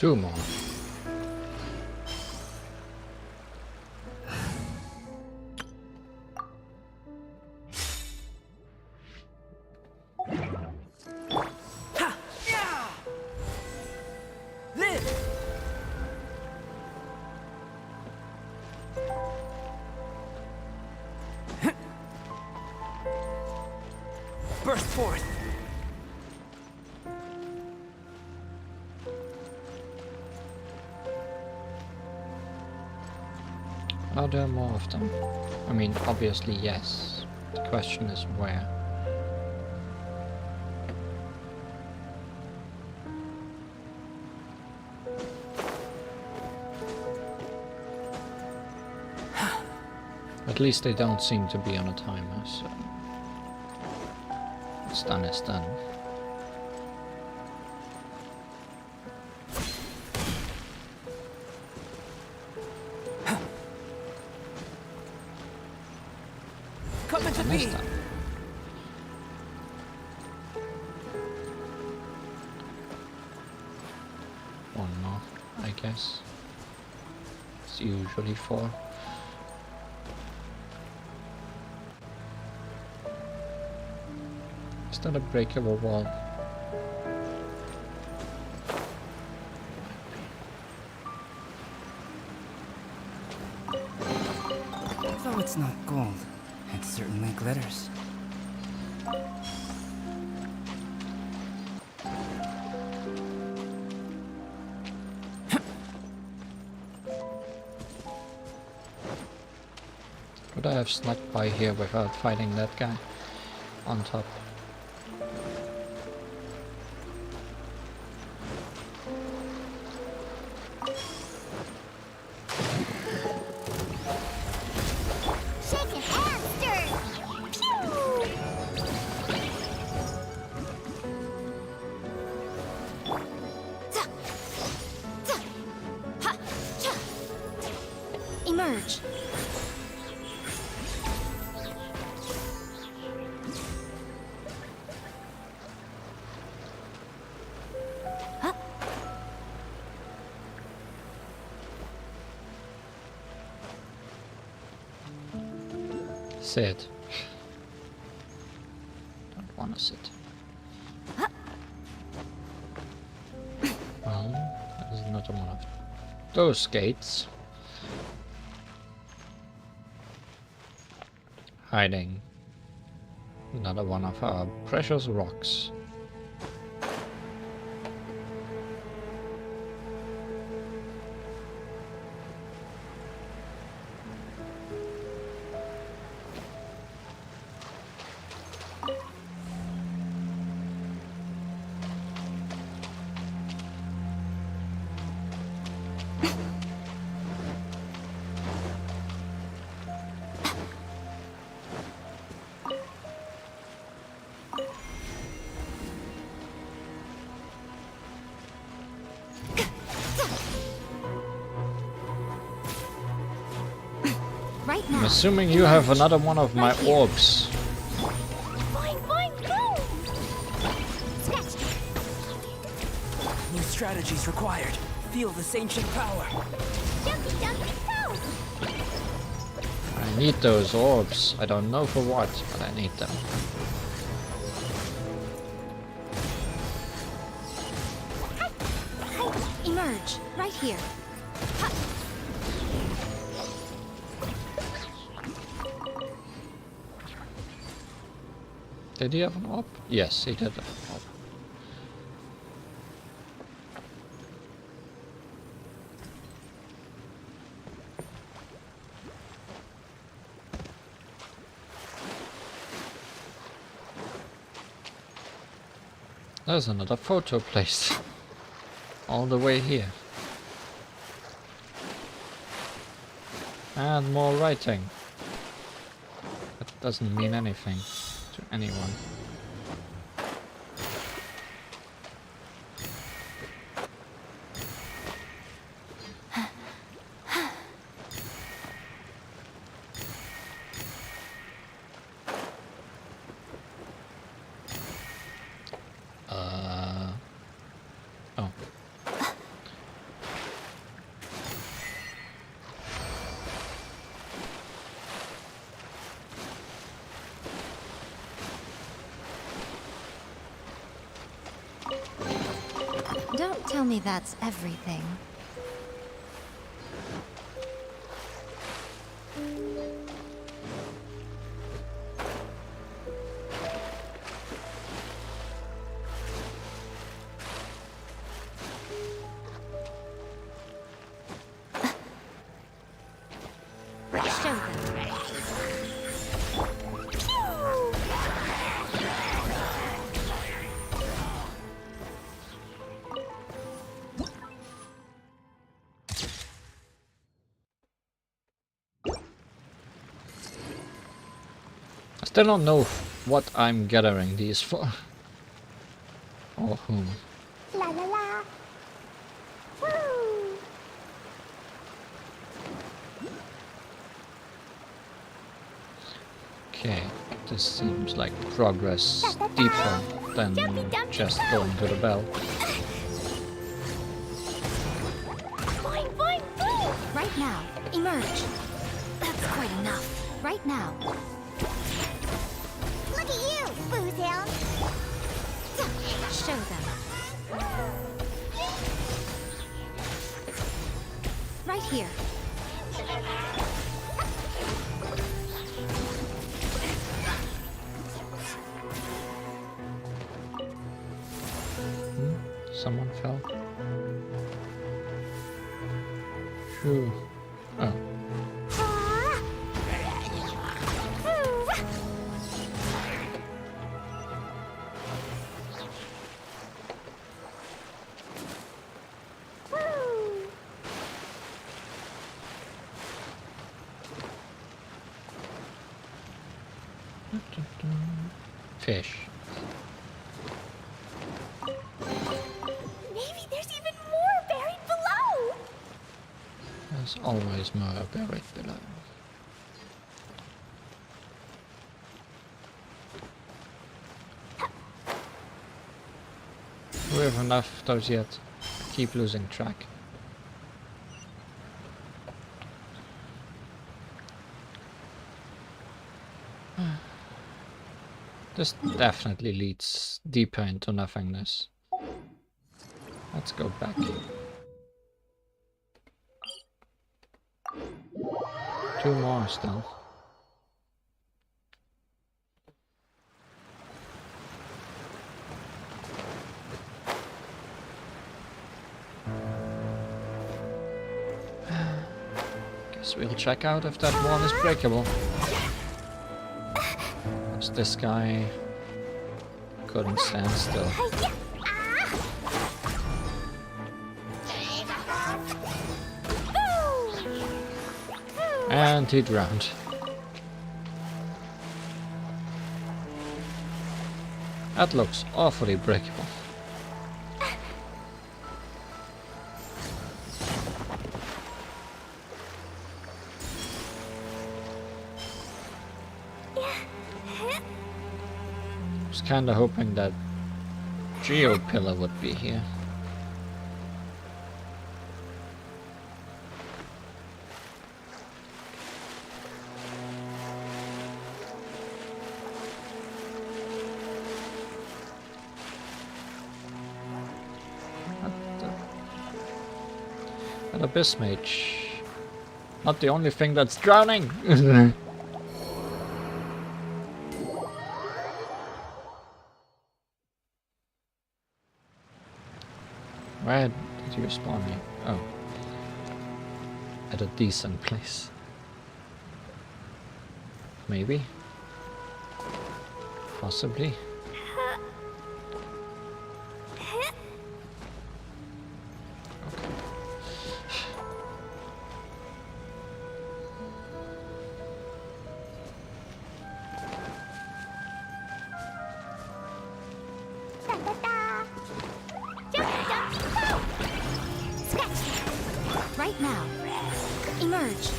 2 more. Burst forth. Are there more of them? I mean, obviously yes. The question is where. At least they don't seem to be on a timer, so what's done is done. Come into Done is me. done. One more, I guess. It's usually 4. Is that a breakable wall? Though it's not gold, it certainly glitters. Could I have snuck by here without fighting that guy on top? Shake a hamster! Pew! Emerge. Sit. Don't wanna sit. Well, that is another one of those gates. Hiding another one of our precious rocks. Right I'm now. assuming you have another one of my orbs. Fine, fine, go! Snatch! New strategies required. Feel this ancient power. Junky, junky, go! I need those orbs. I don't know for what, but I need them. Emerge. Right here. Did he have an orb? Yes, he did have an orb. There's another photo placed. All the way here. And more writing. That doesn't mean anything to anyone. tell me that's everything. Show them. I still don't know what I'm gathering these for. Or whom. La la la. Woo! Okay, this seems like progress deeper than just going to the bell. Boing, boing, boing! Right now, emerge. That's quite enough. Right now. Look at you, booze hound! Show them. Right here. Someone fell. Phew. Oh. Fish. Maybe there's even more buried below! There's always more buried below. Do we have enough of those yet? Keep losing track. This definitely leads deeper into nothingness. Let's go back. 2 more still. Guess we'll check out if that one is breakable. This guy couldn't stand still. And he drowned. That looks awfully breakable. I was kinda hoping that Geo Pillar would be here. An Abyss Mage. Not the only thing that's drowning! Where did you spawn me? Oh. At a decent place. Maybe. Possibly. Right now. Emerge.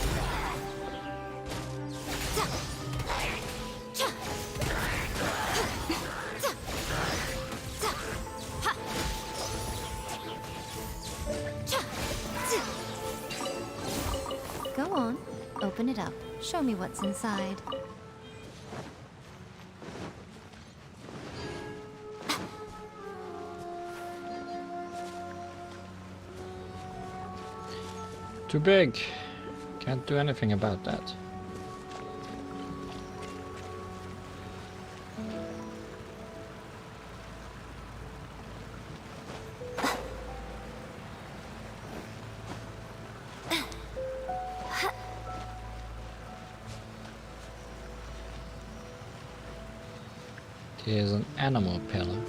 Go on. Open it up. Show me what's inside. Too big. Can't do anything about that. Here's an animal pillar.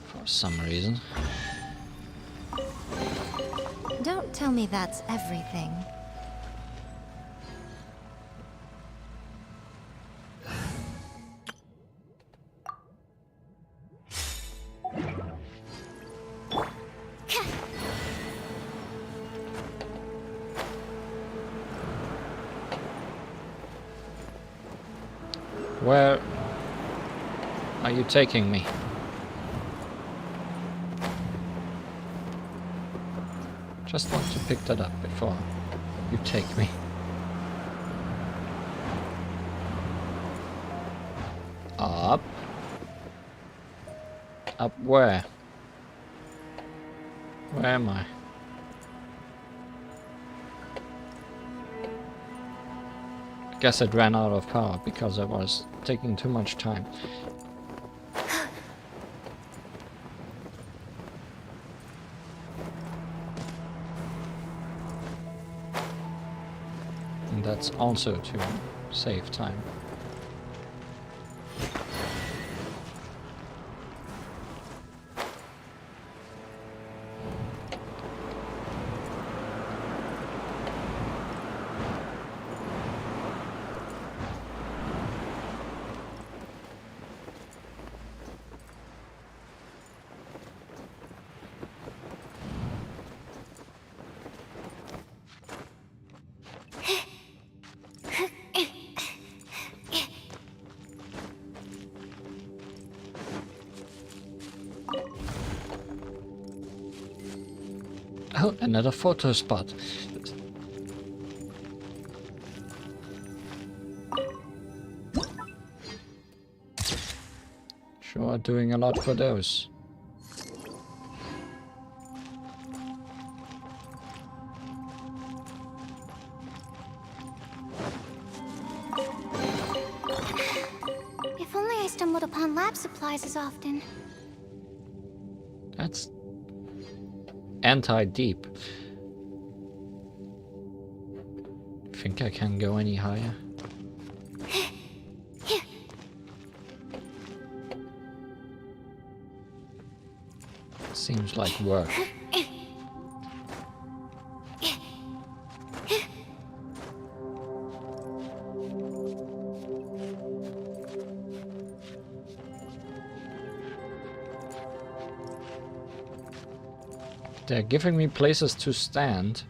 For some reason. Don't tell me that's everything. Where are you taking me? Just want to pick that up before you take me. Up. Up where? Where am I? I guess it ran out of power because I was taking too much time. And that's also to save time. Oh, another photo spot. Sure, doing a lot for those. If only I stumbled upon lab supplies as often. That's anti-deep. Think I can go any higher? Seems like work. They're giving me places to stand.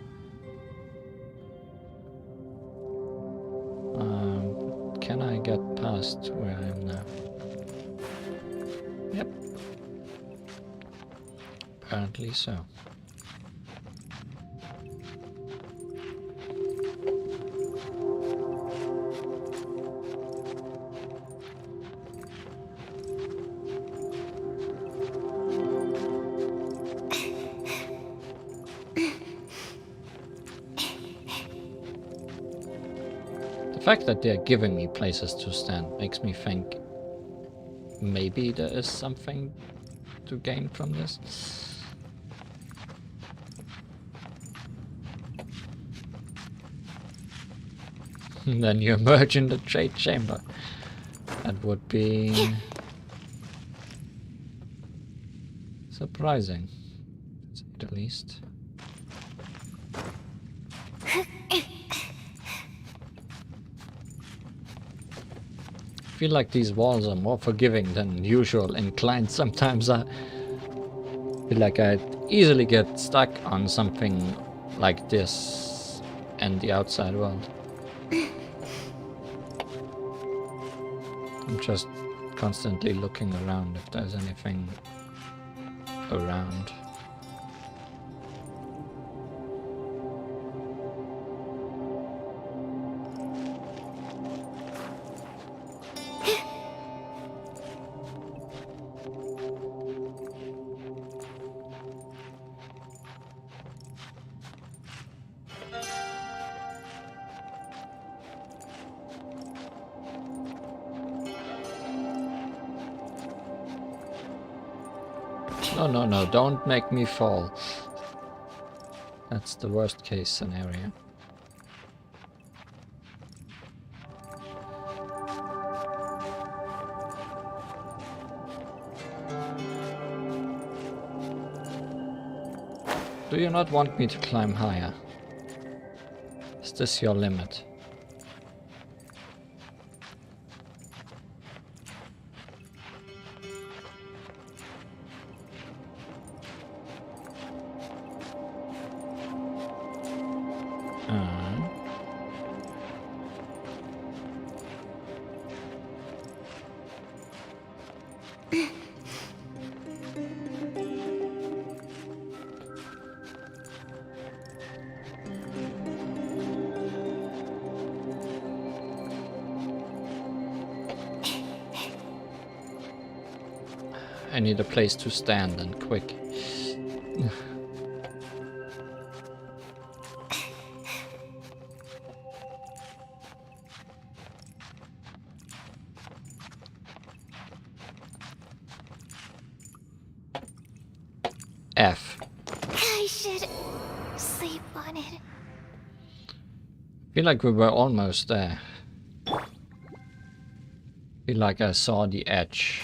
Can I get past where I am now? Yep. Apparently so. The fact that they're giving me places to stand makes me think maybe there is something to gain from this. And then you emerge in the trade chamber. That would be surprising, to say the least. I feel like these walls are more forgiving than usual inclined. Sometimes I feel like I'd easily get stuck on something like this and the outside world. I'm just constantly looking around if there's anything around. No, no, no, don't make me fall. That's the worst case scenario. Do you not want me to climb higher? Is this your limit? I need a place to stand and quick. F. I should sleep on it. Feel like we were almost there. Feel like I saw the edge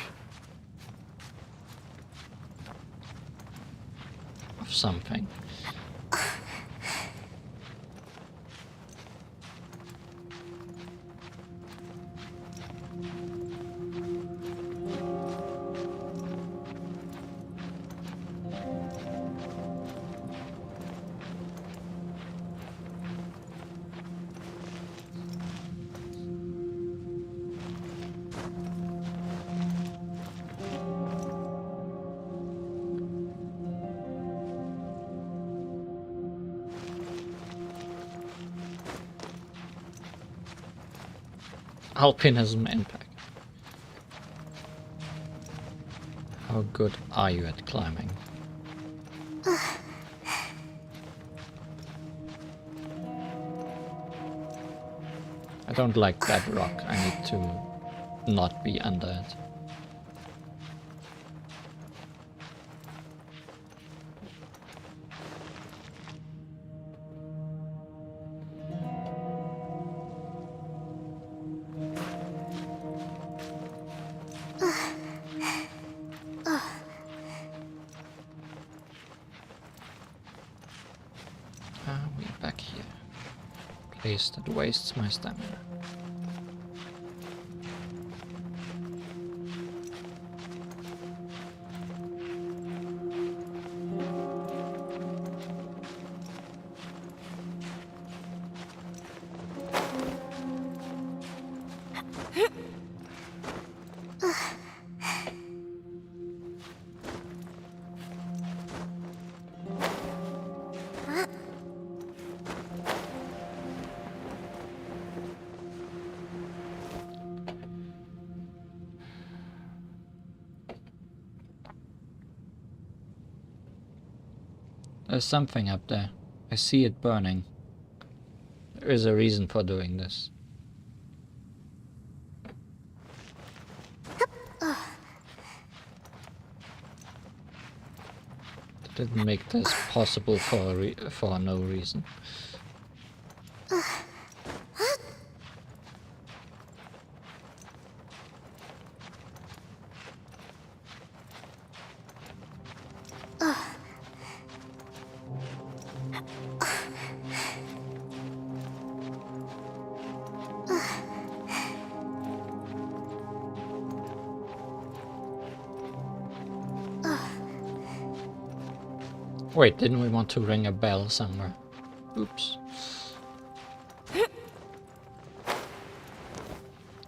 of something. Alpinism Impact. How good are you at climbing? I don't like that rock. I need to not be under it. Back here. Place that wastes my stamina. There's something up there. I see it burning. There is a reason for doing this. Didn't make this possible for no reason. Wait, didn't we want to ring a bell somewhere? Oops.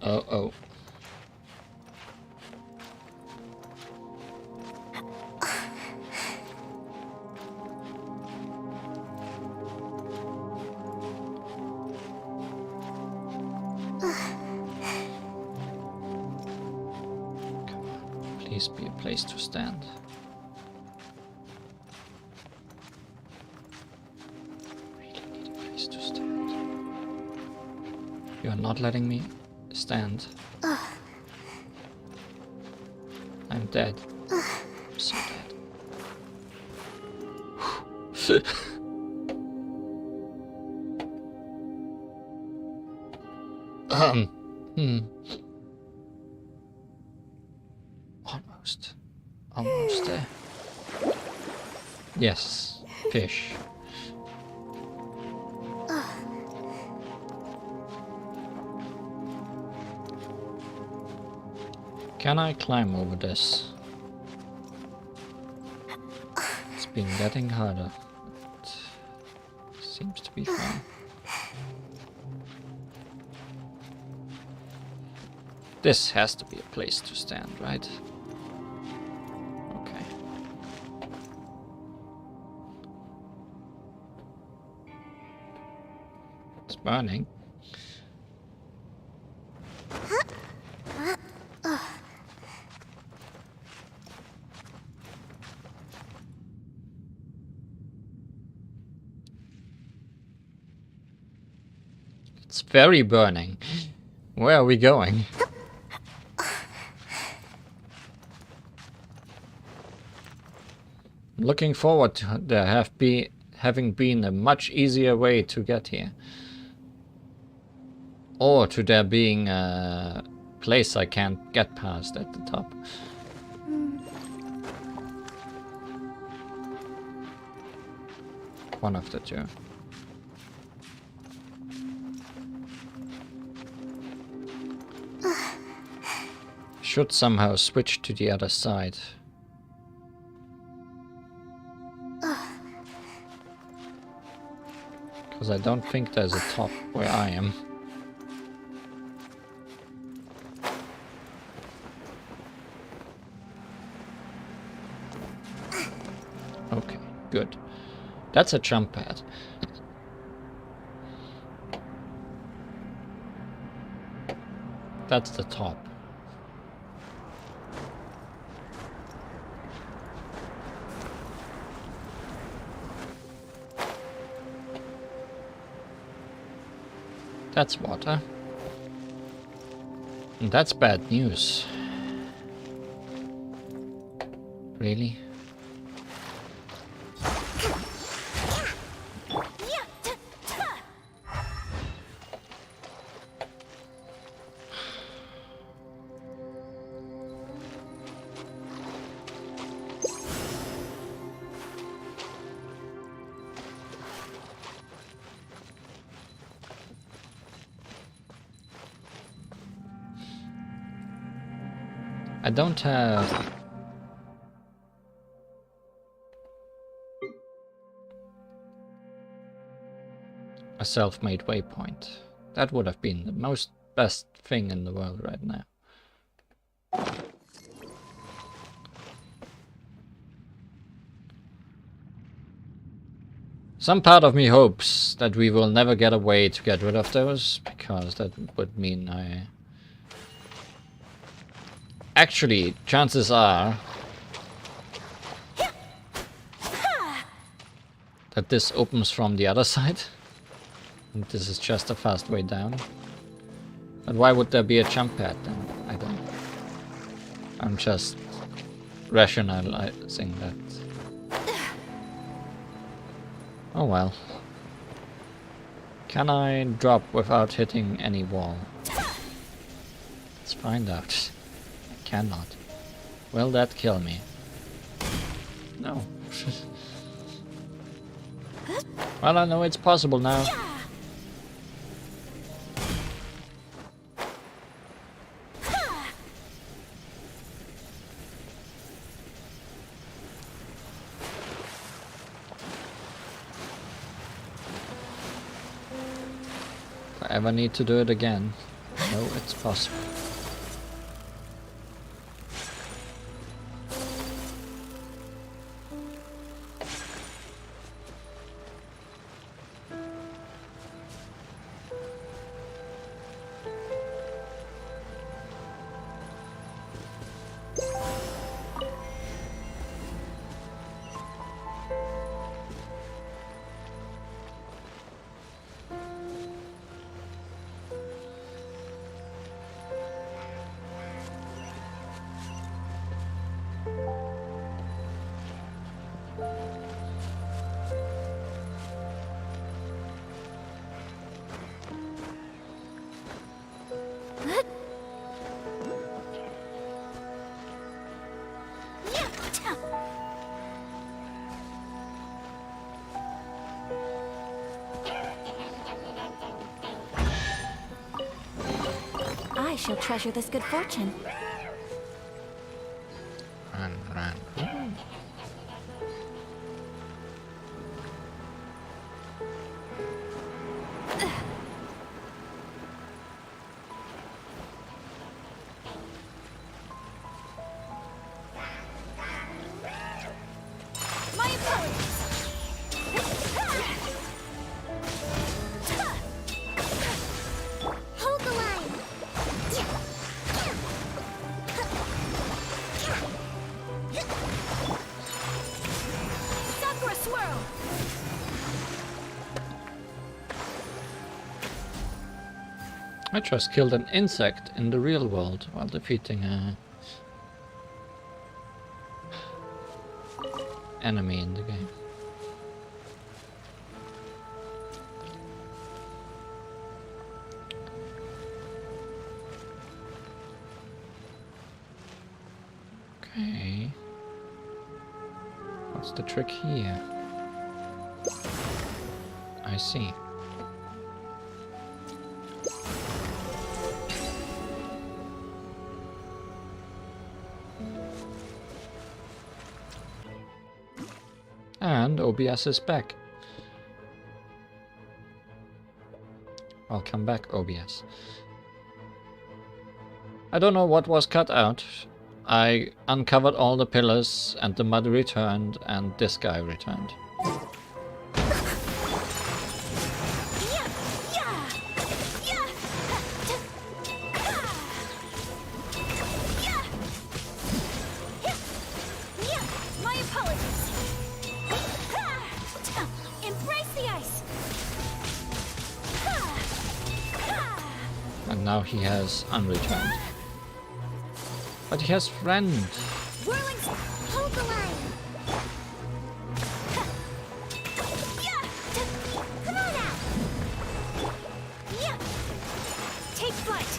Uh-oh. Come on, please be a place to stand. You're not letting me stand. I'm dead. I'm so dead. Almost. Almost there. Yes. Fish. Can I climb over this? It's been getting harder. It seems to be fine. This has to be a place to stand, right? Okay. It's burning. It's very burning. Where are we going? Looking forward to there having been a much easier way to get here. Or to there being a place I can't get past at the top. One of the two. Should somehow switch to the other side. Because I don't think there's a top where I am. Okay, good. That's a jump pad. That's the top. That's water. And that's bad news. Really? I don't have a self-made waypoint. That would have been the best thing in the world right now. Some part of me hopes that we will never get a way to get rid of those, because that would mean I... Actually, chances are that this opens from the other side. And this is just a fast way down. But why would there be a jump pad then? I don't... I'm just rationalizing that. Oh well. Can I drop without hitting any wall? Let's find out. I cannot. Will that kill me? No. Well, I know it's possible now. If I ever need to do it again, I know it's possible. I shall treasure this good fortune. Run, run, run. My apologies. Hold the line. Sakura swirl. I just killed an insect in the real world while defeating a enemy in the game. Okay. What's the trick here? I see. And OBS is back. Welcome back, OBS. I don't know what was cut out. I uncovered all the pillars and the mud returned and this guy returned. My apologies. Embrace the ice. And now he has unreturned. But he has friend. Whirling, hold the line. Come on out. Take flight.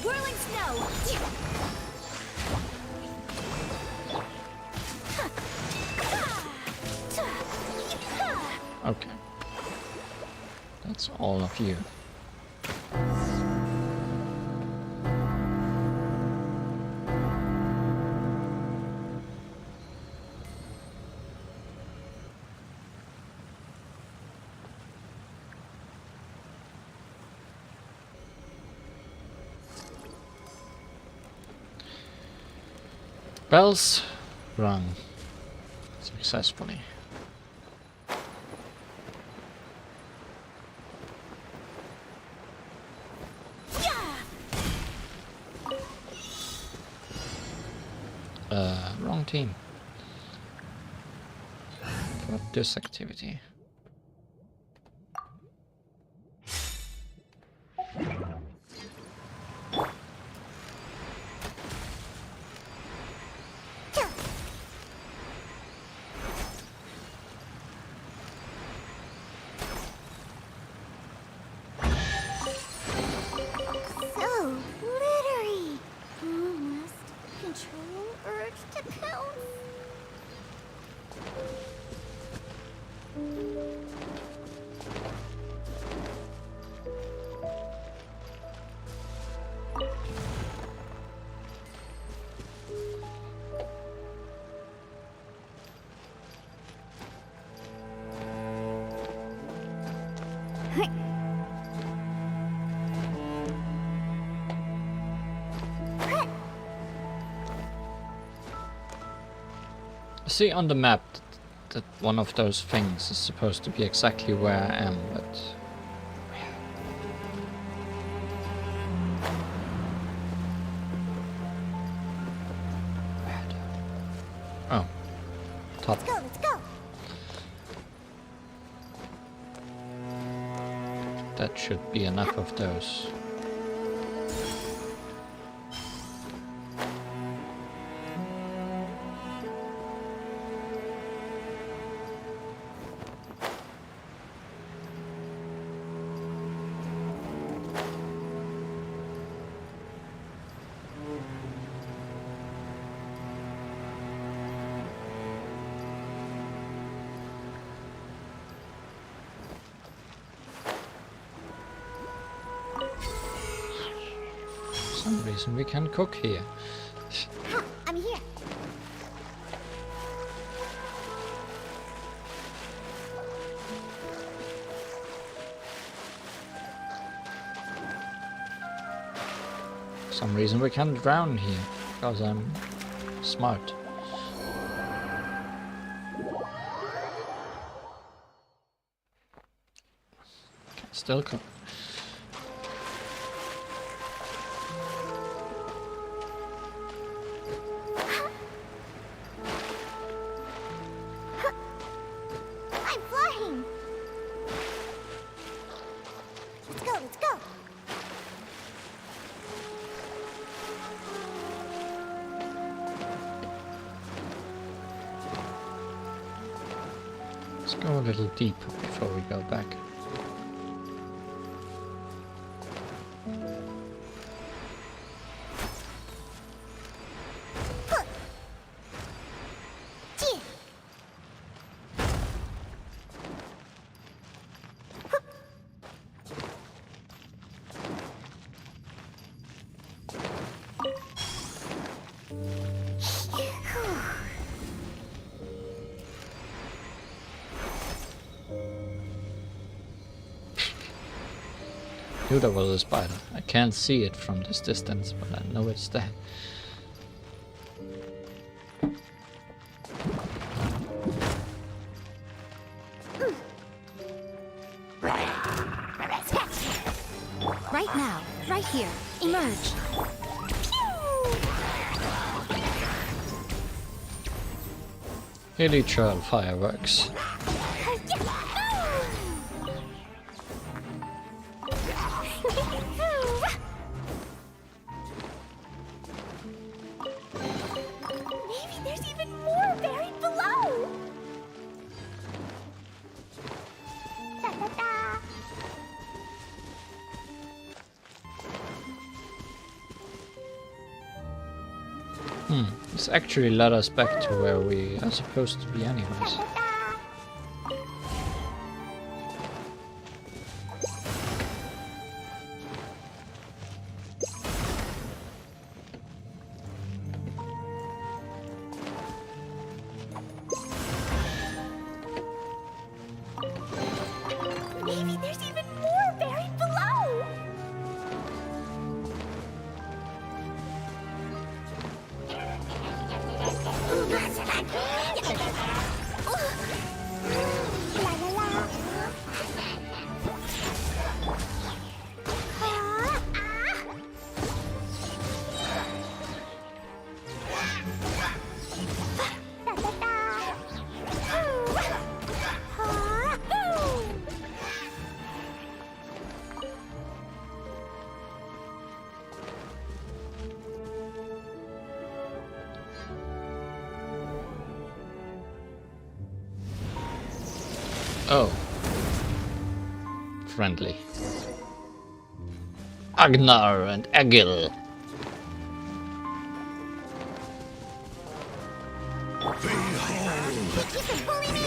Whirling snow. Okay. That's all of you. Bells rung successfully. Wrong team for this activity. So glittery. Who must control urge to pounce? See on the map that one of those things is supposed to be exactly where I am, but oh, top. Let's go, let's go. That should be enough of those. some reason we can cook here. Huh, I'm here. Some reason we can drown here, because I'm smart. Can still cook. I'm flying. Let's go, let's go. Let's go a little deeper before we go back. Gee. Knew there was a spider. I can't see it from this distance, but I know it's there. Right now, right here. Emerge. Hilly trail fireworks. Maybe there's even more buried below. Da, da, da. This actually led us back to where we are supposed to be anyways. Da, da. Maybe there's even more buried below. La la la. Ah, ah. Da, da, da. Ooh. Ah, ooh. Oh. Friendly. Agnar and Egil. You can bully me.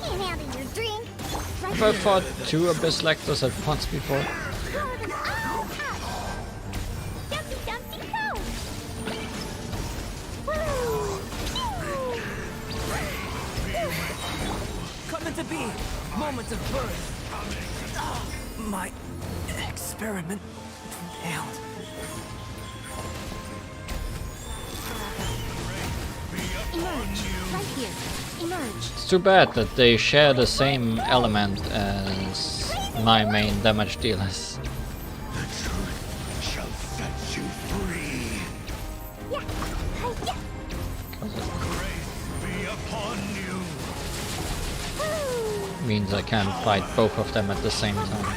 Can't handle your drink. Right Have I fought two Abyss Lectors at once before? Power them all out. Dumpty dumpty go. Woo. Coming to be. Moment of birth. My experiment failed. Emerge. Right here. Emerge. It's too bad that they share the same element as my main damage dealers. The truth shall set you free. Yeah. Yeah. Grace be upon you. Woo. Means I can't fight both of them at the same time.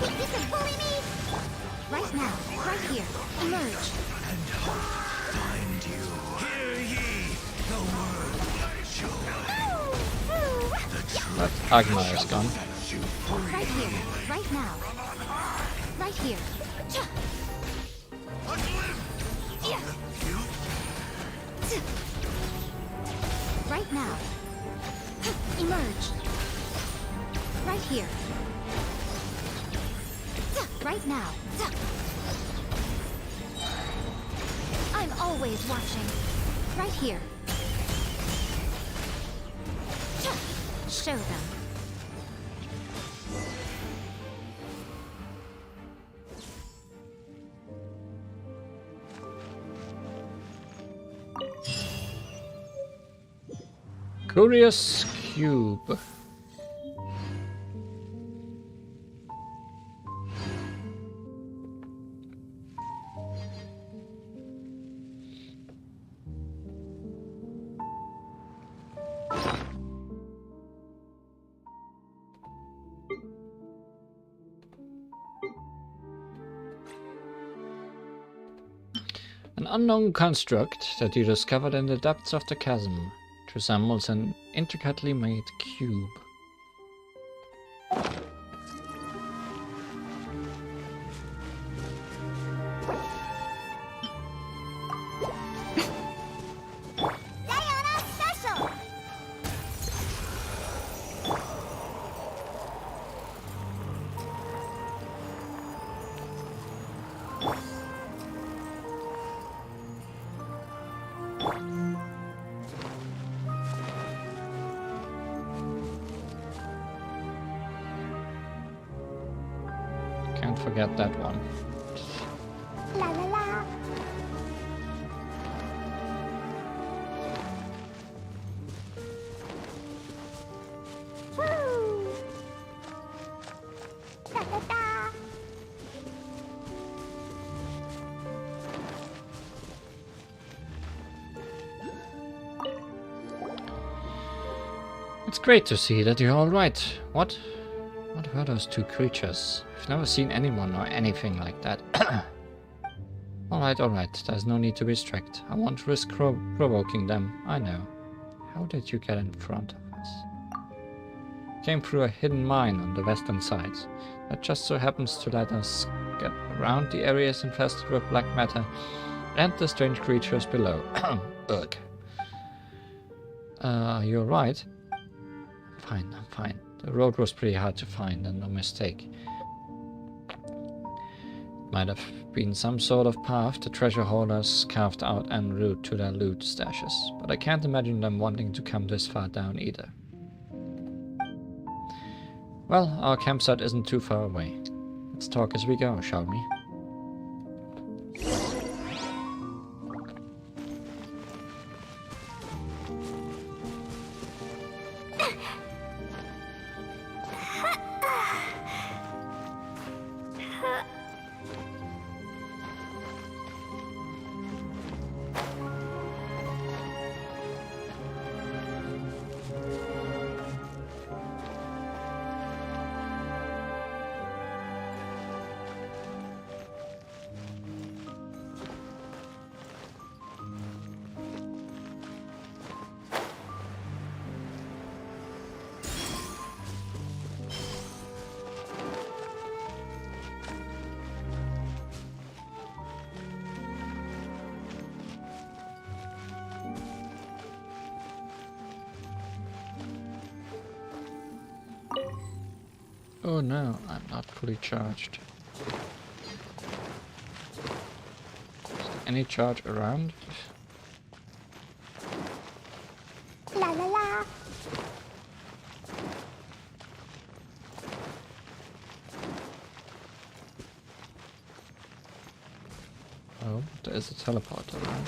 You can bully me. Right now. Right here. Emerge. And hope find you. Hear ye the word of joy. Ooh. The truth But Agnar is gone. sets you free. Right here. Right now. Right here. Right now. Emerge. Right here. Right now. I'm always watching. Right here. Show them. Curious Cube. An unknown construct that you discovered in the depths of the chasm. It resembles an intricately made cube. Can't forget that one. La la la. Woo! Da da da. It's great to see that you're alright. What were those two creatures? I've never seen anyone or anything like that. Alright. There's no need to be strict. I won't risk provoking them. I know. How did you get in front of us? Came through a hidden mine on the western side. That just so happens to let us get around the areas infested with black matter and the strange creatures below. Ugh. You're right. I'm fine. The road was pretty hard to find and no mistake. Might have been some sort of path the treasure holders carved out en route to their loot stashes, but I can't imagine them wanting to come this far down either. Well, our campsite isn't too far away. Let's talk as we go, shall we? Oh no, I'm not fully charged. Is there any charge around? La la la. Oh, there is a teleporter around.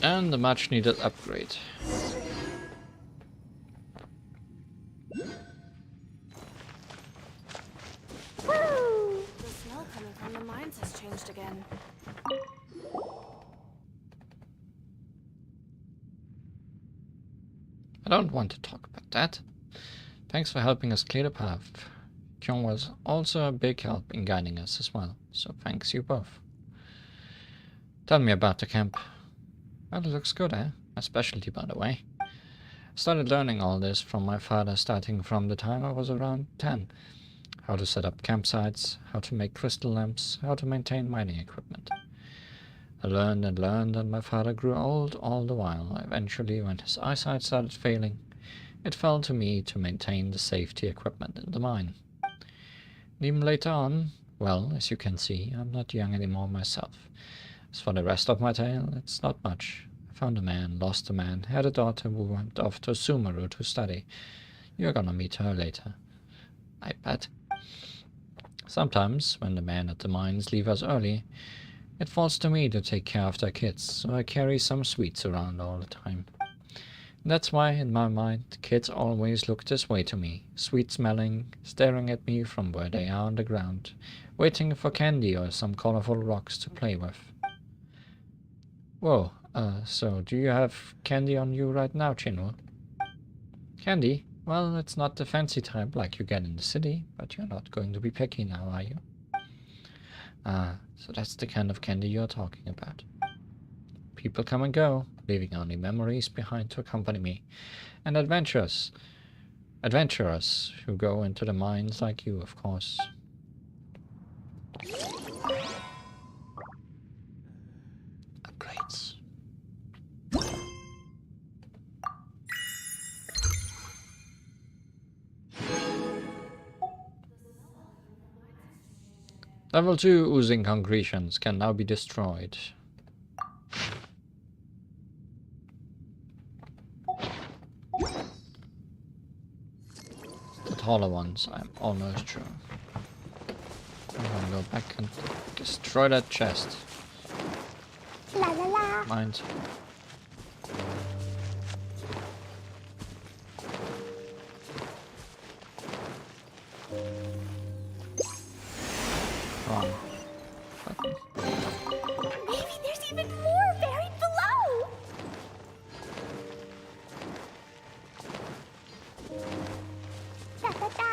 And the much needed upgrade. Woo! The smell coming from the mines has changed again. I don't want to talk about that. Thanks for helping us clear the path. Kyung was also a big help in guiding us as well, so thanks you both. Tell me about the camp. Well, it looks good, eh? My specialty, by the way. I started learning all this from my father starting from the time I was around 10. How to set up campsites, how to make crystal lamps, how to maintain mining equipment. I learned and learned, and my father grew old all the while. Eventually, when his eyesight started failing, it fell to me to maintain the safety equipment in the mine. And even later on, well, as you can see, I'm not young anymore myself. As for the rest of my tale, it's not much. I found a man, lost a man, had a daughter who went off to Sumeru to study. You're gonna meet her later, I bet. Sometimes, when the men at the mines leave us early, it falls to me to take care of their kids, so I carry some sweets around all the time. And that's why, in my mind, kids always look this way to me, sweet-smelling, staring at me from where they are on the ground, waiting for candy or some colorful rocks to play with. Whoa, so do you have candy on you right now, Chinwo? Candy? Well, it's not the fancy type like you get in the city, but you're not going to be picky now, are you? Ah, so that's the kind of candy you're talking about. People come and go, leaving only memories behind to accompany me, and adventurers who go into the mines like you, of course. Upgrades. Level 2 oozing concretions can now be destroyed. The taller ones, I'm almost sure. I'm gonna go back and destroy that chest. La la la. Mind. Wrong. Button. Maybe there's even more buried below. Da da da.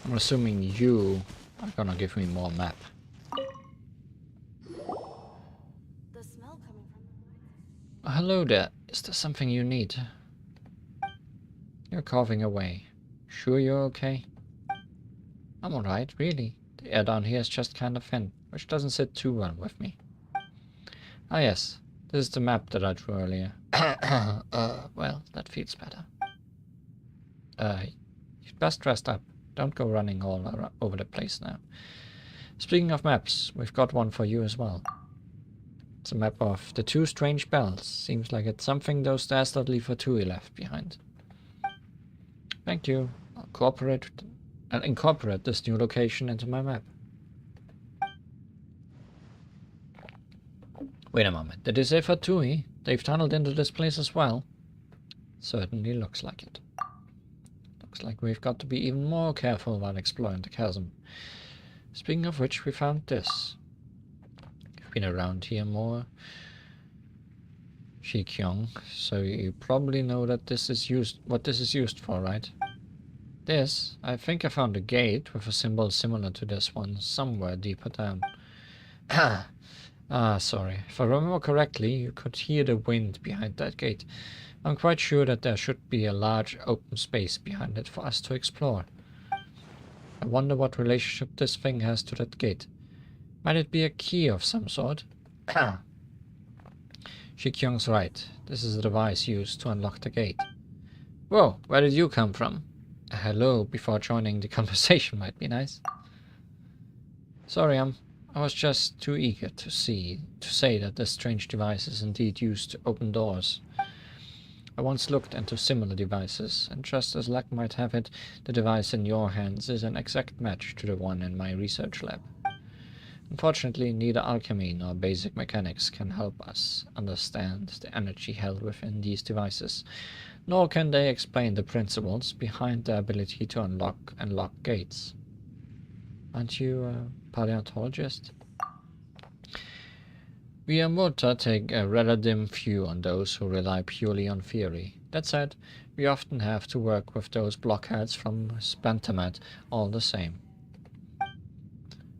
I'm assuming you are gonna give me more map. The smell coming from Hello there. Is there something you need? You're coughing away. Sure you're okay? I'm alright, really. The air down here is just kind of thin, which doesn't sit too well with me. Ah yes, this is the map that I drew earlier. Well, that feels better. You'd best rest up. Don't go running all over the place now. Speaking of maps, we've got one for you as well. It's a map of the two strange bells. Seems like it's something those dastardly Fatui left behind. Thank you. I'll incorporate this new location into my map. Wait a moment. Did you say Fatui? They've tunneled into this place as well? Certainly looks like it. Looks like we've got to be even more careful while exploring the chasm. Speaking of which, we found this. You've been around here more, Shikyong, so you probably know that this is what this is used for, right? This, I think I found a gate with a symbol similar to this one somewhere deeper down. Sorry. If I remember correctly, you could hear the wind behind that gate. I'm quite sure that there should be a large open space behind it for us to explore. I wonder what relationship this thing has to that gate. Might it be a key of some sort? Shikyong's right. This is a device used to unlock the gate. Whoa, where did you come from? A hello before joining the conversation might be nice. Sorry, I was just too eager to say that this strange device is indeed used to open doors. I once looked into similar devices, and just as luck might have it, the device in your hands is an exact match to the one in my research lab. Unfortunately, neither alchemy nor basic mechanics can help us understand the energy held within these devices, nor can they explain the principles behind their ability to unlock and lock gates. Aren't you a paleontologist? We Amurta take a rather dim view on those who rely purely on theory. That said, we often have to work with those blockheads from Spantamat all the same.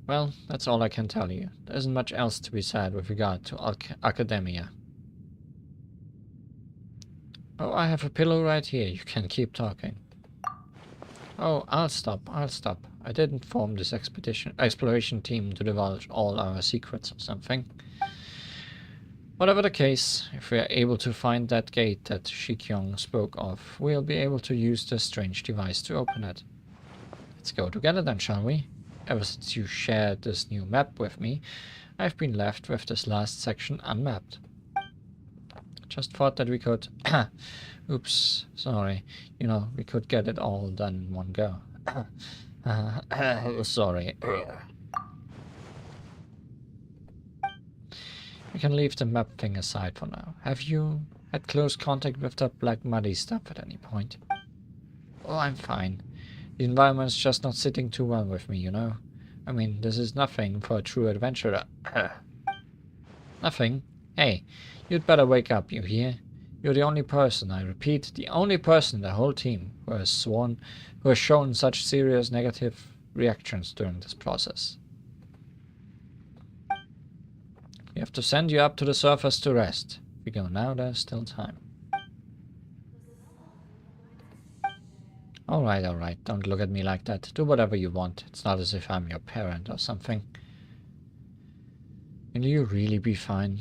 Well, that's all I can tell you. There isn't much else to be said with regard to academia. Oh, I have a pillow right here. You can keep talking. Oh, I'll stop. I didn't form this exploration team to divulge all our secrets or something. Whatever the case, if we are able to find that gate that Shikyong spoke of, we'll be able to use this strange device to open it. Let's go together then, shall we? Ever since you shared this new map with me, I've been left with this last section unmapped. Just thought that we could... Oops, sorry. You know, we could get it all done in one go. Sorry. We can leave the map thing aside for now. Have you had close contact with that black muddy stuff at any point? Oh, I'm fine. The environment's just not sitting too well with me, you know. I mean, this is nothing for a true adventurer. Nothing? Hey, you'd better wake up, you hear? You're the only person, I repeat, the only person in the whole team who has shown such serious negative reactions during this process. We have to send you up to the surface to rest. If we go now, there's still time. Alright, don't look at me like that. Do whatever you want. It's not as if I'm your parent or something. Will you really be fine?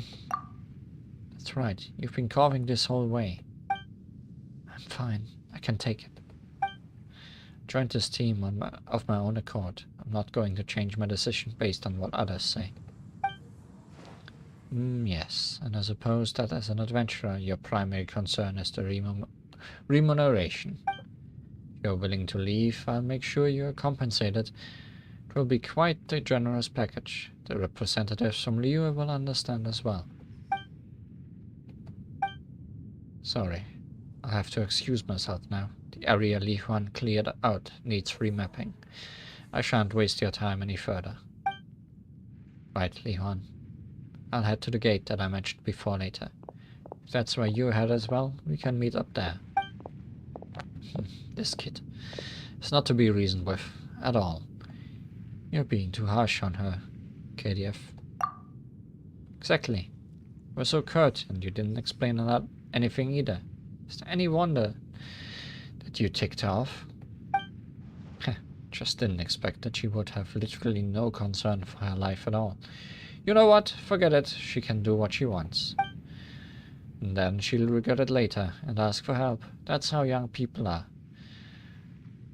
That's right, you've been coughing this whole way. I'm fine, I can take it. I joined this team of my own accord. I'm not going to change my decision based on what others say. Yes, and I suppose that as an adventurer, your primary concern is the remuneration. If you're willing to leave, I'll make sure you're compensated. It will be quite a generous package. The representatives from Liu will understand as well. Sorry, I'll have to excuse myself now. The area Li Huan cleared out needs remapping. I shan't waste your time any further. Right, Li Huan. I'll head to the gate that I mentioned before later. If that's where you head as well, we can meet up there. This kid. It's not to be reasoned with, at all. You're being too harsh on her, KDF. Exactly. You were so curt, and you didn't explain anything either. Is there any wonder that you ticked her off? Just didn't expect that she would have literally no concern for her life at all. You know what? Forget it. She can do what she wants. And then she'll regret it later and ask for help. That's how young people are.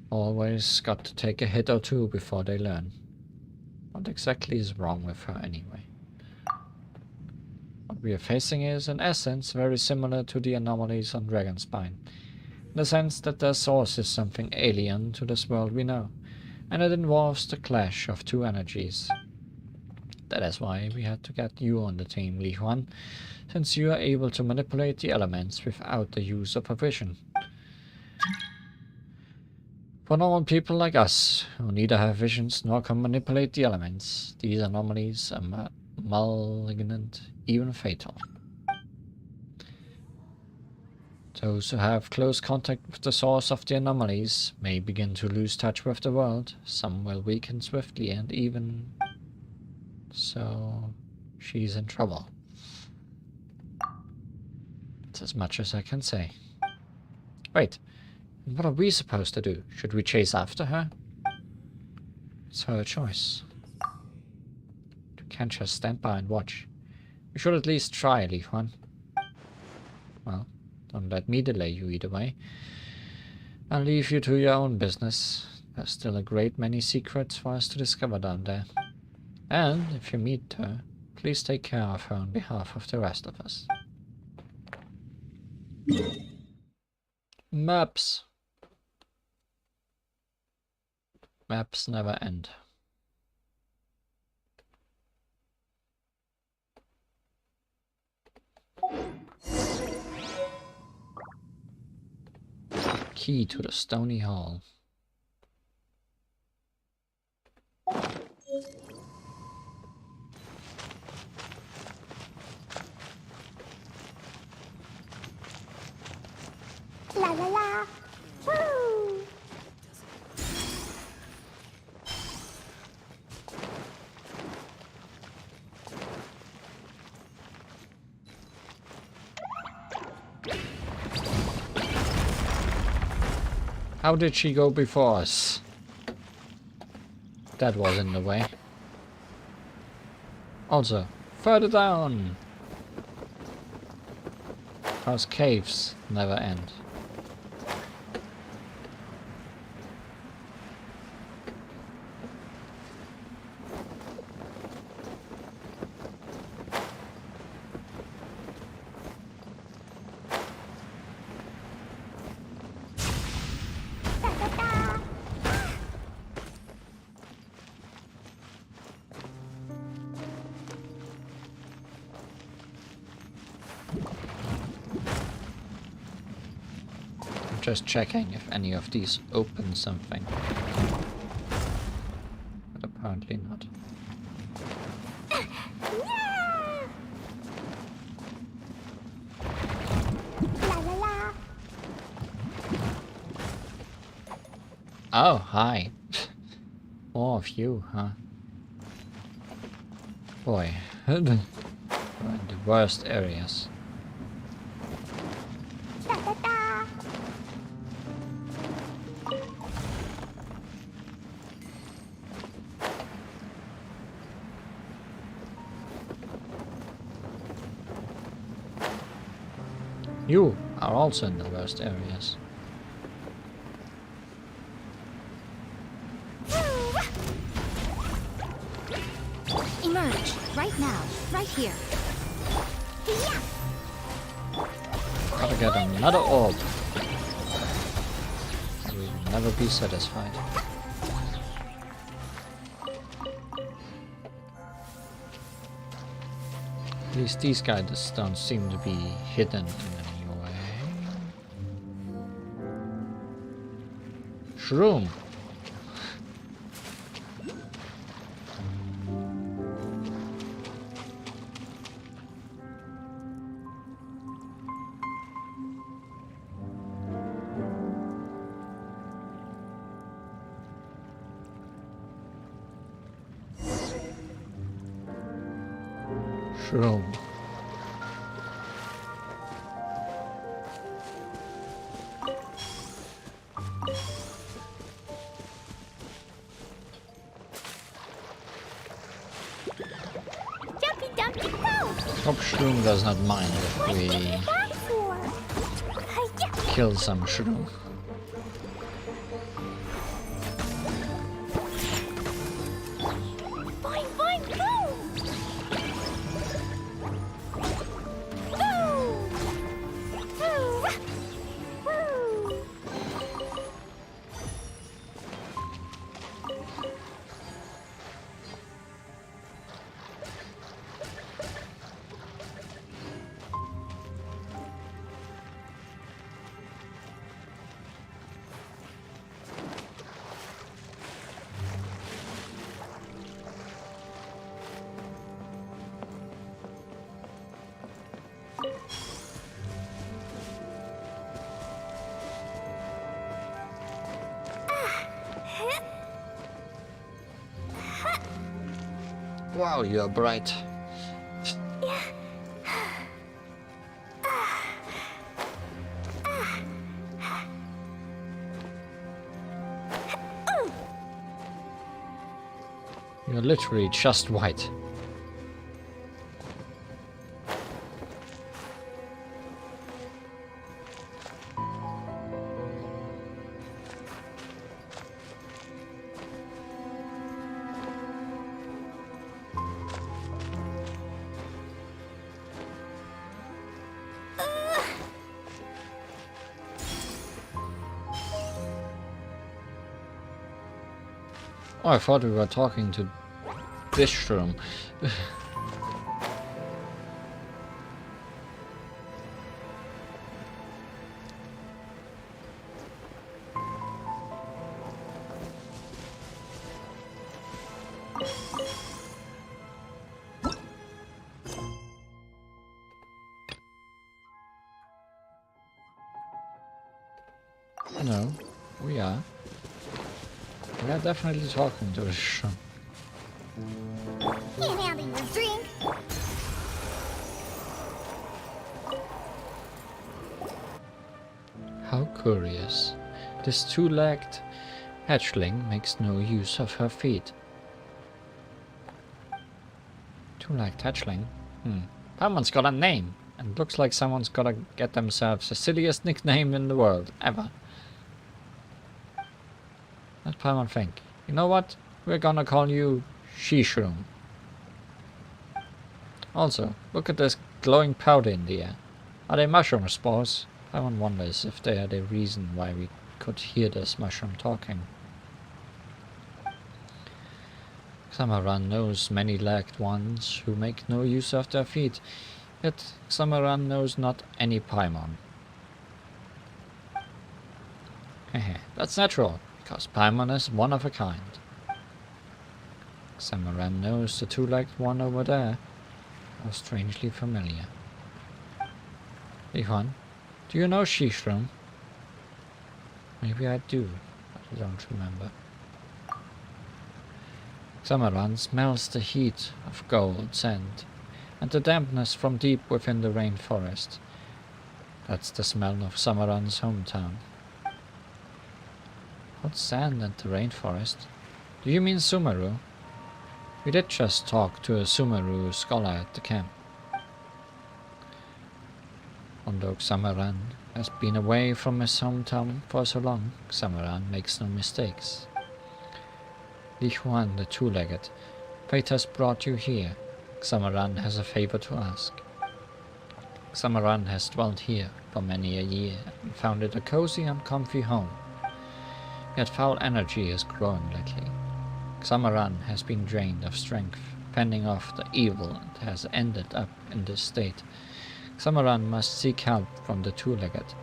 Always got to take a hit or two before they learn. What exactly is wrong with her anyway? What we are facing is, in essence, very similar to the anomalies on Dragonspine, in the sense that their source is something alien to this world we know, and it involves the clash of two energies. That is why we had to get you on the team, Li Huan, since you are able to manipulate the elements without the use of a vision. For normal people like us, who neither have visions nor can manipulate the elements, these anomalies are malignant, even fatal. Those who have close contact with the source of the anomalies may begin to lose touch with the world. Some will weaken swiftly, and even so, she's in trouble. That's as much as I can say. Wait, what are we supposed to do? Should we chase after her? It's her choice. We can't just stand by and watch. We should at least try, Li Huan. Well, don't let me delay you either way. I'll leave you to your own business. There's still a great many secrets for us to discover down there. And if you meet her, please take care of her on behalf of the rest of us. Maps. Maps never end. Key to the Stony Hall. La la la! Woo! How did she go before us? That was in the way. Also, further down! Those caves never end. Just checking if any of these open something. But apparently not. La la la. Oh, hi. More of you, huh? Boy. We're in the worst areas. Da da da. You are also in the worst areas. Emerge. Right now. Right here. Yeah. Gotta get another orb. We'll never be satisfied. At least these guys don't seem to be hidden in any way. Shroom! Shroom. Jumpy dumpty go. Hope Shroom does not mind if we That for? Hi-ya. kill some Shroom. Fine, fine, go. Go. Woo. Woo. Wow, you're bright. You're literally just white. Oh, I thought we were talking to this shroom. No, we are. We are definitely talking to this shroom. Can't handle your drink. How curious. This two-legged hatchling makes no use of her feet. Two-legged hatchling? Paimon's got a name, and looks like someone's gotta get themselves the silliest nickname in the world, ever. Let Paimon think. You know what? We're gonna call you Shishroom. Also, look at this glowing powder in the air. Are they mushroom spores? Paimon wonders if they are the reason why we could hear this mushroom talking. Xamaran knows many-legged ones who make no use of their feet, yet Xamaran knows not any Paimon. Hehe, that's natural, because Paimon is one of a kind. Xamaran knows the two-legged one over there. How strangely familiar. Lihwan, do you know Shishroom? Maybe I do, but I don't remember. Xamaran smells the heat of gold sand and the dampness from deep within the rainforest. That's the smell of Xamaran's hometown. Hot sand and the rainforest? Do you mean Sumeru? We did just talk to a Sumeru scholar at the camp. Although Xamaran has been away from his hometown for so long, Xamaran makes no mistakes. Lihwan the two-legged, fate has brought you here. Xamaran has a favor to ask. Xamaran has dwelt here for many a year and found it a cozy and comfy home. Yet foul energy is growing lately. Xamaran has been drained of strength, fending off the evil, and has ended up in this state. Xamaran must seek help from the two-legged.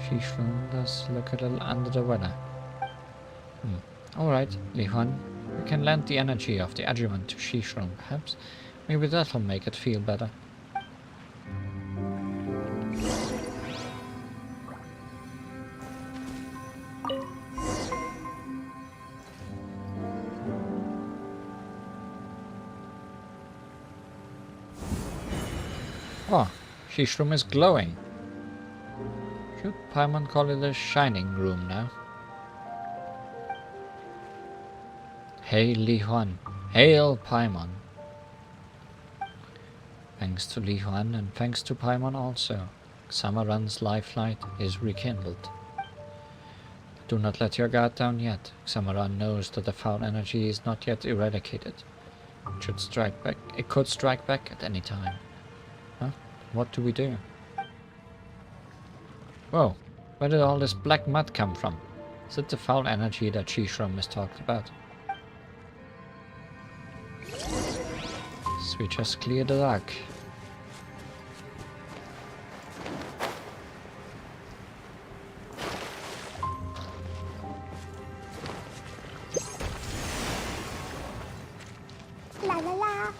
Shishroom does look a little under the weather. Alright, Lihwan, we can lend the energy of the adjuvant to Shishroom, perhaps. Maybe that'll make it feel better. Oh, Shishroom is glowing. Should Paimon call it a shining room now? Hail Lihwan, hail Paimon. Thanks to Lihwan and thanks to Paimon also, Xamaran's lifelight is rekindled. Do not let your guard down yet. Xamaran knows that the foul energy is not yet eradicated. It should strike back. It could strike back at any time. Huh? What do we do? Whoa, where did all this black mud come from? Is it the foul energy that Shishroom has talked about? So we just clear the dark. La la la.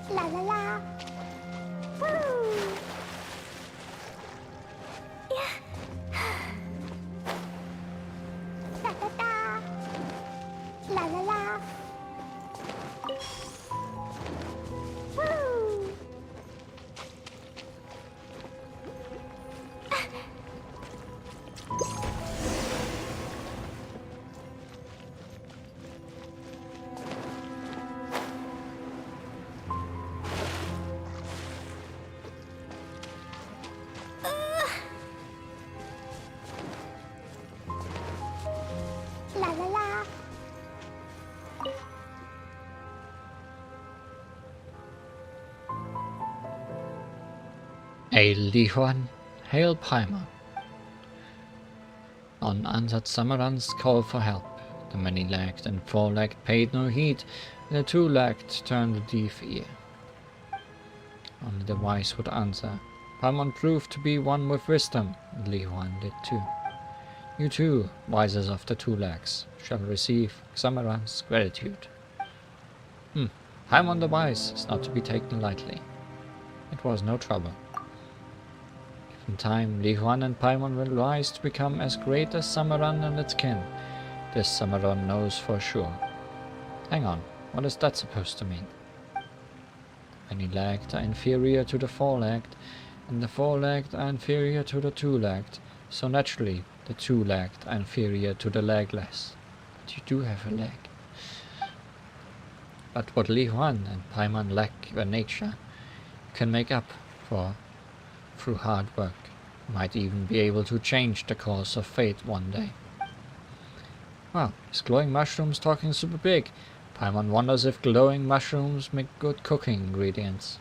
La la la. Woo. Yeah. Da da da. La la la. Woo. La la la. Hail Lihwan, hail Paimon. None answered Xamaran's call for help. The many-legged and four-legged paid no heed, and the two-legged turned a deaf ear. Only the wise would answer. Paimon proved to be one with wisdom, and Lihwan did too. You too, wisest of the two legs, shall receive Xamaran's gratitude. Paimon the Wise is not to be taken lightly. It was no trouble. In time, Lihwan and Paimon will rise to become as great as Xamaran and its kin. This Samaron knows for sure. Hang on, what is that supposed to mean? Many-legged are inferior to the four-legged, and the four-legged are inferior to the two-legged, so naturally the two-legged are inferior to the legless. But you do have a leg. But what Li Huan and Paimon lack by nature, you can make up for through hard work. You might even be able to change the course of fate one day. Wow, is glowing mushrooms talking super big? Paimon wonders if glowing mushrooms make good cooking ingredients.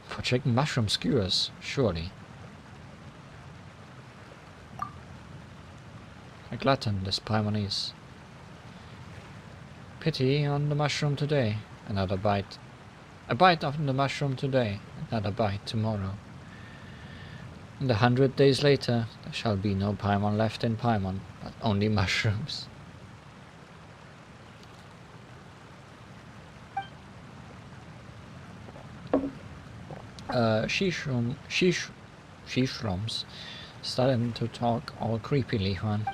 For chicken mushroom skewers, surely. A glutton, this Paimon is. Pity on the mushroom today, another bite. A bite of the mushroom today, another bite tomorrow. And 100 days later, there shall be no Paimon left in Paimon, but only mushrooms. Shishrooms starting to talk all creepily, Huan.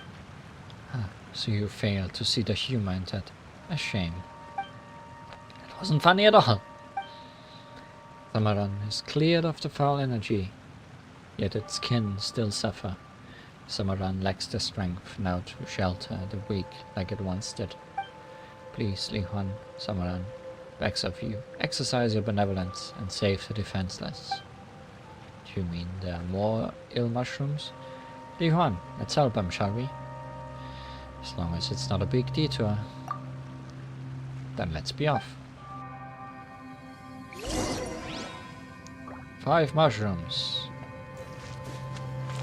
Ah, so you failed to see the humor in that. A shame. It wasn't funny at all. Samaran is cleared of the foul energy, yet its kin still suffer. Samaran lacks the strength now to shelter the weak like it once did. Please, Li Huan, Samaran begs of you, exercise your benevolence and save the defenseless. Do you mean there are more ill mushrooms? Li Huan, let's help him, shall we? As long as it's not a big detour. Then let's be off. 5 mushrooms.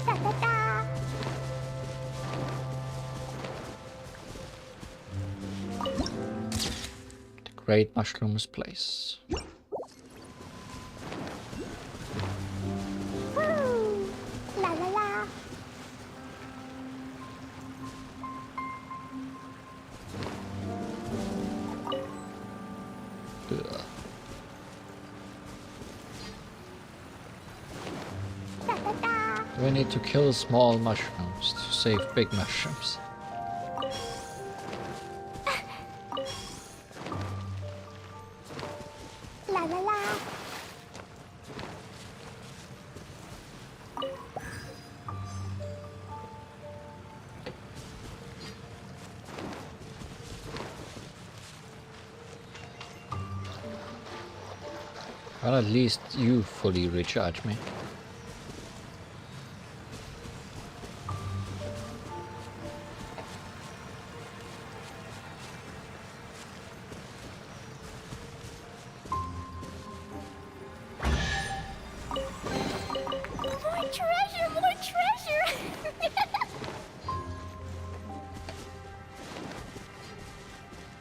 Da, da, da. The Great Mushrooms Place. Woo! La la la. Ugh. Da, da, da. We need to kill small mushrooms to save big mushrooms. La la la. Well, at least you fully recharge me. More treasure, more treasure.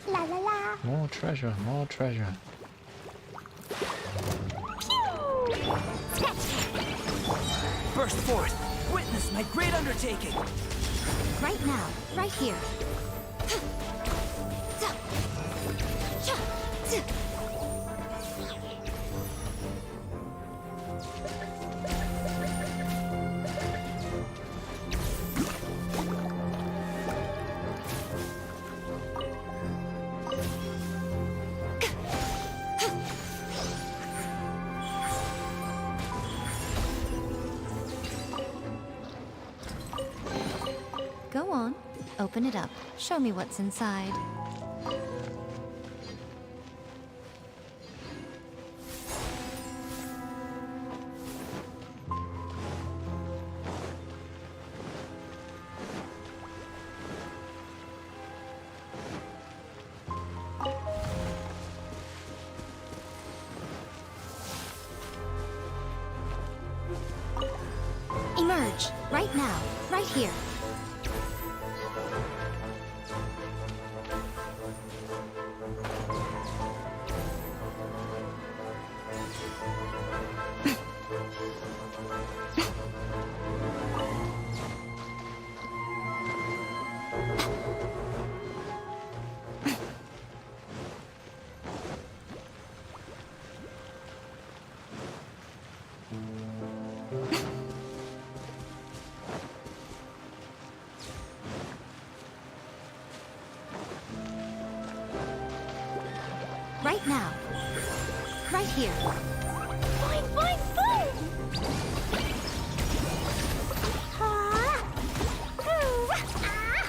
La la la. More treasure, more treasure. Burst forth! Witness my great undertaking! Right now, right here. Go on, open it up. Show me what's inside. Emerge, right now, right here. Right now. Right here. Boing, boing, boing! Ha! Ooh, ah!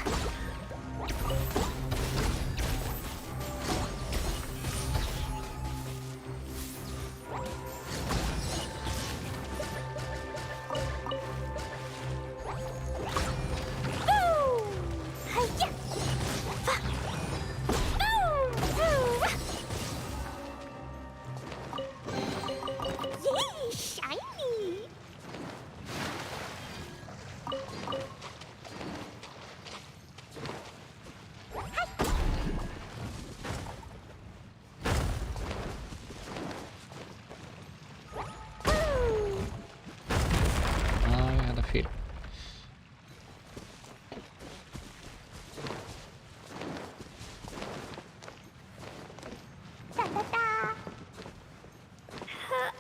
Ooh! Hi-ya! Fa! Ooh! Ooh! Yay! Shiny! Ooh! I had a feeling. Da da da! Huh.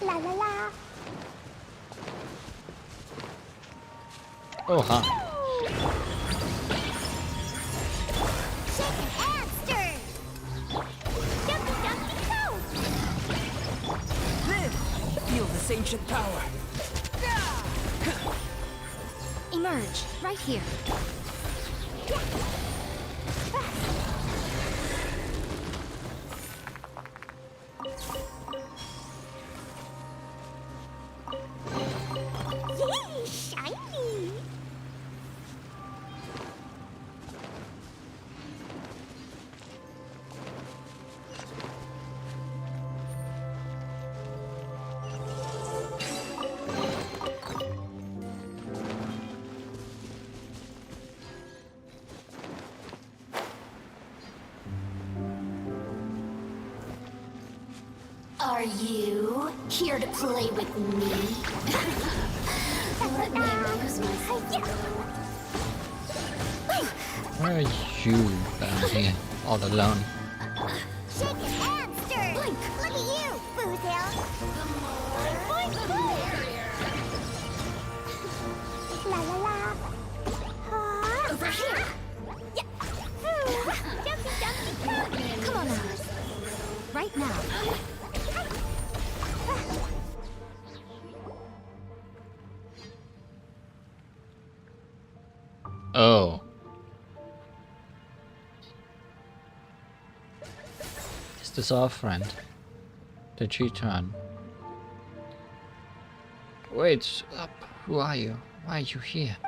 La la la! Oh, huh. Shaken and stirred! Jumpy, jumpy, go! Live! Feel this ancient power. Emerge. Right here. Yay! Shiny! Are you here to play with me? Let me lose myself. Where are you down here, all alone? Shaken and stirred! Blink! Look at you, Boozle! Boing, boing! La la la! Ha! Over here. Yeah! Ooh! Jumpy, jumpy, jump! Come on now. Right now. Oh. Is this our friend? Did she turn? Wait up. Who are you? Why are you here?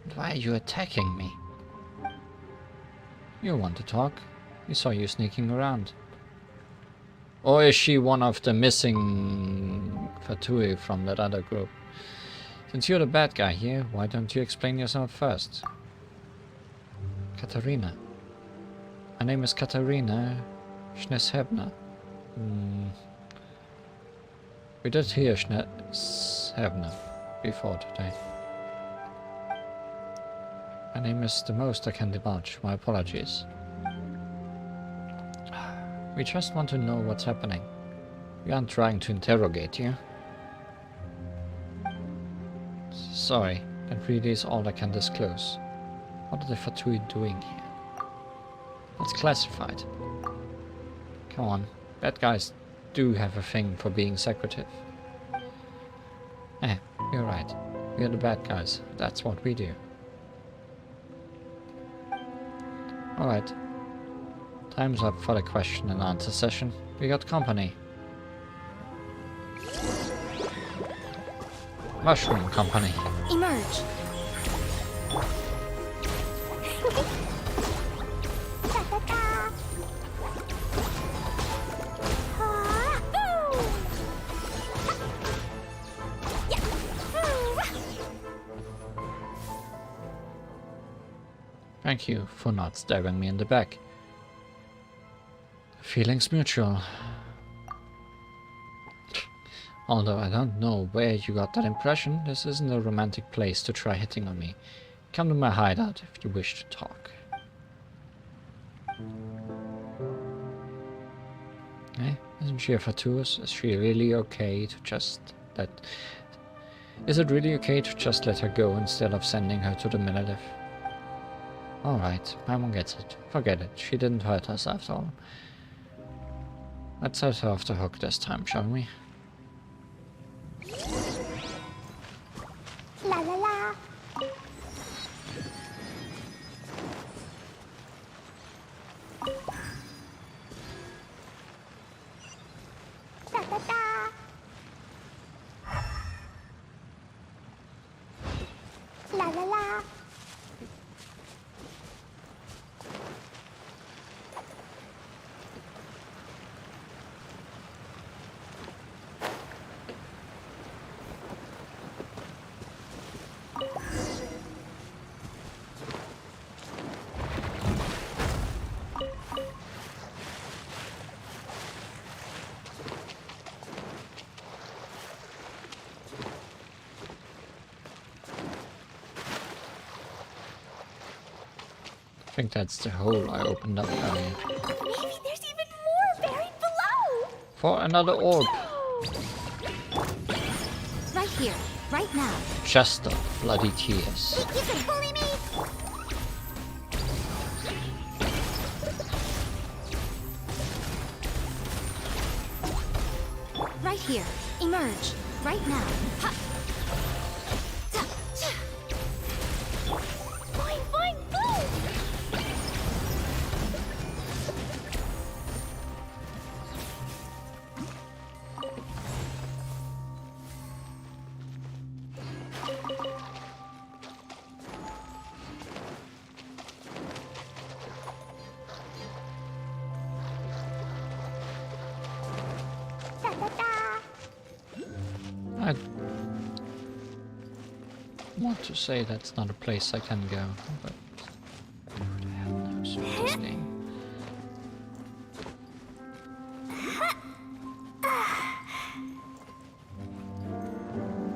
And why are you attacking me? You want to talk? We saw you sneaking around. Or is she one of the missing Fatui from that other group? Since you're the bad guy here, why don't you explain yourself first? Katarina. My name is Katarina Schneshebner. We did hear Schneshebner before today. My name is the most I can divulge. My apologies. We just want to know what's happening. We aren't trying to interrogate you. Sorry, that really is all I can disclose. What are the Fatui doing here? It's classified. Come on, bad guys do have a thing for being secretive. Eh, you're right. We're the bad guys. That's what we do. Alright. Time's up for the question and answer session. We got company. Mushroom Company. Emerge. Da da da! Ha! Ooh! Yeah! Ooh! Thank you for not stabbing me in the back. Feelings mutual. Although I don't know where you got that impression, this isn't a romantic place to try hitting on me. Come to my hideout if you wish to talk. Eh? Is Isn't she a Fatus? Is she really okay to just let... Is it really okay to just let her go instead of sending her to the Minilith? Alright, Paimon gets it. Forget it. She didn't hurt us after all. Let's let her off the hook this time, shall we? La la la. Da da da. La la la. I think that's the hole I opened up earlier. Maybe there's even more buried below. For another orb. Right here, right now. Just the bloody tears. Think you can bully me? Right here. Emerge. Right now. Ha! Fine, fine, boom! Da da da. I want to say that's not a place I can go, but who the hell knows what this game?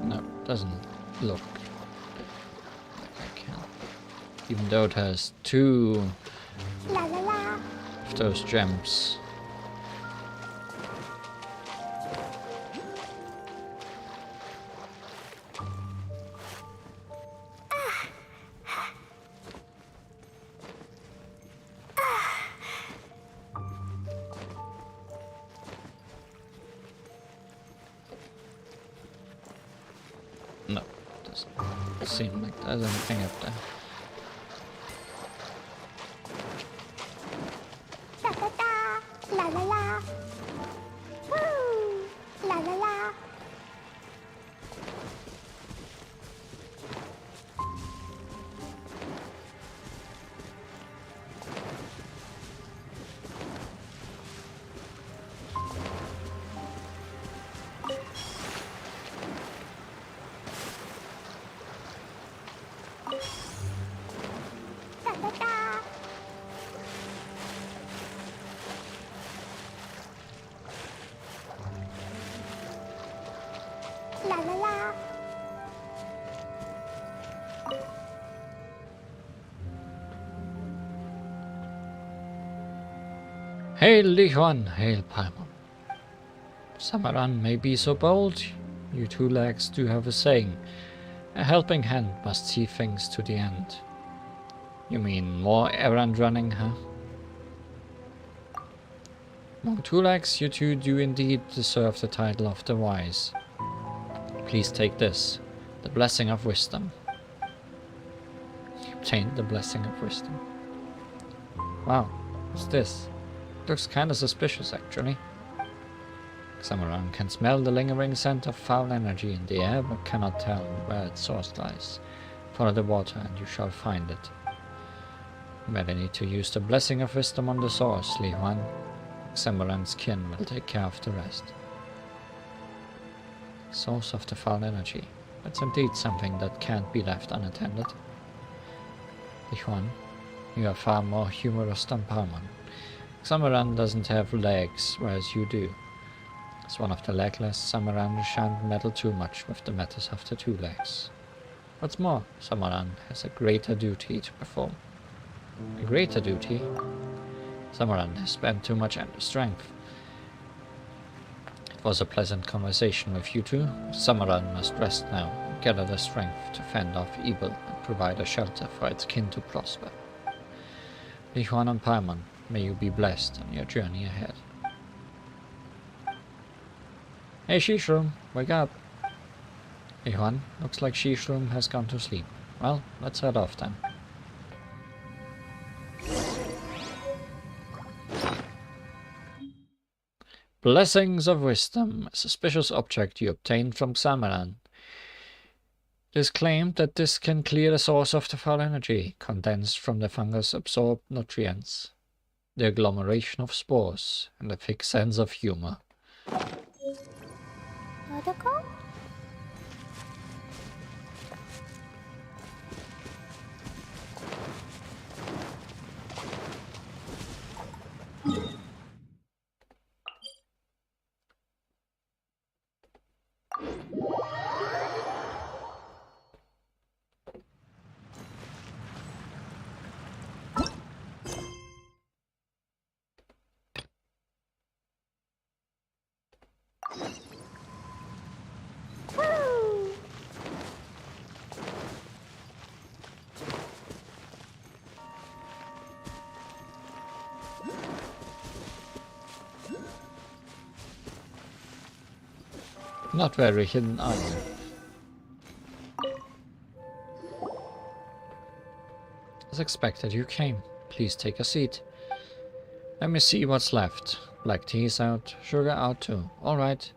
No, doesn't look like I can. Even though it has 2 La la la. of those gems. No, doesn't seem like there's anything up there. Da da da. La la la. Woo! La la la. Da da da. La la la. Hail Lihuan, hail Paimon. Samaran may be so bold, you 2 legs do have a saying. A helping hand must see things to the end. You mean more errand running, huh? Among 2 legs, you 2 do indeed deserve the title of the wise. Please take this, the blessing of wisdom. You obtained the blessing of wisdom. Wow, what's this? Looks kinda suspicious, actually. Samaran can smell the lingering scent of foul energy in the air, but cannot tell where its source lies. Follow the water, and you shall find it. You merely need to use the blessing of wisdom on the source, Li Huan. Samaran's kin will take care of the rest. Source of the foul energy. It's indeed something that can't be left unattended. Li Huan, you are far more humorous than Paimon. Samaran doesn't have legs, whereas you do. As one of the legless, Samaran shan't meddle too much with the matters of the 2 legs. What's more, Samaran has a greater duty to perform. A greater duty? Samaran has spent too much strength. Was a pleasant conversation with you two. Summerland must rest now, and gather the strength to fend off evil and provide a shelter for its kin to prosper. Lihuan and Paimon, may you be blessed on your journey ahead. Hey Shishroom, wake up! Lihuan, looks like Shishroom has gone to sleep. Well, let's head off then. Blessings of Wisdom, a suspicious object you obtained from Samaran. It is claimed that this can clear the source of the foul energy, condensed from the fungus absorbed nutrients, the agglomeration of spores, and a thick sense of humor. Protocol? Not very hidden either. As expected, you came. Please take a seat. Let me see what's left. Black tea is out, sugar out too. Alright.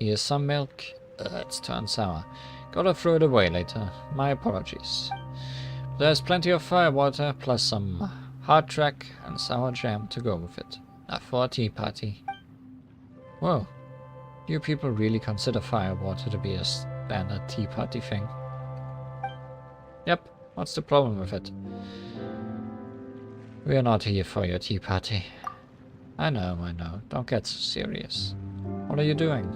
Here's some milk. It's turned sour. Gotta throw it away later. My apologies. There's plenty of firewater, plus some hard track and sour jam to go with it. Now for a tea party. Whoa. You people really consider firewater to be a standard tea party thing? Yep, what's the problem with it? We are not here for your tea party. I know, don't get so serious. What are you doing?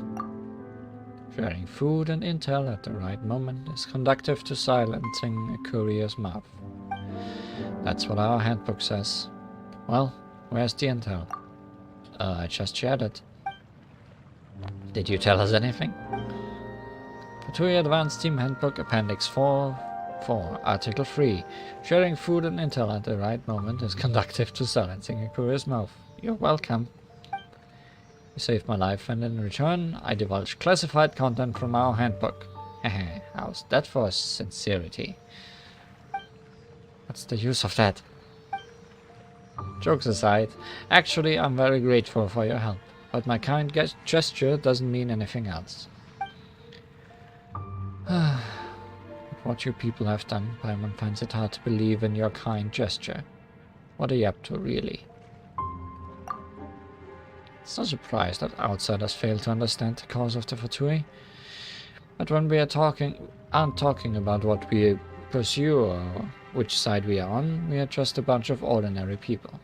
Sharing food and intel at the right moment is conducive to silencing a courier's mouth. That's what our handbook says. Well, where's the intel? I just shared it. Did you tell us anything? Fatui Advanced Team Handbook Appendix 4, Article 3. Sharing food and intel at the right moment is conducive to silencing a courier's mouth. You're welcome. You saved my life, and in return, I divulged classified content from our handbook. Hehe, how's that for sincerity? What's the use of that? Jokes aside, actually, I'm very grateful for your help. But my kind gesture doesn't mean anything else. What you people have done, Paimon finds it hard to believe in your kind gesture. What are you up to, really? It's no surprise that outsiders fail to understand the cause of the Fatui. But when we aren't talking about what we pursue or which side we are on, we are just a bunch of ordinary people.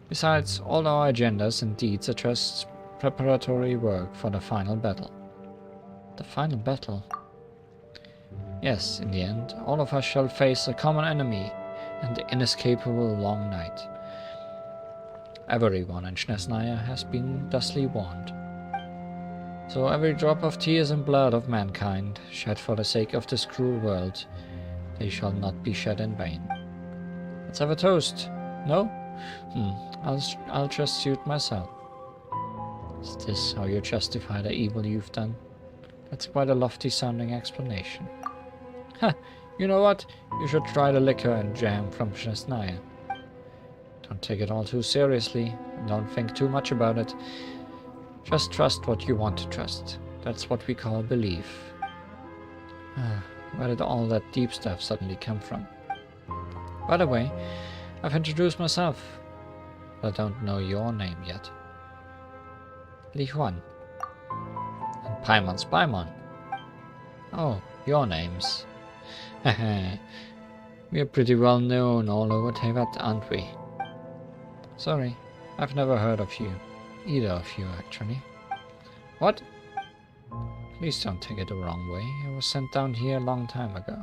Besides, all our agendas and deeds are just preparatory work for the final battle. The final battle? Yes, in the end, all of us shall face a common enemy and the inescapable long night. Everyone in Shnesnaya has been thusly warned. So every drop of tears and blood of mankind, shed for the sake of this cruel world, they shall not be shed in vain. Let's have a toast. No? I'll just shoot myself. Is this how you justify the evil you've done? That's quite a lofty sounding explanation. Ha! You know what? You should try the liquor and jam from Shnesnaya. Don't take it all too seriously, and don't think too much about it. Just trust what you want to trust. That's what we call belief. Where did all that deep stuff suddenly come from? By the way, I've introduced myself, but I don't know your name yet. Lihuan. And Paimon's Paimon. Oh, your names. Hehe. We're pretty well known all over Tevat, aren't we? Sorry, I've never heard of you. Either of you, actually. What? Please don't take it the wrong way. I was sent down here a long time ago.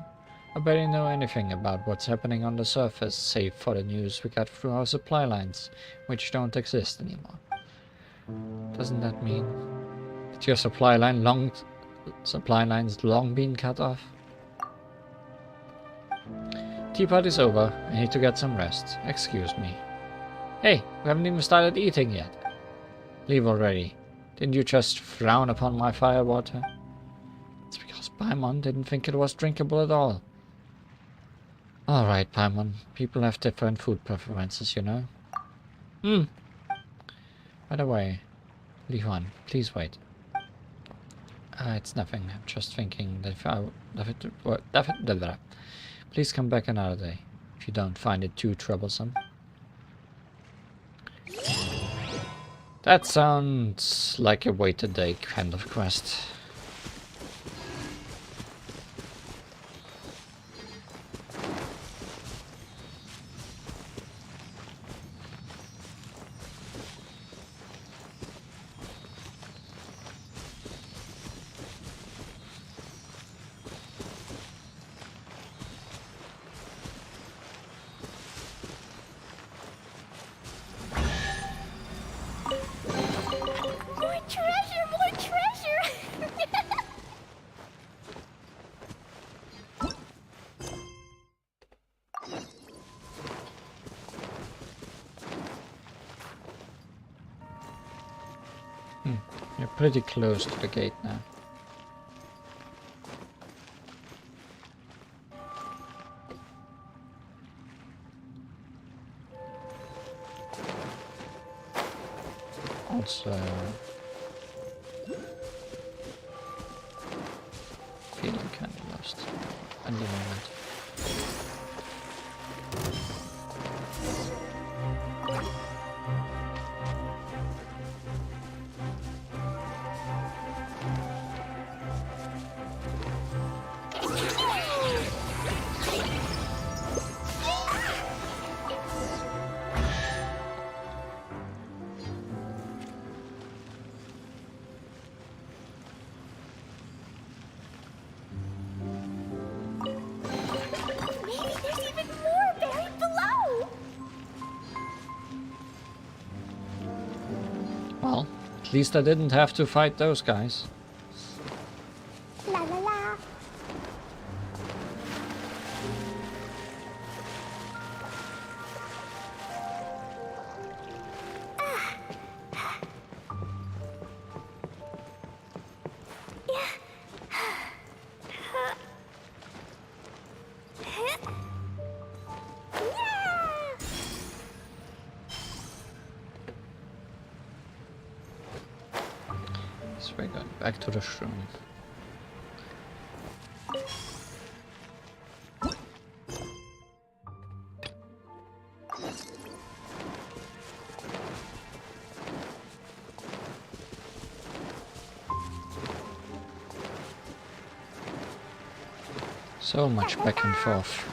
I barely know anything about what's happening on the surface, save for the news we got through our supply lines, which don't exist anymore. Doesn't that mean that your supply line's long been cut off? Teapot is over. I need to get some rest. Excuse me. Hey, we haven't even started eating yet. Leave already. Didn't you just frown upon my firewater? It's because Paimon didn't think it was drinkable at all. Alright, Paimon. People have different food preferences, you know. By the way, Li Huan, please wait. It's nothing. I'm just thinking that please come back another day, if you don't find it too troublesome. That sounds like a wait a day kind of quest. You're pretty close to the gate now. Also, feeling kind of lost at the moment. Well, at least I didn't have to fight those guys. La la la. So we're going back to the shroom. So much back and forth.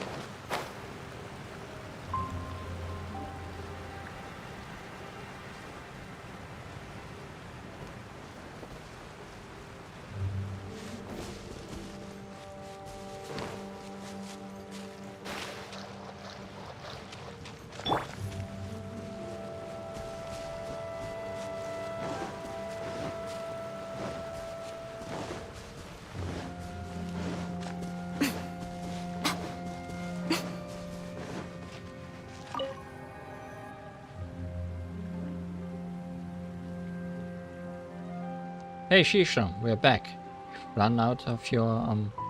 Hey Shisham, we're back. You've run out of your,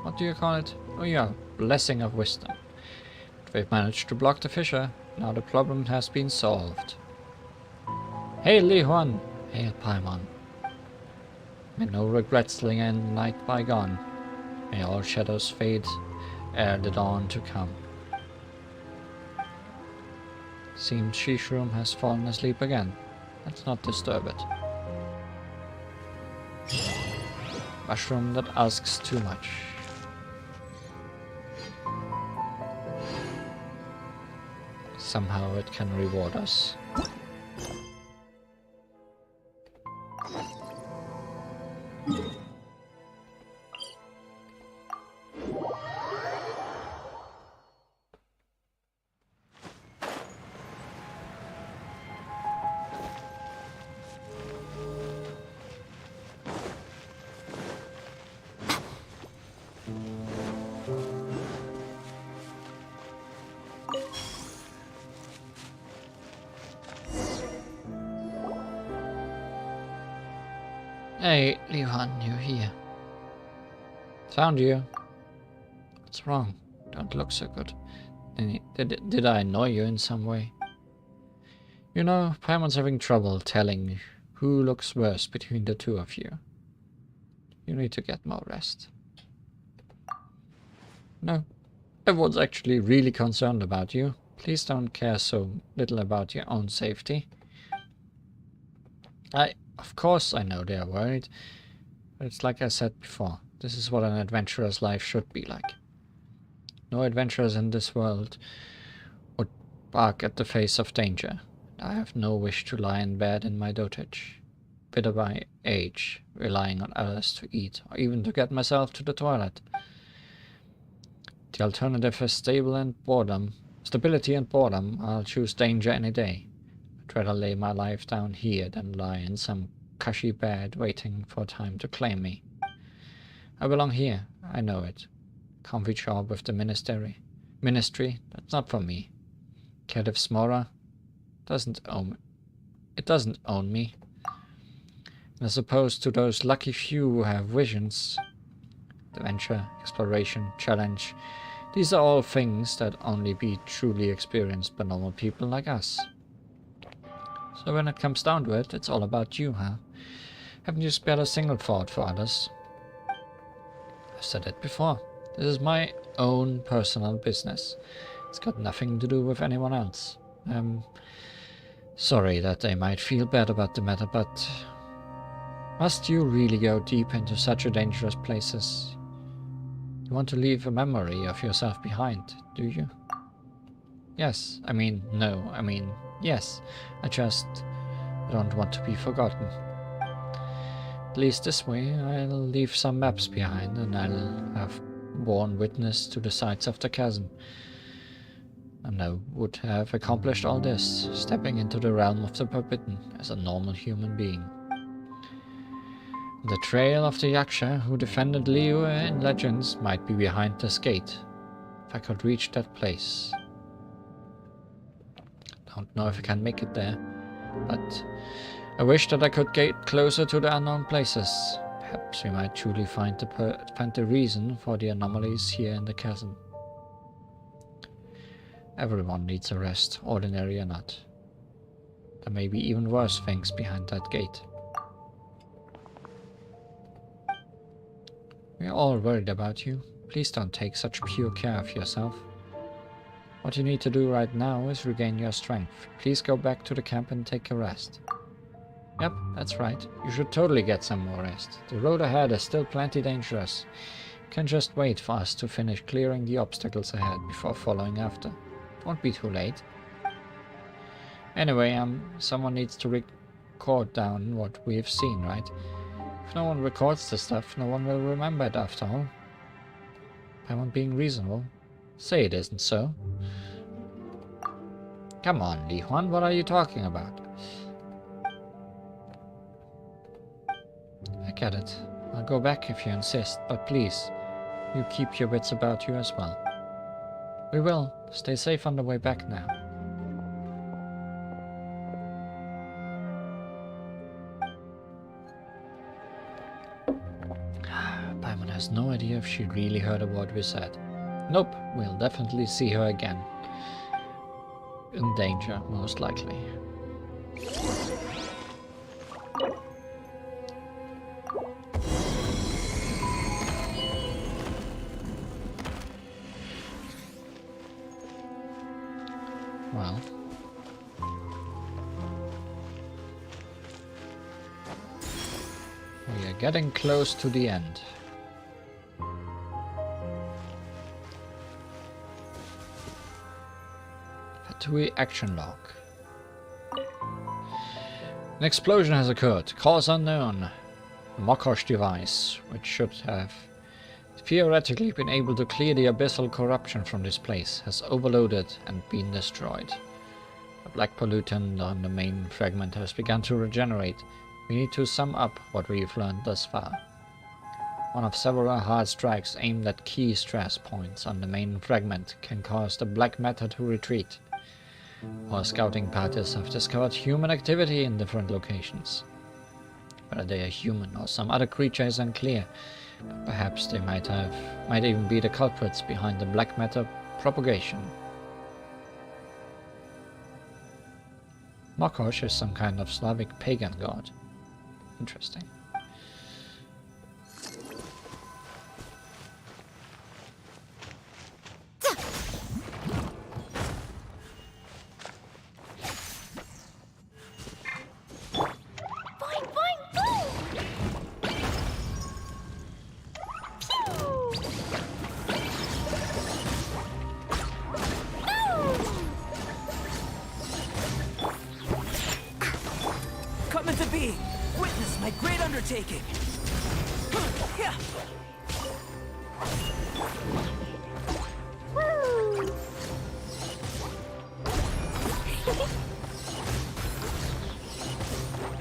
what do you call it? Oh yeah, blessing of wisdom. But we've managed to block the fissure. Now the problem has been solved. Hail Li Huan! Hail Paimon! May no regrets linger in night bygone. May all shadows fade ere the dawn to come. Seems Shishram has fallen asleep again. Let's not disturb it. Mushroom that asks too much. Somehow it can reward us. Hey, Lihan, you here? Found you. What's wrong? Don't look so good. Did I annoy you in some way? You know, Paimon's having trouble telling who looks worse between the two of you. You need to get more rest. No, everyone's actually really concerned about you. Please don't care so little about your own safety. Of course I know they are worried, but it's like I said before. This is what an adventurer's life should be like. No adventurers in this world would bark at the face of danger. I have no wish to lie in bed in my dotage, bitter by age, relying on others to eat, or even to get myself to the toilet. The alternative is stability and boredom. I'll choose danger any day. I'd rather lay my life down here than lie in some cushy bed waiting for time to claim me. I belong here, I know it. Comfy job with the ministry, that's not for me. Caitiff Smora doesn't own me. And as opposed to those lucky few who have visions, adventure, exploration, challenge, these are all things that only be truly experienced by normal people like us. So when it comes down to it, it's all about you, huh? Haven't you spared a single thought for others? I've said it before. This is my own personal business. It's got nothing to do with anyone else. I'm sorry that they might feel bad about the matter, but must you really go deep into such a dangerous places? You want to leave a memory of yourself behind, do you? Yes, yes. I just don't want to be forgotten. At least this way I'll leave some maps behind, and I'll have borne witness to the sides of the chasm. And I would have accomplished all this, stepping into the realm of the forbidden as a normal human being. The trail of the Yaksha who defended Liyue in legends might be behind this gate. If I could reach that place. Don't know if I can make it there, but I wish that I could get closer to the unknown places. Perhaps we might truly find the reason for the anomalies here in the chasm. Everyone needs a rest, ordinary or not. There may be even worse things behind that gate. We are all worried about you. Please don't take such pure care of yourself. What you need to do right now is regain your strength. Please go back to the camp and take a rest. Yep, that's right. You should totally get some more rest. The road ahead is still plenty dangerous. You can just wait for us to finish clearing the obstacles ahead before following after. It won't be too late. Anyway, someone needs to record down what we've seen, right? If no one records the stuff, no one will remember it after all. I'm being reasonable. Say it isn't so. Come on, Li Huan, what are you talking about? I get it. I'll go back if you insist, but please, you keep your wits about you as well. We will. Stay safe on the way back now. Paimon has no idea if she really heard a word we said. Nope, we'll definitely see her again. In danger, most likely. Well. We are getting close to the end. Fatui action log. An explosion has occurred. Cause unknown. A Mokosh device, which should have theoretically been able to clear the abyssal corruption from this place, has overloaded and been destroyed. A black pollutant on the main fragment has begun to regenerate. We need to sum up what we've learned thus far. One of several hard strikes aimed at key stress points on the main fragment can cause the black matter to retreat. Our scouting parties have discovered human activity in different locations. Whether they are human or some other creature is unclear. But perhaps they might even be the culprits behind the black matter propagation. Mokosh is some kind of Slavic pagan god. Interesting. Come into being! Witness my great undertaking! Yeah. Woo!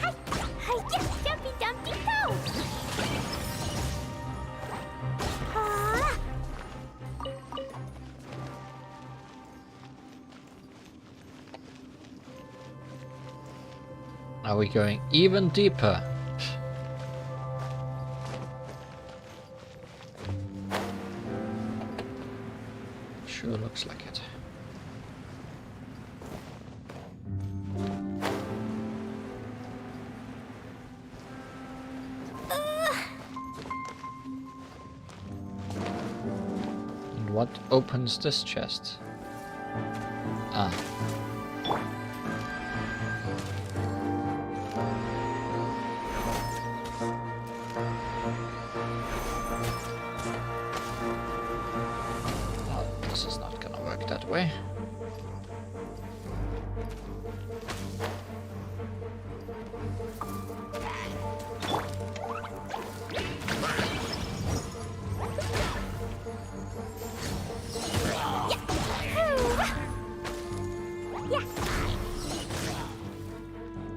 Hi, Jumpy Dumpty Go! Ah! Are we going even deeper? Sure looks like it. And what opens this chest? Ah. This is not gonna work that way.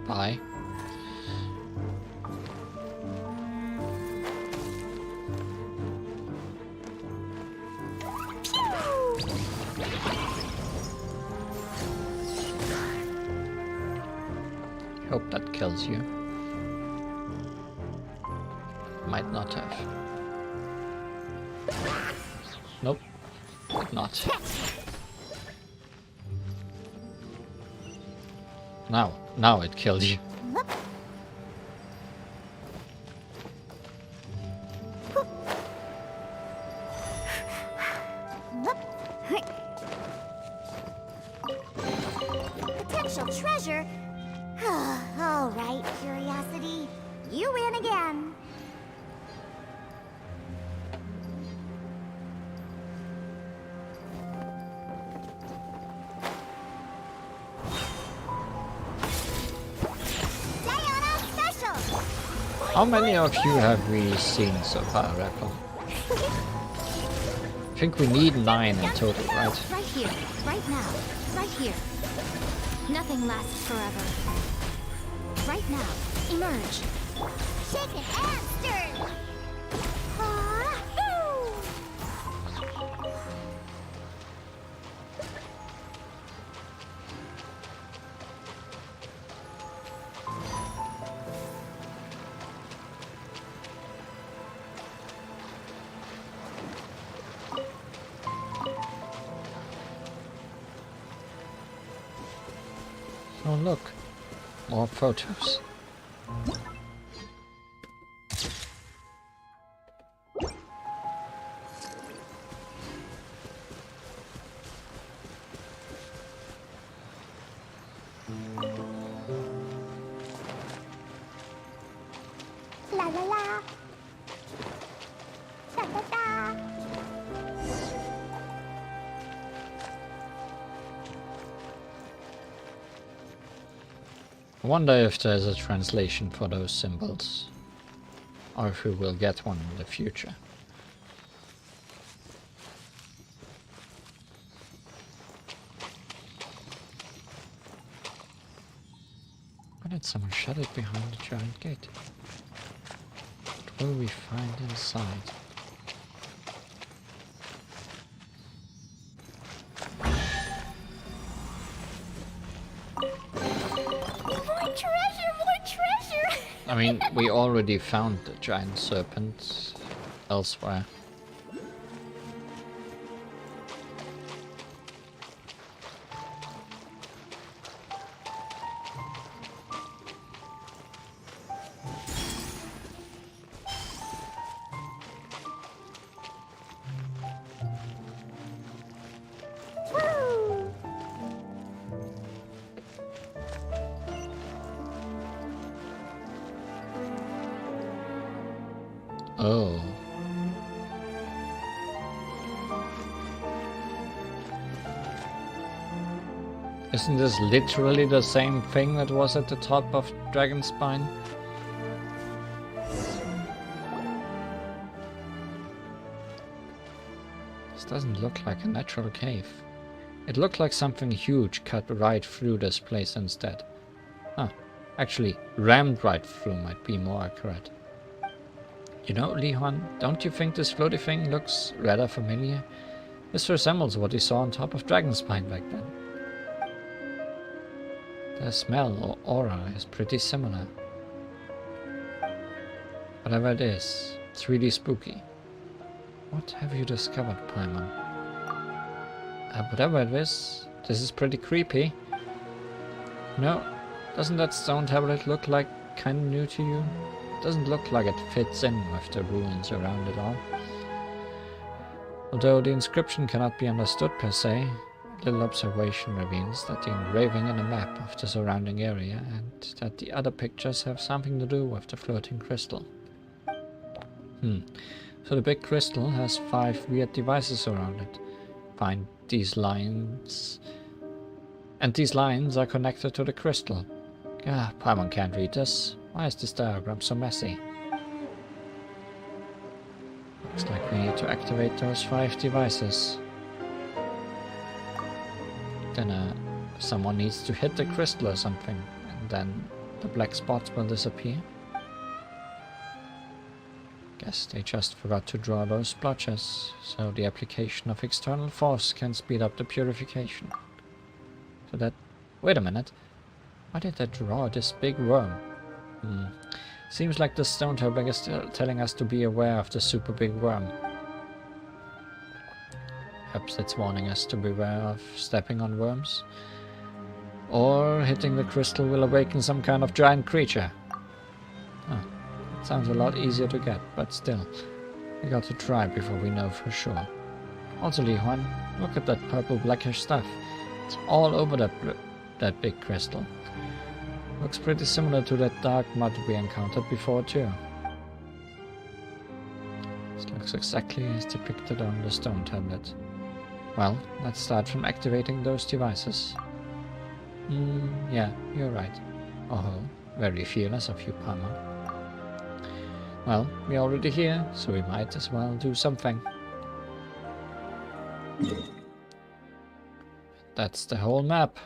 Bye. Hope that kills you. Might not have. Nope. Did not. Now it killed you. Potential treasure? All right, Curiosity. You win again. How many of you have we seen so far, Requiem? I think we need 9 in total, right? Right here, right now, right here. Nothing lasts forever. Right now, emerge. Shaken and stirred. Oh look, more photos. La la la. Da da da. I wonder if there's a translation for those symbols, or if we will get one in the future. Why did someone shut it behind the giant gate? What will we find inside? More treasure, more treasure! I mean, we already found the giant serpent elsewhere. Oh. Isn't this literally the same thing that was at the top of Dragonspine? This doesn't look like a natural cave. It looked like something huge cut right through this place instead. Huh. Actually, rammed right through might be more accurate. You know, Li-Huan, don't you think this floaty thing looks rather familiar? This resembles what we saw on top of Dragonspine back then. The smell or aura is pretty similar. Whatever it is, it's really spooky. What have you discovered, Paimon? Whatever it is, this is pretty creepy. No, doesn't that stone tablet look like kinda new to you? Doesn't look like it fits in with the ruins around it all. Although the inscription cannot be understood per se, a little observation reveals that the engraving in a map of the surrounding area and that the other pictures have something to do with the floating crystal. So the big crystal has 5 weird devices around it. Find these lines. And these lines are connected to the crystal. Paimon can't read this. Why is this diagram so messy? Looks like we need to activate those 5 devices. Then someone needs to hit the crystal or something, and then the black spots will disappear. Guess they just forgot to draw those splotches, so the application of external force can speed up the purification. So that... Wait a minute. Why did they draw this big worm? Seems like the stone tablet is still telling us to be aware of the super big worm. Perhaps it's warning us to beware of stepping on worms. Or hitting the crystal will awaken some kind of giant creature. It sounds a lot easier to get, but still. We got to try before we know for sure. Also, Li-Huan, look at that purple blackish stuff. It's all over that big crystal. Looks pretty similar to that dark mud we encountered before too. This looks exactly as depicted on the stone tablet. Well, let's start from activating those devices. Yeah, you're right. Oh, very fearless of you, Paimon. Well, we're already here, so we might as well do something. That's the whole map.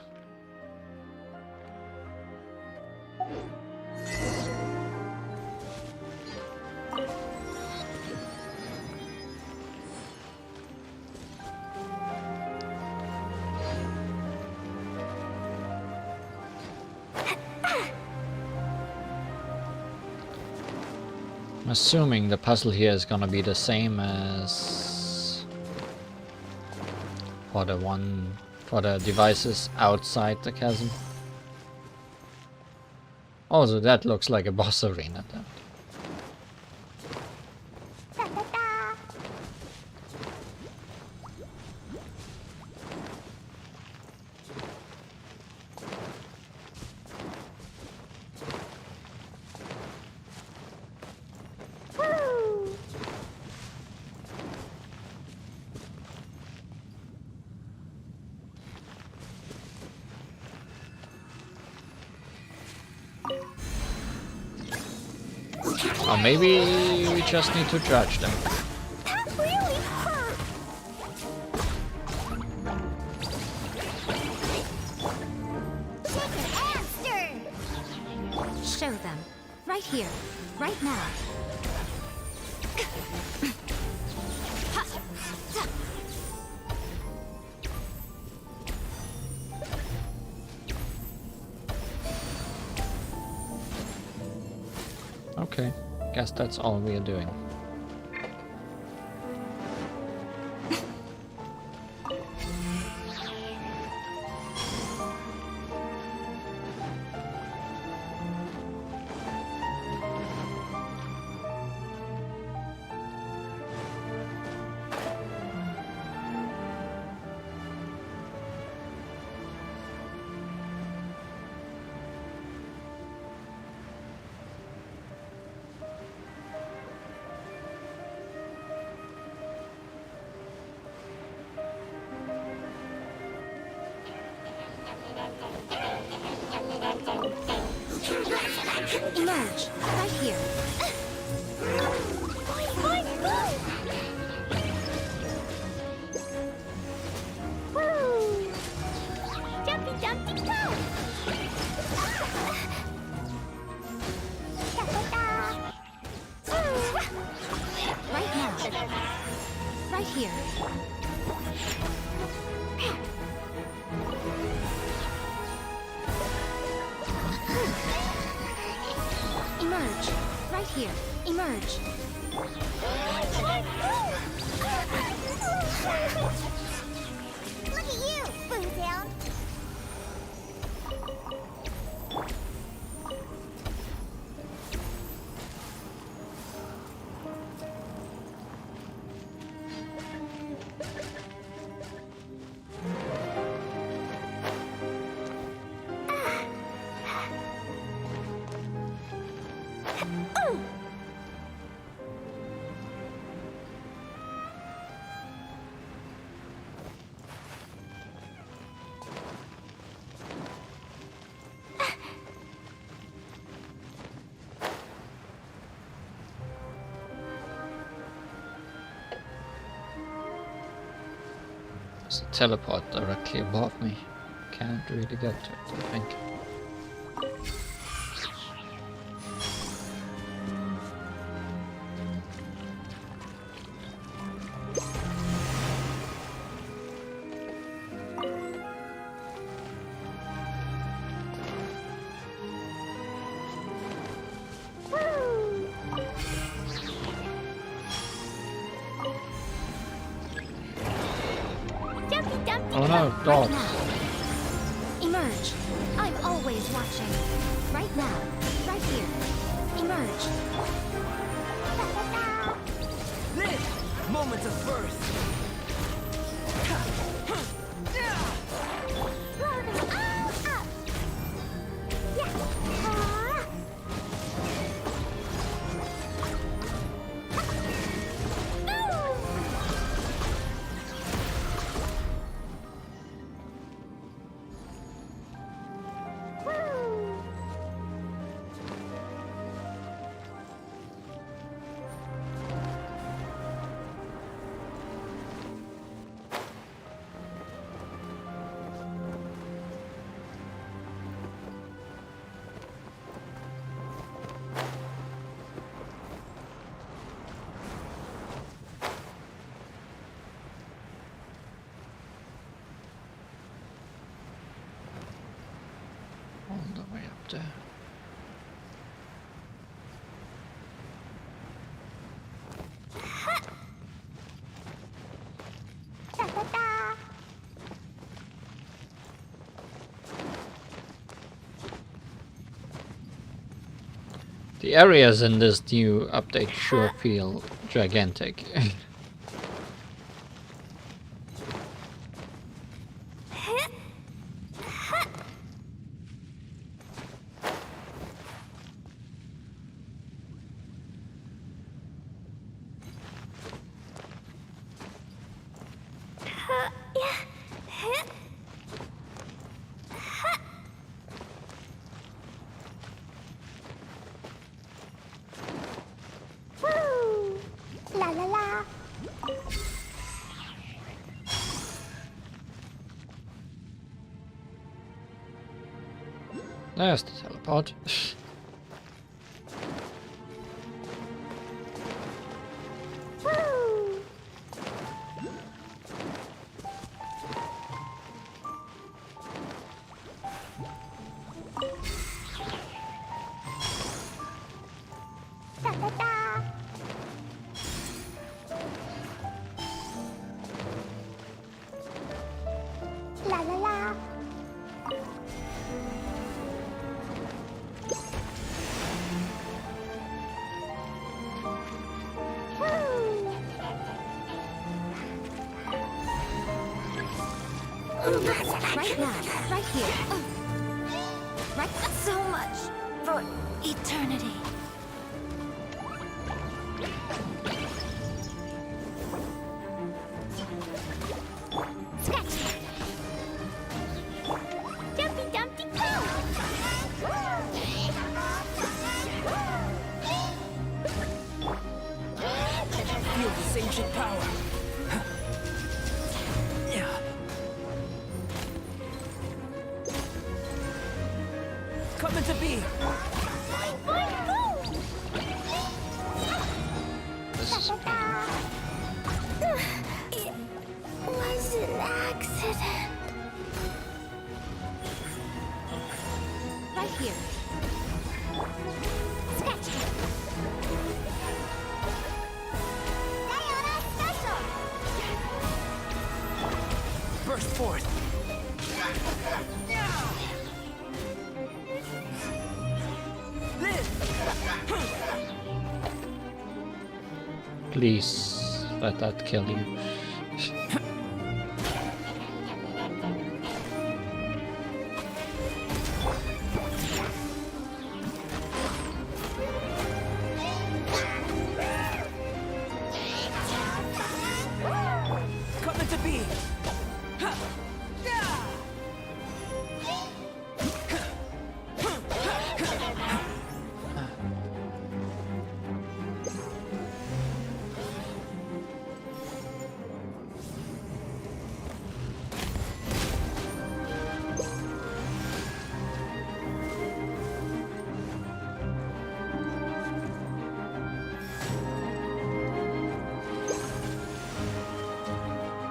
I'm assuming the puzzle here is gonna be the same as for the devices outside the chasm. Also, that looks like a boss arena then. Or maybe we just need to judge them. That really hurt. Take an answer. Show them. Right here. Right now. Okay, guess that's all we are doing. Emerge, right here. Woo! Jumpy, jumpy, go! Right now. Right here. Emerge. Right here. Emerge. Look at you, Boomtown! There's a teleport directly above me. Can't really get to it, I think. Oh no, dogs. Emerge. I'm always watching. Right now. Right here. Emerge. Live! Moment of birth. Roll them all up! Yeah! All the way up there. Da-da-da! The areas in this new update sure feel gigantic. Woo! La la la! There's the teleport. Woo! Right now, right here. Right, so much for eternity. Scratch. Dumpty Dumpty Poo. Feel this ancient power. Yeah. Coming to be. This is It was an accident. Right here. Scratch. Sayonara special. Burst forth. Live. Please let that kill you. Coming to be.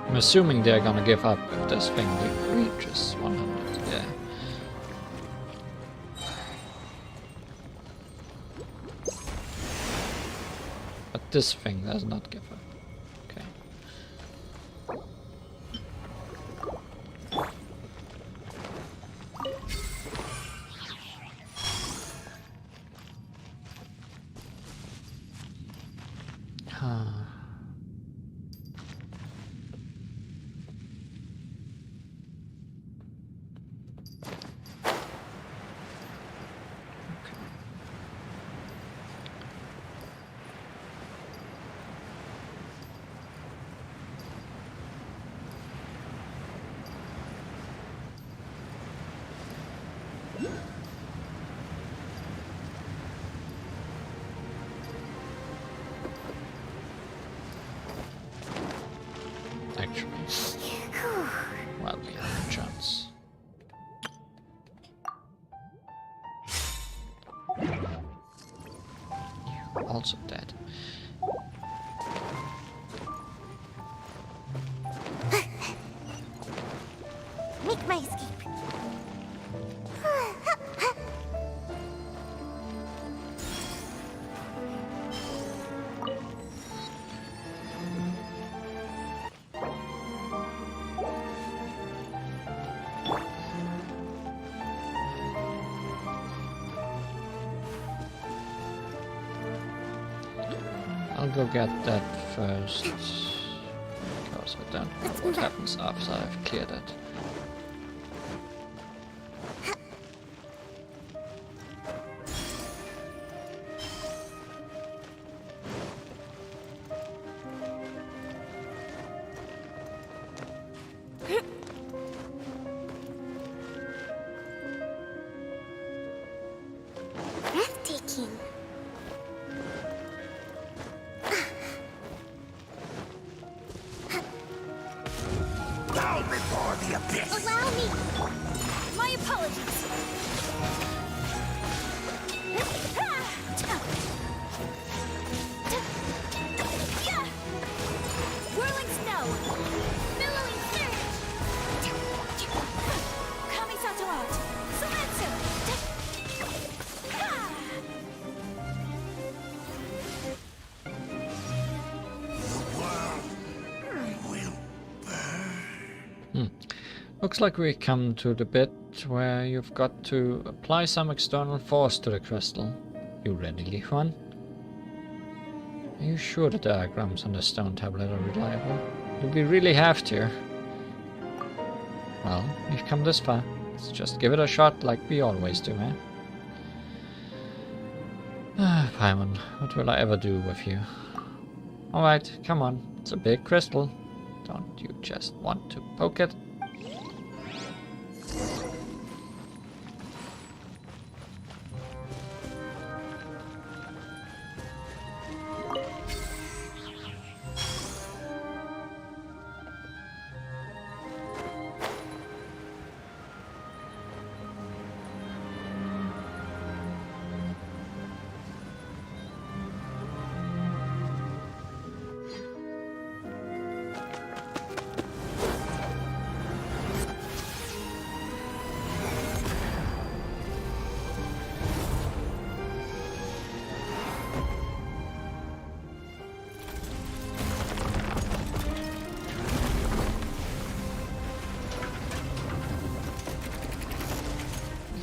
I'm assuming they're gonna give up if this thing reaches 100, yeah. But this thing does not give up. Okay. Actually, well, we have a chance. You're also dead. Make my escape. I'll go get that first, because I don't know what happens after I've cleared it. Breathtaking. Bow before the abyss! Allow me. My apologies. Whirling snow. Billowing surge. Kamisato out. Sumetsu. Looks like we come to the bit where you've got to apply some external force to the crystal. You ready, Li-Huan? Are you sure the diagrams on the stone tablet are reliable? Do we really have to? Well, we've come this far. Let's just give it a shot like we always do, eh? Ah, Paimon, what will I ever do with you? Alright, come on. It's a big crystal. Don't you just want to poke it?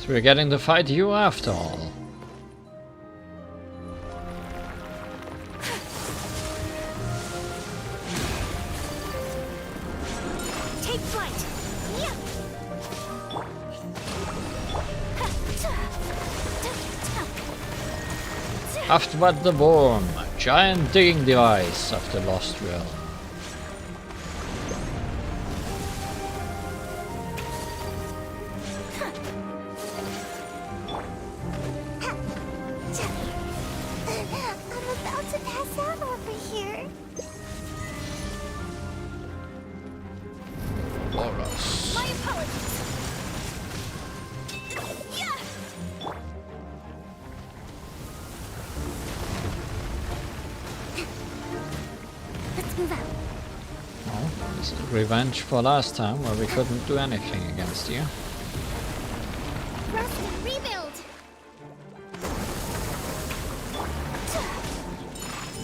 We're getting to fight you after all. Take flight. After the worm, a giant digging device of the Lost Realm. Revenge for last time where we couldn't do anything against you. Rust and rebuild.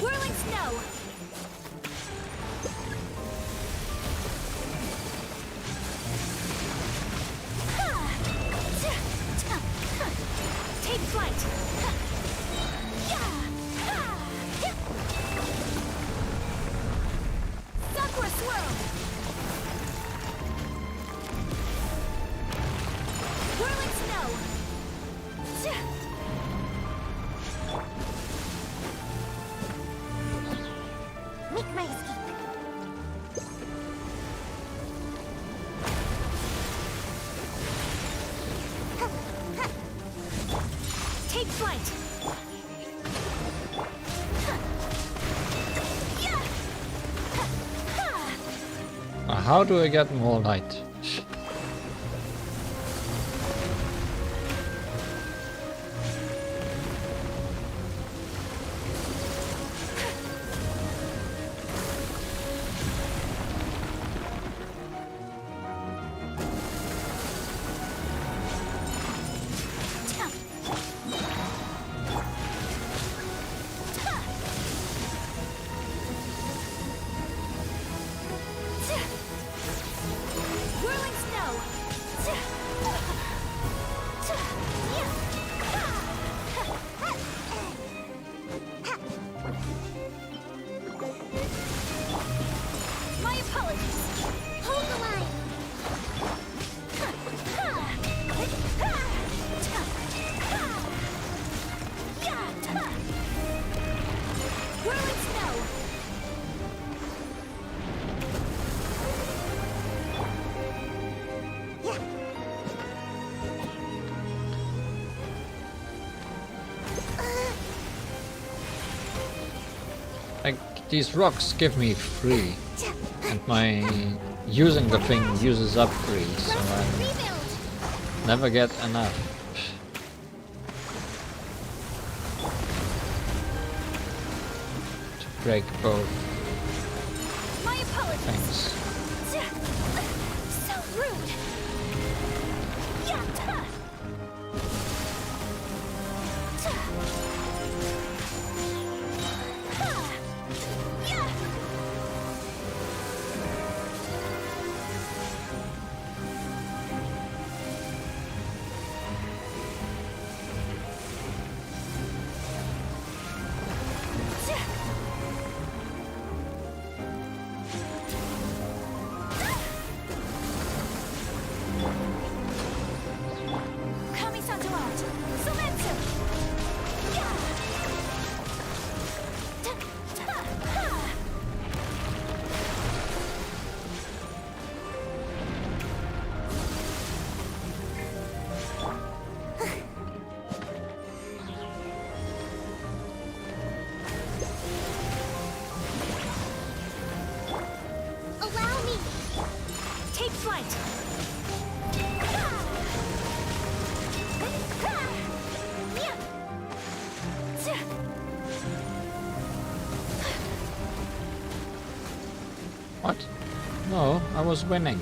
Whirling snow. Take flight. Sakura swirl. Whirling snow! Make my escape. Take flight! How do I get more light? These rocks give me free, and my using the thing uses up free, so I never get enough. To break both things. So rude. What? No, I was winning.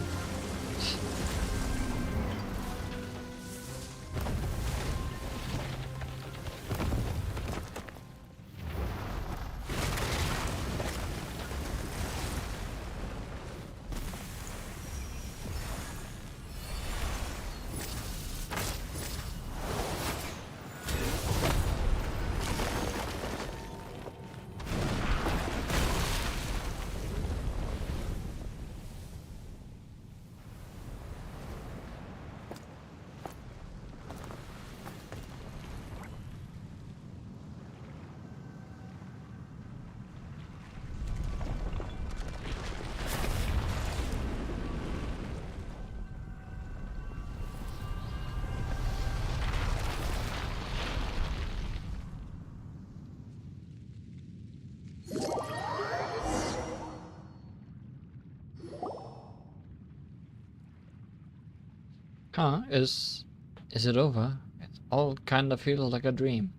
Huh, is it over? It all kind of feels like a dream.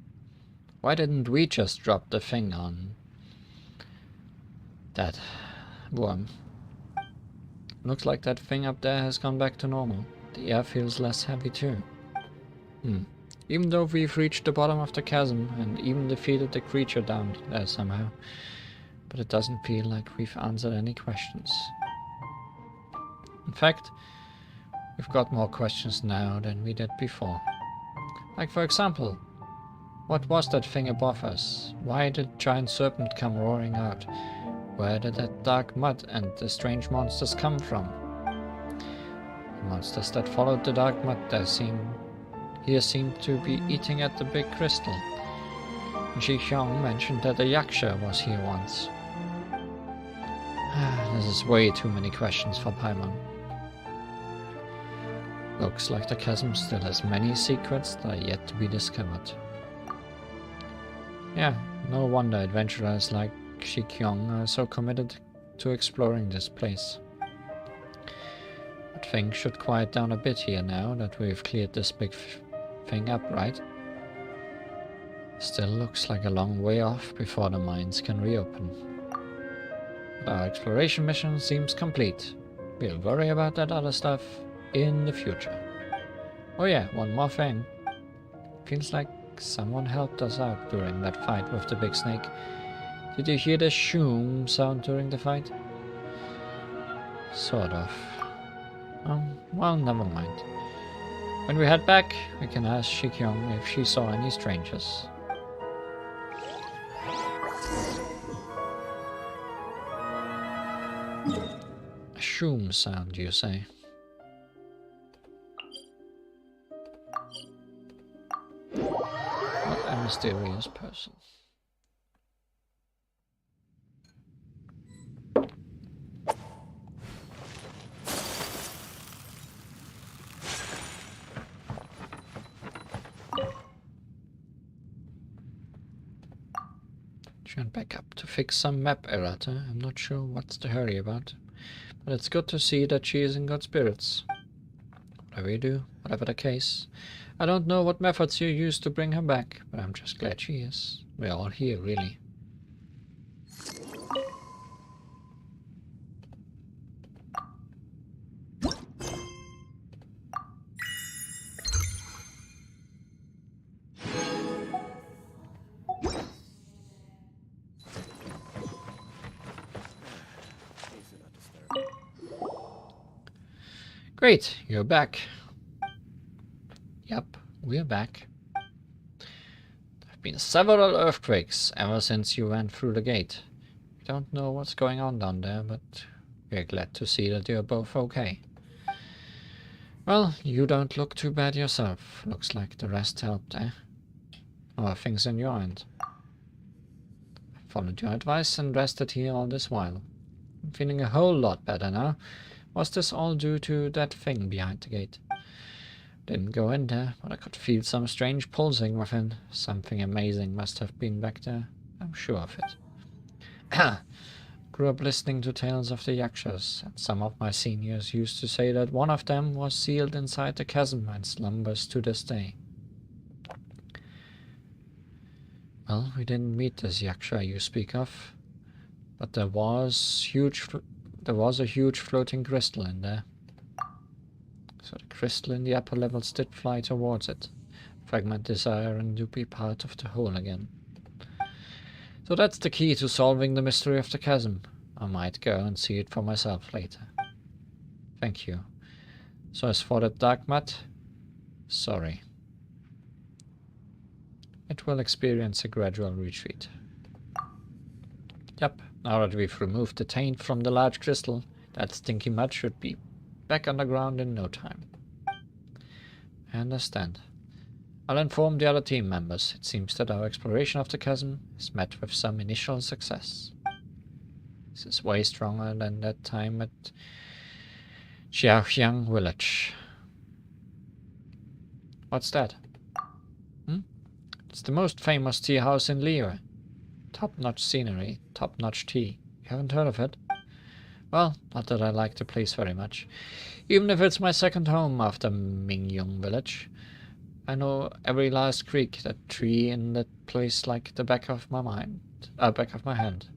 Why didn't we just drop the thing on that worm? Looks like that thing up there has gone back to normal. The air feels less heavy too. Even though we've reached the bottom of the chasm and even defeated the creature down there somehow, but it doesn't feel like we've answered any questions. In fact, we've got more questions now than we did before. Like for example, what was that thing above us? Why did giant serpent come roaring out? Where did that dark mud and the strange monsters come from? The monsters that followed the dark mud here seemed to be eating at the big crystal. Ji Hyung mentioned that a Yaksha was here once. This is way too many questions for Paimon. Looks like the chasm still has many secrets that are yet to be discovered. Yeah, no wonder adventurers like Ji Hyung are so committed to exploring this place. But things should quiet down a bit here now that we've cleared this big thing up, right? Still looks like a long way off before the mines can reopen. But our exploration mission seems complete. We'll worry about that other stuff in the future. Oh yeah, one more thing. Feels like someone helped us out during that fight with the big snake. Did you hear the shoom sound during the fight? Sort of. Well, never mind. When we head back, we can ask Ji Hyung if she saw any strangers. A shoom sound, you say? What a mysterious person. Turn back up to fix some map errata. I'm not sure what's the hurry about, but it's good to see that she is in good spirits. Whatever you do, whatever the case, I don't know what methods you used to bring her back, but I'm just glad she is. We're all here, really. Great, you're back. Yep, we're back. There have been several earthquakes ever since you went through the gate. We don't know what's going on down there, but we're glad to see that you're both okay. Well, you don't look too bad yourself. Looks like the rest helped, eh? How are things on your end? I followed your advice and rested here all this while. I'm feeling a whole lot better now. Was this all due to that thing behind the gate? Didn't go in there, but I could feel some strange pulsing within. Something amazing must have been back there. I'm sure of it. Grew up listening to tales of the Yakshas, and some of my seniors used to say that one of them was sealed inside the chasm and slumbers to this day. Well, we didn't meet this Yaksha you speak of, but there was huge there was a huge floating crystal in there. So the crystal in the upper levels did fly towards it. Fragment desiring to be part of the whole again. So that's the key to solving the mystery of the chasm. I might go and see it for myself later. Thank you. So as for the dark mat, sorry. It will experience a gradual retreat. Yep, now that we've removed the taint from the large crystal, that stinky mud should be back underground in no time. I understand. I'll inform the other team members. It seems that our exploration of the chasm is met with some initial success. This is way stronger than that time at Xiaoxiang village. What's that? It's the most famous tea house in Liyue. Top-notch scenery, top-notch tea. You haven't heard of it? Well, not that I like the place very much. Even if it's my second home after Mingyong village. I know every last creek, that tree in that place like the back of my hand.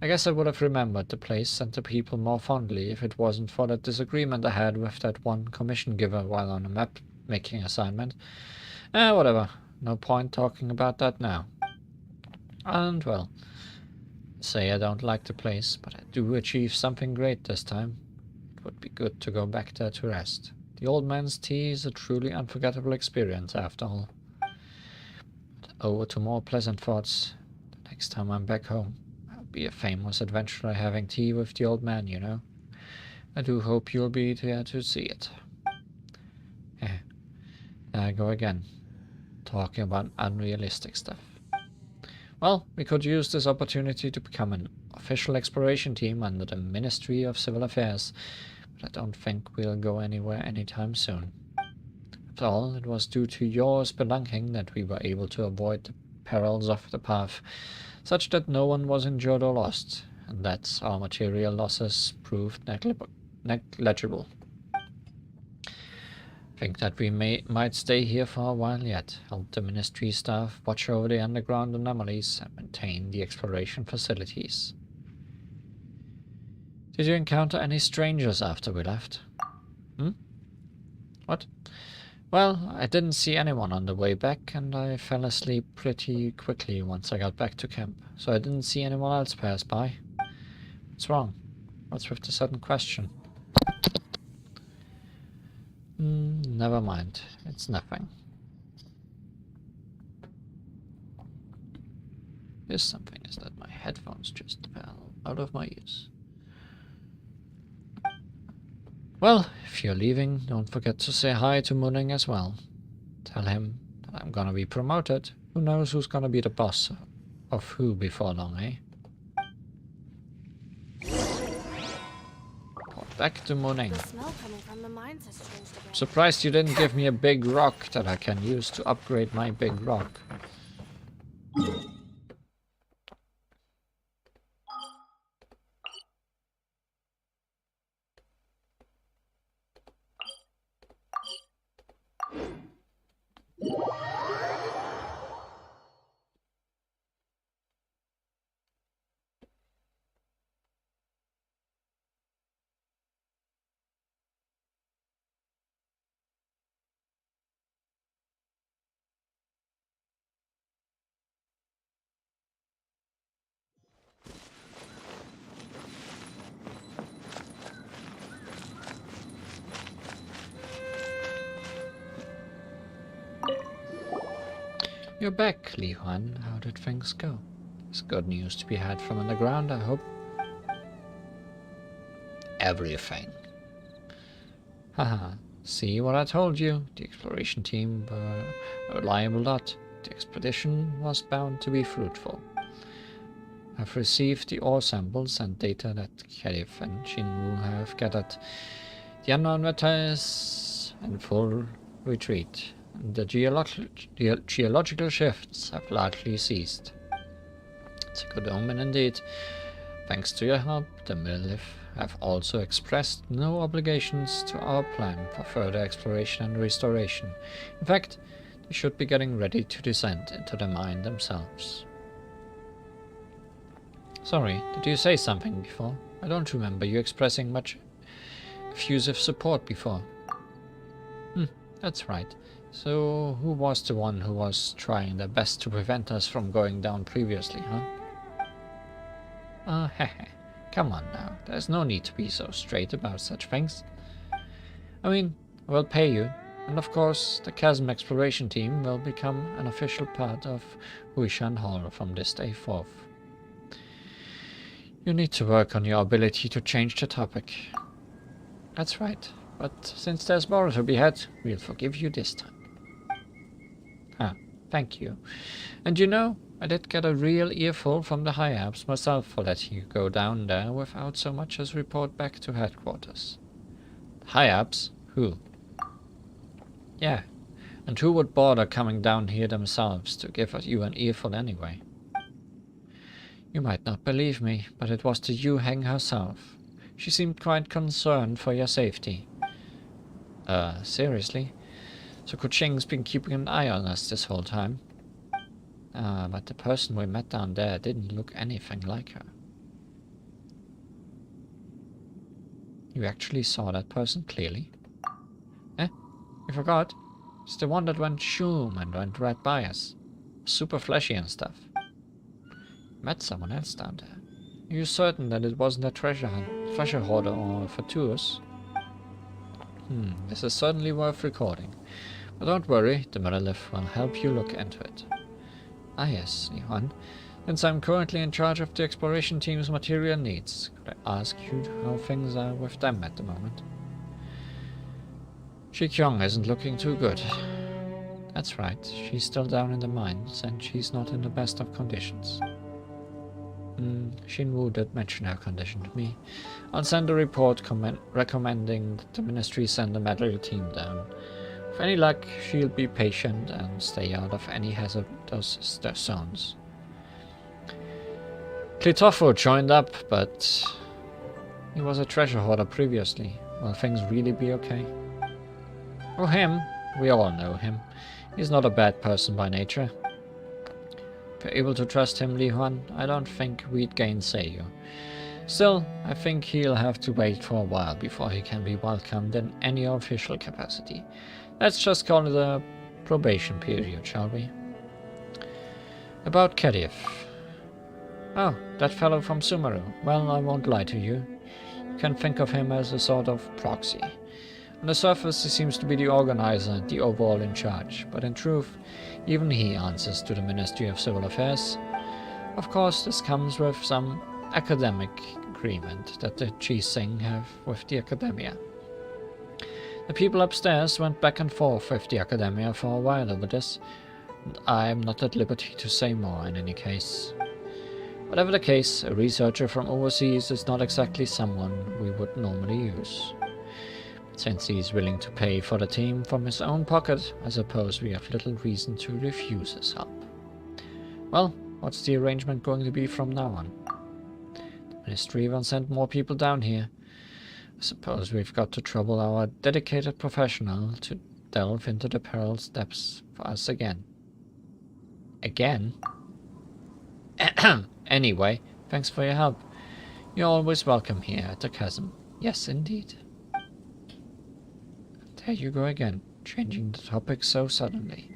I guess I would have remembered the place and the people more fondly if it wasn't for that disagreement I had with that one commission giver while on a map-making assignment. Whatever. No point talking about that now. And, well, say I don't like the place, but I do achieve something great this time. It would be good to go back there to rest. The old man's tea is a truly unforgettable experience, after all. But over to more pleasant thoughts. The next time I'm back home, I'll be a famous adventurer having tea with the old man, you know. I do hope you'll be there to see it. There I go again, talking about unrealistic stuff. Well, we could use this opportunity to become an official exploration team under the Ministry of Civil Affairs, but I don't think we'll go anywhere anytime soon. After all, it was due to your spelunking that we were able to avoid the perils of the path, such that no one was injured or lost, and that our material losses proved negligible. I think that we might stay here for a while yet, help the ministry staff watch over the underground anomalies and maintain the exploration facilities. Did you encounter any strangers after we left? What? Well, I didn't see anyone on the way back, and I fell asleep pretty quickly once I got back to camp, so I didn't see anyone else pass by. What's wrong? What's with the sudden question? Never mind. It's nothing. Here's something, is that my headphones just fell out of my ears. Well, if you're leaving, don't forget to say hi to Muning as well. Tell him that I'm gonna be promoted. Who knows who's gonna be the boss of who before long, eh? Back to Muning. The smell coming from the mines has changed again. Surprised you didn't give me a big rock that I can use to upgrade my big rock. You're back, Li Huan. How did things go? There's good news to be had from underground, I hope. Everything. Haha, see what I told you? The exploration team were a reliable lot. The expedition was bound to be fruitful. I've received the ore samples and data that Khalif and Jinwu have gathered. The unknown matter is in full retreat. The geological shifts have largely ceased. It's a good omen indeed. Thanks to your help, the Millif have also expressed no obligations to our plan for further exploration and restoration. In fact, they should be getting ready to descend into the mine themselves. Sorry, did you say something before? I don't remember you expressing much effusive support before. That's right. So, who was the one who was trying their best to prevent us from going down previously, huh? Hehe. Come on now. There's no need to be so straight about such things. I mean, we'll pay you. And of course, the Chasm exploration team will become an official part of Huishan Hall from this day forth. You need to work on your ability to change the topic. That's right. But since there's more to be had, we'll forgive you this time. Thank you. And you know, I did get a real earful from the high-ups myself for letting you go down there without so much as report back to headquarters. High-ups? Who? Yeah, and who would bother coming down here themselves to give you an earful anyway? You might not believe me, but it was the Yu Heng herself. She seemed quite concerned for your safety. Seriously? So Kuching's been keeping an eye on us this whole time? But the person we met down there didn't look anything like her. You actually saw that person clearly? You forgot? It's the one that went shoom and went right by us. Super flashy and stuff. Met someone else down there. Are you certain that it wasn't a treasure hoarder or for tours? This is certainly worth recording. But don't worry, the Monolith will help you look into it. Ah yes, Yuan. Since I'm currently in charge of the exploration team's material needs, could I ask you how things are with them at the moment? Shikyong isn't looking too good. That's right, she's still down in the mines, and she's not in the best of conditions. Shinwu did mention her condition to me. I'll send a report recommending that the Ministry send a medical team down. With any luck, she'll be patient and stay out of any hazardous zones. Klitofo joined up, but he was a treasure hoarder previously. Will things really be okay? Oh, him. We all know him. He's not a bad person by nature. If you're able to trust him, Li Huan, I don't think we'd gainsay you. Still, I think he'll have to wait for a while before he can be welcomed in any official capacity. Let's just call it a probation period, shall we? About Kedif. Oh, that fellow from Sumeru. Well, I won't lie to you. You can think of him as a sort of proxy. On the surface, he seems to be the organizer and the overall in charge, but in truth, even he answers to the Ministry of Civil Affairs. Of course, this comes with some academic agreement that the Chi-Sing have with the Academia. The people upstairs went back and forth with the Academia for a while over this, and I am not at liberty to say more in any case. Whatever the case, a researcher from overseas is not exactly someone we would normally use. Since he is willing to pay for the team from his own pocket, I suppose we have little reason to refuse his help. Well, what's the arrangement going to be from now on? The Ministry will send more people down here. I suppose we've got to trouble our dedicated professional to delve into the peril's depths for us again. Again? Anyway, thanks for your help. You're always welcome here at the Chasm. Yes, indeed. There you go again, changing the topic so suddenly.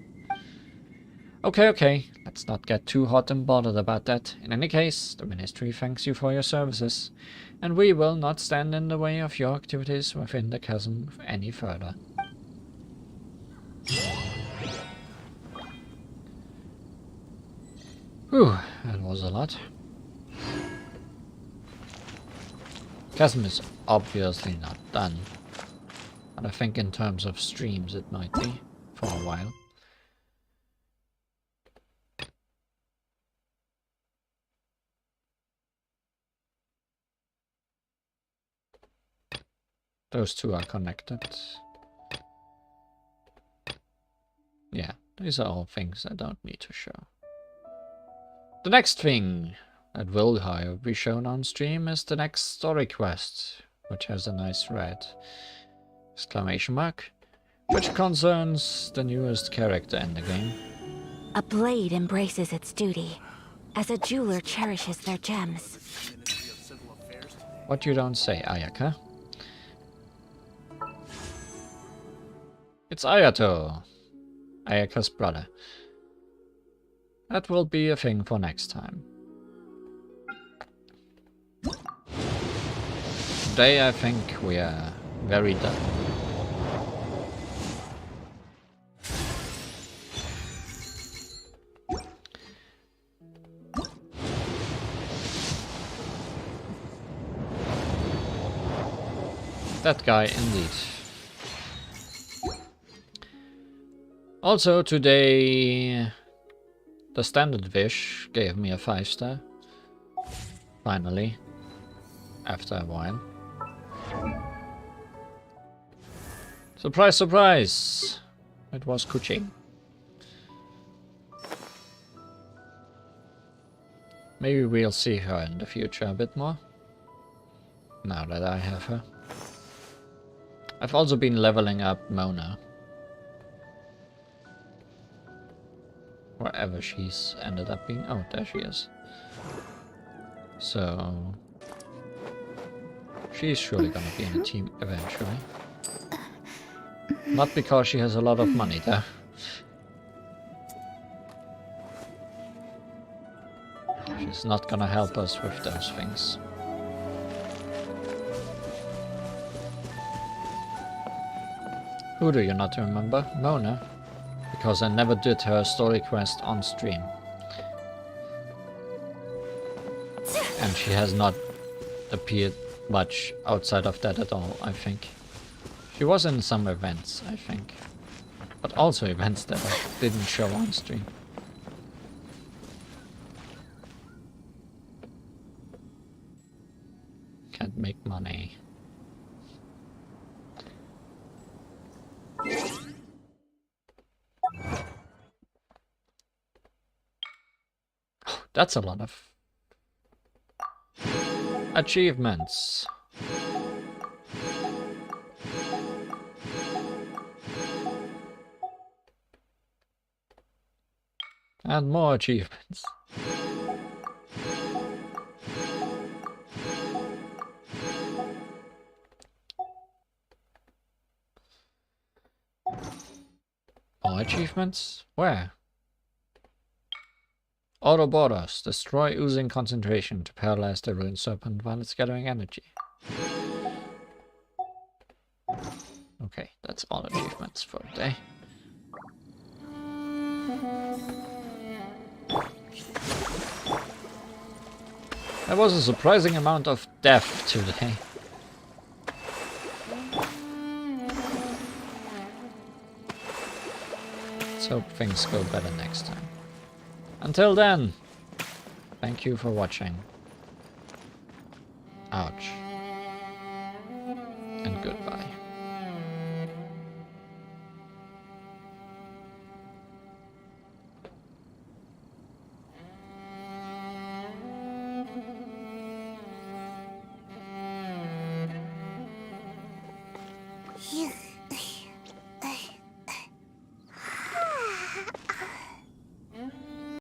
Okay, let's not get too hot and bothered about that. In any case, the Ministry thanks you for your services, and we will not stand in the way of your activities within the Chasm any further. Whew, that was a lot. Chasm is obviously not done. But I think in terms of streams it might be, for a while. Those two are connected. Yeah, these are all things I don't need to show. The next thing that will, however, be shown on stream is the next story quest, which has a nice red exclamation mark, which concerns the newest character in the game. A blade embraces its duty, as a jeweler cherishes their gems. What you don't say, Ayaka? It's Ayato, Ayaka's brother. That will be a thing for next time. Today I think we are very done. That guy indeed. Also today the standard wish gave me a 5-star. Finally. After a while. Surprise, surprise! It was Kuching. Maybe we'll see her in the future a bit more. Now that I have her. I've also been leveling up Mona. Wherever she's ended up being. Oh, there she is. So she's surely gonna be in a team eventually. Not because she has a lot of money though. She's not gonna help us with those things. Who do you not remember? Mona. Because I never did her story quest on stream. And she has not appeared much outside of that at all, I think. She was in some events, I think. But also events that I didn't show on stream. Can't make money. That's a lot of achievements. And more achievements. More achievements? Where? Auto borders. Destroy oozing concentration to paralyze the ruined serpent while it's gathering energy. Okay, that's all achievements for today. There was a surprising amount of death today. Let's hope things go better next time. Until then, thank you for watching. Ouch. And goodbye.